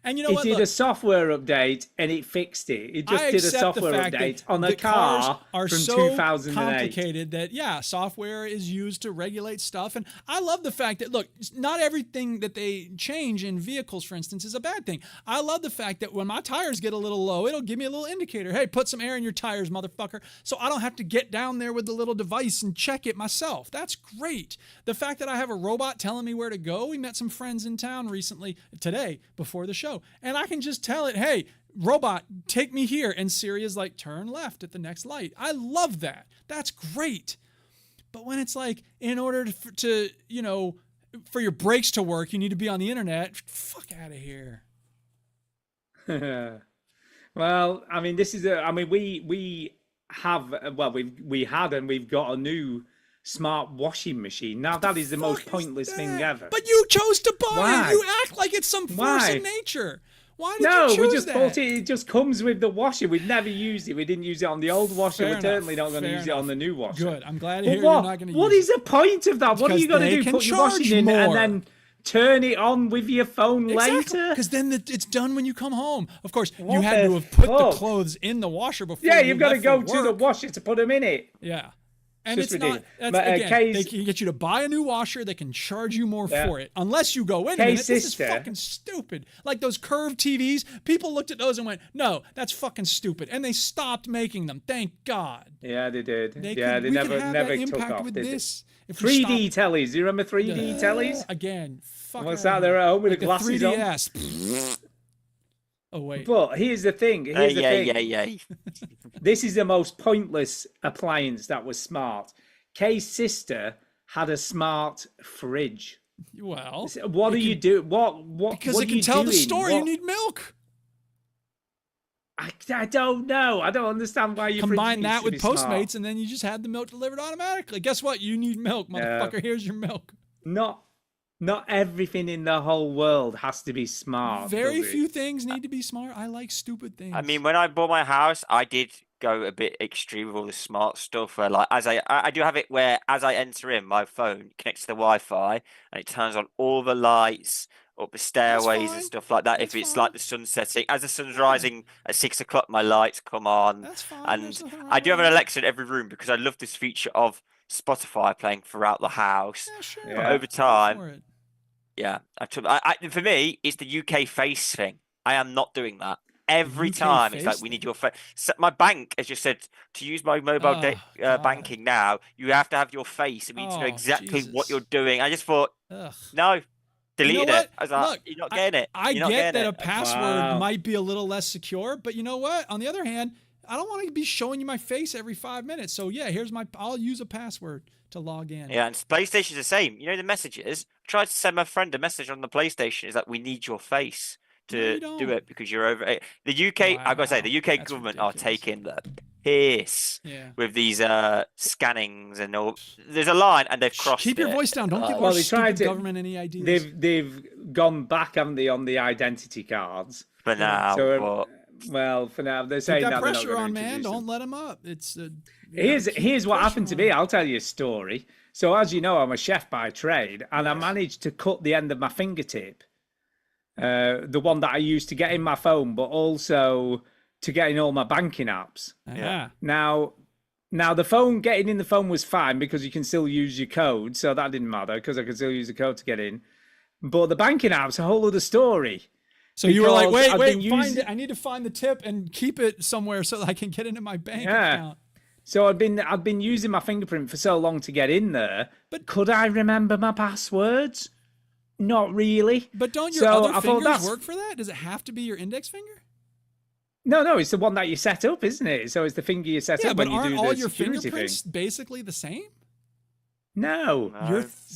And you know It what? did Look, a software update and it fixed it. It just I did a accept the software fact that update on a the cars car are from so 2008. complicated that software is used to regulate stuff. And I love the fact that look, not everything that they change in vehicles, for instance, is a bad thing. I love the fact that when my tires get a little low, it'll give me a little indicator. Hey, put some air in your tires, motherfucker. So I don't have to get down there with the little device and check it myself. That's great. The fact that I have a robot telling me where to go. We met some friends in town recently, today, before the show, and I can just tell it, hey, robot, take me here. And Siri is like, turn left at the next light. I love that. That's great. But when it's like, in order to you know, for your brakes to work, you need to be on the internet. Fuck out of here. Well, I mean, this is we have, well, we had and we've got a new smart washing machine. Now that is the most pointless thing ever. But you chose to buy Why? it. You act like it's some force Why? in nature. Why did No, you choose we just that? bought it. It just comes with the washer. We've never used it. We didn't use it on the old washer. Fair We're certainly enough, not going to fair use it on the new washer. Good. I'm glad to But hear you're not going to use it. what is the point of that? What are Because you going to they do? can Put your charge washing in more. and then turn it on with your phone later? Because then it's done when you come home. Of course, you What had the to have put the fuck? clothes in the washer before. Yeah, you you've got to left go for to the work. washer to put them in it. Yeah. And it's not. That's, again, they can get you to buy a new washer. They can charge you more for it, unless you go in. This is fucking stupid. Like those curved TVs, people looked at those and went, "No, that's fucking stupid," and they stopped making them. Thank God. Yeah, they did. They never took off. With this. 3D tellies. Do you remember 3D tellies? Again, what's that? They're at home with the glasses 3DS. On. Oh wait. But here's the thing. This is the most pointless appliance that was smart. Kay's sister had a smart fridge. Well, what do you do? What? Because what it can tell the story. You need milk. I don't know. I don't understand why you combine that with Postmates, and then you just had the milk delivered automatically. Guess what? You need milk, motherfucker. Here's your milk. Not everything in the whole world has to be smart. Very few things need to be smart. I like stupid things. I mean, when I bought my house, I did go a bit extreme with all the smart stuff. Where, like, I do have it where as I enter in, my phone connects to the Wi-Fi and it turns on all the lights up the stairways and stuff like that. If it's like the sun setting, as the sun's rising at 6 o'clock, my lights come on. That's fine. And I do have an Alexa in every room because I love this feature of Spotify playing throughout the house. Yeah, sure. But over time, for me, it's the UK face thing. I am not doing that. Every time it's like, we need your face. So my bank has just said, to use my mobile banking now, you have to have your face. It means to know exactly what you're doing. I just thought, no, deleted it. I was like, look, you're not getting it. I get that a password might be a little less secure, but you know what? On the other hand, I don't want to be showing you my face every 5 minutes. So yeah, I'll use a password to log in. Yeah, and PlayStation's the same. You know the messages? I tried to send my friend a message on the PlayStation. It's like, we need your face to do it because you're over it. The UK, I've got to say, the UK government are taking the piss with these scannings and all. There's a line and they've crossed Keep your voice down. Don't give our stupid government any ideas. They've gone back, haven't they, on the identity cards? For now. So, for now, they're saying that pressure on, man. Don't let them up. It's here's what happened to me. I'll tell you a story. So as you know, I'm a chef by trade, and I managed to cut the end of my fingertip, the one that I used to get in my phone, but also to get in all my banking apps. Yeah. Now the phone, getting in the phone was fine because you can still use your code, so that didn't matter because I could still use the code to get in. But the banking app's a whole other story. So you were like, wait, find it. I need to find the tip and keep it somewhere so that I can get into my bank account. So I'd been using my fingerprint for so long to get in there, but could I remember my passwords? Not really. But don't your other fingers work for that? Does it have to be your index finger? No, it's the one that you set up, isn't it? So it's the finger you set up when you do the security thing. But aren't all your fingerprints basically the same? No.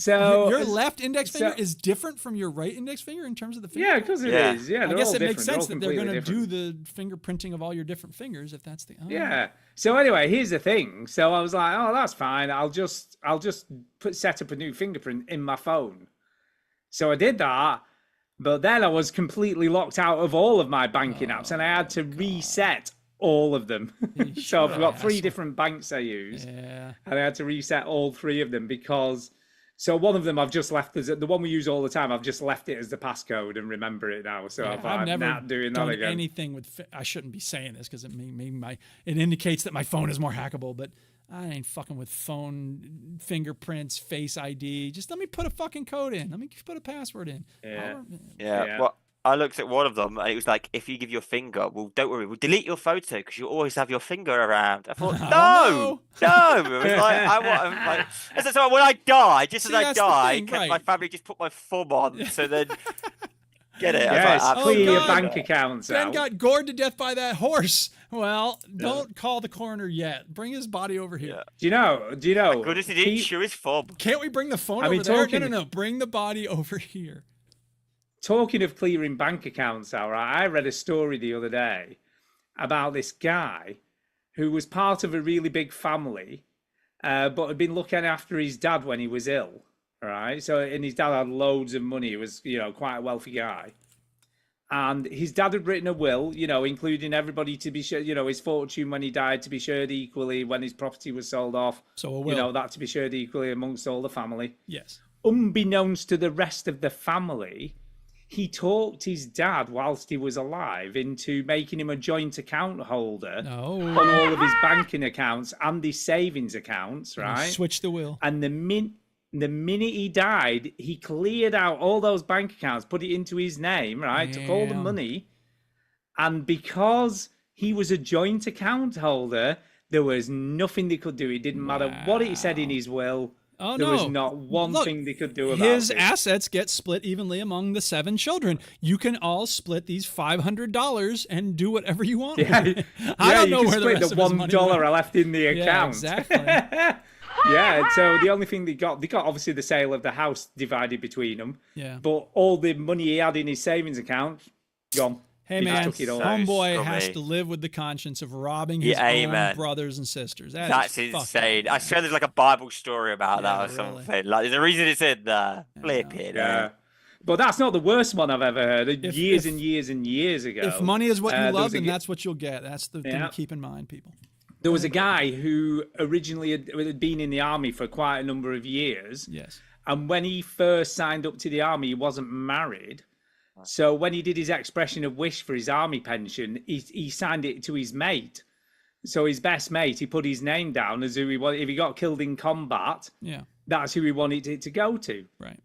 Your left index finger is different from your right index finger in terms of the finger. Yeah, because it is. Yeah, I guess it makes sense that they're going to do the fingerprinting of all your different fingers if that's the. Yeah. So anyway, here's the thing. So I was like, oh, that's fine. I'll just set up a new fingerprint in my phone. So I did that, but then I was completely locked out of all of my banking apps, and I had to reset all of them. So I've got 3 different banks I use, and I had to reset all 3 of them because. So one of them I've just left as the one we use all the time. I've just left it as the passcode and remember it now. So I've never not doing that again. Anything with. I shouldn't be saying this because it indicates that my phone is more hackable, but. I ain't fucking with phone fingerprints, Face ID. Just let me put a fucking code in. Let me put a password in. Yeah. Well, I looked at one of them and it was like, if you give your finger, well, don't worry, we'll delete your photo because you always have your finger around. I thought, no. It was like, so when I die, as I die, my family just put my thumb on. So then. Get it? Yes, clear your bank accounts Ben out. got gored to death by that horse. Well, don't call the coroner yet. Bring his body over here. Yeah. Do you know? Goodness, he didn't show his fob. Can't we bring the phone over there? No. Bring the body over here. Talking of clearing bank accounts out, I read a story the other day about this guy who was part of a really big family, but had been looking after his dad when he was ill. Right, so and his dad had loads of money. He was, quite a wealthy guy, and his dad had written a will, including everybody to be shared, his fortune when he died to be shared equally when his property was sold off. So a will, that to be shared equally amongst all the family. Yes. Unbeknownst to the rest of the family, he talked his dad whilst he was alive into making him a joint account holder on all of his banking accounts and his savings accounts, right? Switch the wheel. And the minute he died, he cleared out all those bank accounts, put it into his name, right? Took all the money. And because he was a joint account holder, there was nothing they could do. It didn't matter what he said in his will. There was not one thing they could do about his it. assets get split evenly among the 7 children. You can all split these $500 and do whatever you want. Yeah, with it. I don't know where the rest the $1 left in the account. Yeah, exactly. Yeah, so the only thing they got obviously the sale of the house divided between them. Yeah. But all the money he had in his savings account, gone. Hey, He man, took it all. homeboy has to live with the conscience of robbing his own brothers and sisters. That's insane. I swear there's like a Bible story about that or something. Like, there's a reason it's in there. Flip it. Yeah. But that's not the worst one I've ever heard. Years and years and years ago. If money is what you love, then that's what you'll get. That's the thing to keep in mind, people. There was a guy who originally had been in the army for quite a number of years. Yes. And when he first signed up to the army, he wasn't married. So when he did his expression of wish for his army pension, he signed it to his mate. So his best mate, he put his name down as who he wanted. If he got killed in combat, that's who he wanted it to go to. Right.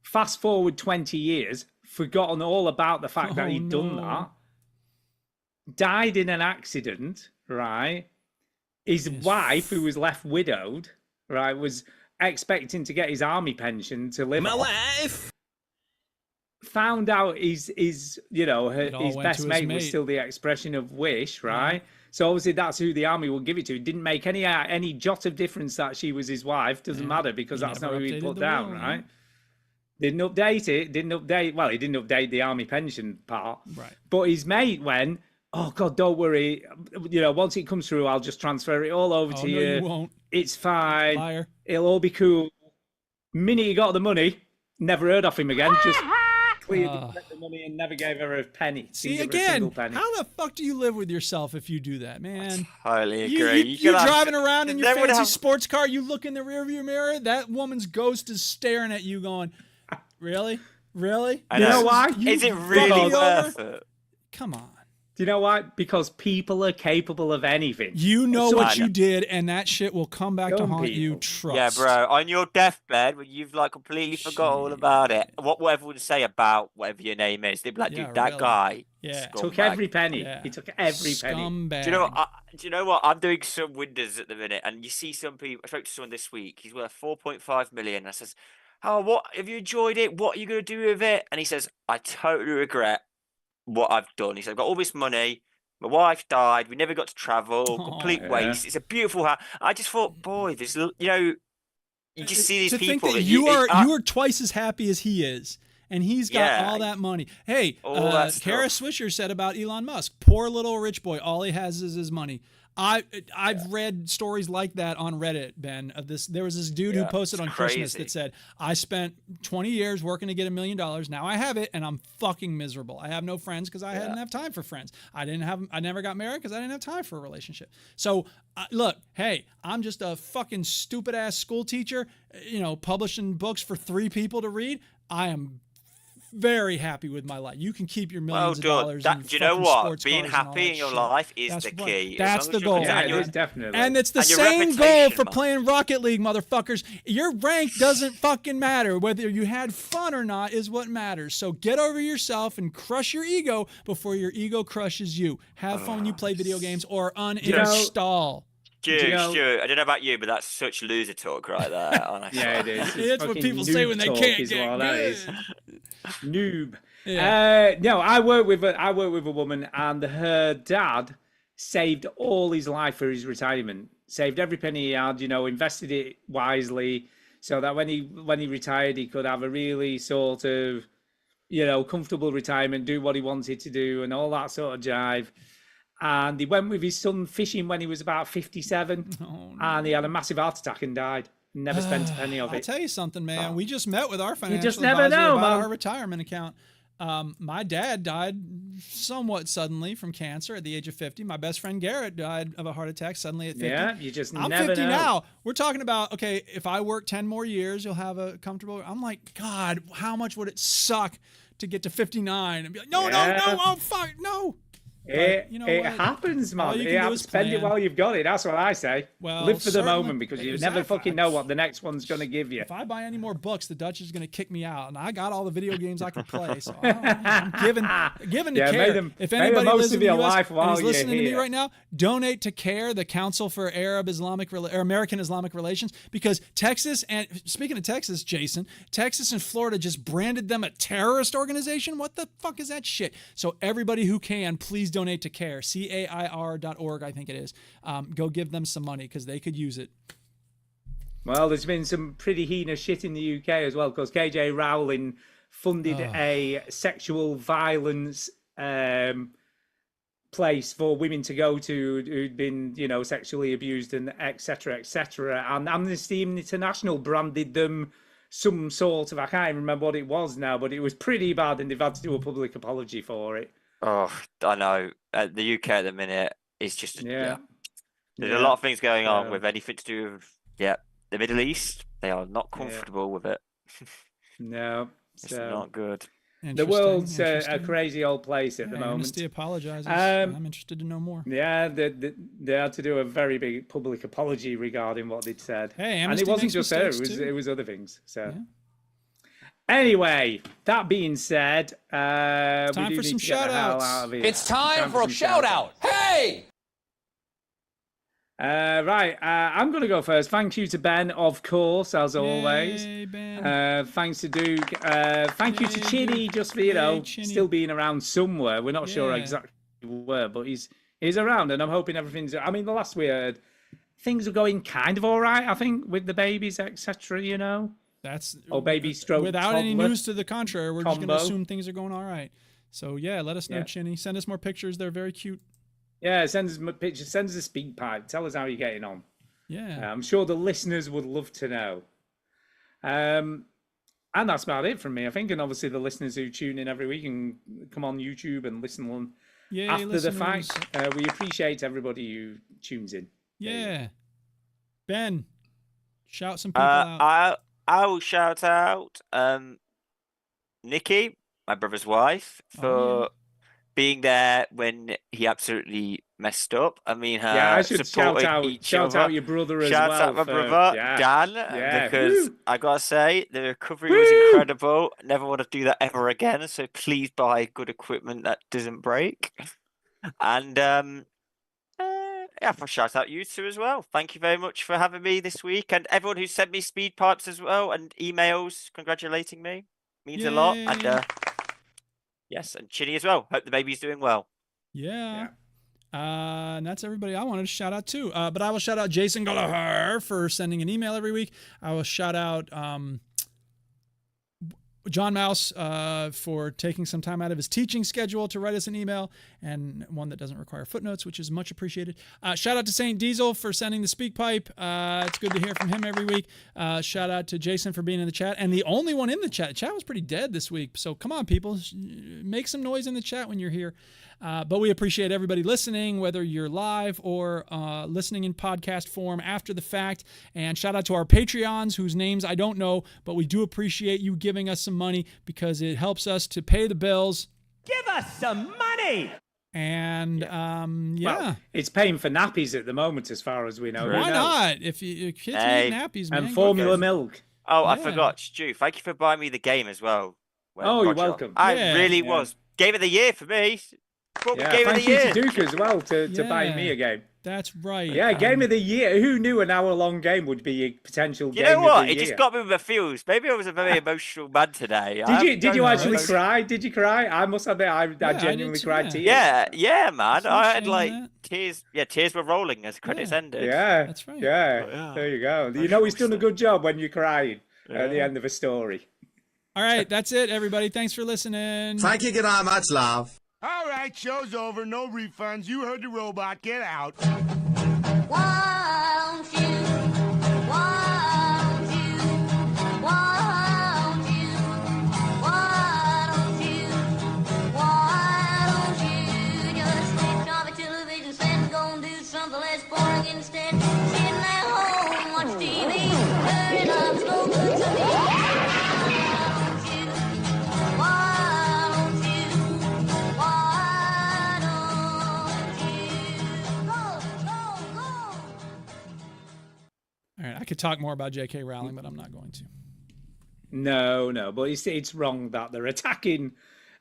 Fast forward 20 years, forgotten all about the fact that he'd done that. Died in an accident, right? His wife, who was left widowed, right, was expecting to get his army pension to live off. wife! Found out his best mate was still the expression of wish, right? So obviously that's who the army will give it to. It didn't make any jot of difference that she was his wife. Doesn't matter because that's not who he put down, right? Didn't update it. Well, he didn't update the army pension part. Right. But his mate went, oh God, don't worry. Once it comes through, I'll just transfer it all over to you. You won't. It's fine. Liar. It'll all be cool. Minute he got the money, never heard of him again. Just cleared the money and never gave her a penny. See, again, how the fuck do you live with yourself if you do that, man? I totally agree. You're driving around in your fancy sports car, you look in the rearview mirror, that woman's ghost is staring at you going, really? Really? I know. You know why? Is it really worth it? Come on. Do you know why? Because people are capable of anything. You know what you did, and that shit will come back to haunt you. Trust. Yeah, bro. On your deathbed, when you've like completely forgot all about it, what everyone would say about whatever your name is, they'd be like, "Dude, that guy, took every penny. He took every penny." Do you know what? I'm doing some Windows at the minute, and you see some people. I spoke to someone this week. He's worth 4.5 million. I says, "Oh, what have you enjoyed it? What are you gonna do with it?" And he says, "I totally regret what I've done." He said, "I've got all this money. My wife died. We never got to travel. Complete waste. It's a beautiful house." I just thought, boy, there's you just see these people. Think that you are twice as happy as he is, and he's got all that money. Hey, Kara Swisher said about Elon Musk, poor little rich boy. All he has is his money. I've read stories like that on Reddit, Ben. Of this, there was this dude who posted on Christmas that said, "I spent 20 years working to get $1 million. Now I have it, and I'm fucking miserable. I have no friends because I didn't have time for friends. I never got married because I didn't have time for a relationship. So look, hey, I'm just a fucking stupid ass school teacher, publishing books for 3 people to read. I am very happy with my life. You can keep your millions of dollars. Do you know what? Being happy in your life is the key. That's the goal. Yeah, it is definitely. And it's the same goal for playing Rocket League, motherfuckers. Your rank doesn't fucking matter. Whether you had fun or not is what matters. So get over yourself and crush your ego before your ego crushes you. Have fun when you play video games or uninstall. Stuart, I don't know about you, but that's such loser talk right there. Honestly. Yeah, it is. It's what people say when they can't get good. Noob. Yeah. No, I work with a woman, and her dad saved all his life for his retirement. Saved every penny he had. Invested it wisely, so that when he retired, he could have a really sort of, comfortable retirement, do what he wanted to do, and all that sort of jive. And he went with his son fishing when he was about 57, and he had a massive heart attack and died. Never spent a penny of it. I'll tell you something, man. We just met with our financial just never advisor know, about man. our retirement account. My dad died somewhat suddenly from cancer at the age of 50. My best friend Garrett died of a heart attack suddenly at 50. Yeah, you just I'm never 50 know. now. We're talking about, okay, if I work 10 more years, you'll have a comfortable. I'm like, God, how much would it suck to get to 59 and be like, no, oh, fuck, no. It what? happens, man. All you can do is Spend it plan. while you've got it. That's what I say. Well, live for the certainly. moment because you never fucking know what the next one's going to give you. If I buy any more books, the Dutch is going to kick me out, and I got all the video games I can play. So I'm giving to CARE. If anybody lives in the US and is listening to me right now, donate to CARE, the Council for American Islamic Relations, because Texas and speaking of Texas, Jason, Texas and Florida just branded them a terrorist organization. What the fuck is that shit? So everybody who can, please donate to CARE. CAIR.org, I think it is. Go give them some money because they could use it. Well, there's been some pretty heinous shit in the UK as well because KJ Rowling funded a sexual violence place for women to go to who'd been, sexually abused and etc. etc. And Amnesty International branded them some sort of, I can't even remember what it was now, but it was pretty bad and they've had to do a public apology for it. Oh, I know. The UK at the minute is just There's a lot of things going on with anything to do with the Middle East. They are not comfortable with it. No, it's not good. The world's a crazy old place at the moment. Amnesty apologizes. I'm interested to know more. Yeah, they had to do a very big public apology regarding what they'd said. Hey, and it wasn't just her; it was other things. So. Yeah. Anyway, that being said, time for some shout-outs. It's time for a shout-out. Hey! Right, I'm going to go first. Thank you to Ben, of course, as always. Yay, Ben. Thanks to Duke. Thank you to Chinny, just for, still being around somewhere. We're not sure exactly where, but he's around, and I'm hoping everything's... I mean, the last we heard, things are going kind of all right, I think, with the babies, etc., That's baby stroke without any news to the contrary. We're just going to assume things are going all right. So let us know, Chinny. Send us more pictures. They're very cute. Yeah, send us pictures. Send us a speak pipe. Tell us how you're getting on. Yeah, I'm sure the listeners would love to know. And that's about it from me, I think. And obviously the listeners who tune in every week and come on YouTube and listen on after listeners. The fact. We appreciate everybody who tunes in. Yeah, Ben, shout some people out. I will shout out Nikki, my brother's wife, for being there when he absolutely messed up. I mean, I should shout out your brother as well. Shout out my brother, Dan, because I gotta say, the recovery was incredible. Never want to do that ever again, so please buy good equipment that doesn't break. And I'll shout out you two as well. Thank you very much for having me this week, and everyone who sent me speed pipes as well and emails congratulating me means a lot. And yes, and Chinny as well. Hope the baby's doing well. Yeah. And that's everybody I wanted to shout out too. But I will shout out Jason Gallagher for sending an email every week. I will shout out John Mouse for taking some time out of his teaching schedule to write us an email, and one that doesn't require footnotes, which is much appreciated. Shout out to Saint Diesel for sending the speak pipe. It's good to hear from him every week. Shout out to Jason for being in the chat, and the only one in the chat. The chat was pretty dead this week, so come on, people. Make some noise in the chat when you're here. But we appreciate everybody listening, whether you're live or listening in podcast form after the fact. And shout out to our Patreons, whose names I don't know, but we do appreciate you giving us some money because it helps us to pay the bills. Give us some money! And well, it's paying for nappies at the moment, as far as we know. Why not? If your kids need nappies, man. And formula milk. Oh, I forgot, Stu. Thank you for buying me the game as well. You're welcome. I really was. Game of the year for me. Thank you to Duke as well to buying me a game. That's right. Yeah, game of the year. Who knew an hour-long game would be a potential game of the year? You know what? It just got me with the feels. Maybe I was a very emotional man today. Did you actually cry? Did you cry? I must admit, I genuinely cried tears. Yeah, man. I had tears. Yeah, tears were rolling as credits ended. Yeah, that's right. Yeah, there you go. You know he's done a good job when you're crying at the end of a story. All right, that's it, everybody. Thanks for listening. Thank you. Good night, much love. All right, show's over. No refunds. You heard the robot. Get out. Won't you? Won't you? Won't you? Won't you? I could talk more about J.K. Rowling, but I'm not going to. No, but it's wrong that they're attacking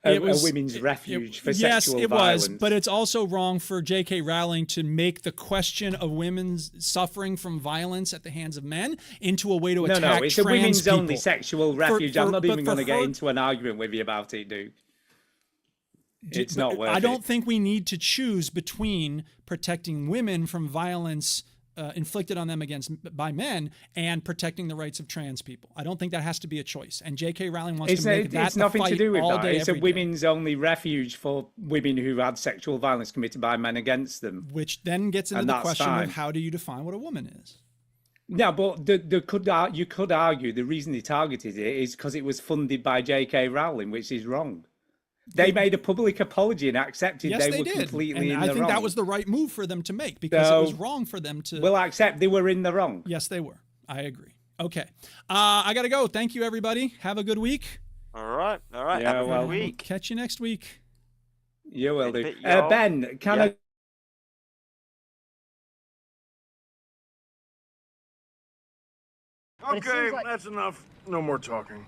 a women's refuge for sexual violence. Yes, it was, but it's also wrong for J.K. Rowling to make the question of women's suffering from violence at the hands of men into a way to attack trans people. No, it's a women's only sexual refuge. I'm not even going to get into an argument with you about it, Duke. It's not worth it. I don't think we need to choose between protecting women from violence inflicted on them by men and protecting the rights of trans people. I don't think that has to be a choice. And J.K. Rowling wants to make that it's nothing to do with that. Day, it's a women's only refuge for women who had sexual violence committed by men against them. Which then gets into the question of how do you define what a woman is? Yeah, but you could argue the reason they targeted it is because it was funded by J.K. Rowling, which is wrong. They made a public apology and accepted they were completely in the wrong. I think that was the right move for them to make because it was wrong for them to... Well, I accept they were in the wrong. Yes, they were. I agree. Okay. I got to go. Thank you, everybody. Have a good week. All right. Yeah, have a good week. Catch you next week. You will do. Ben, can I... Okay, that's enough. No more talking.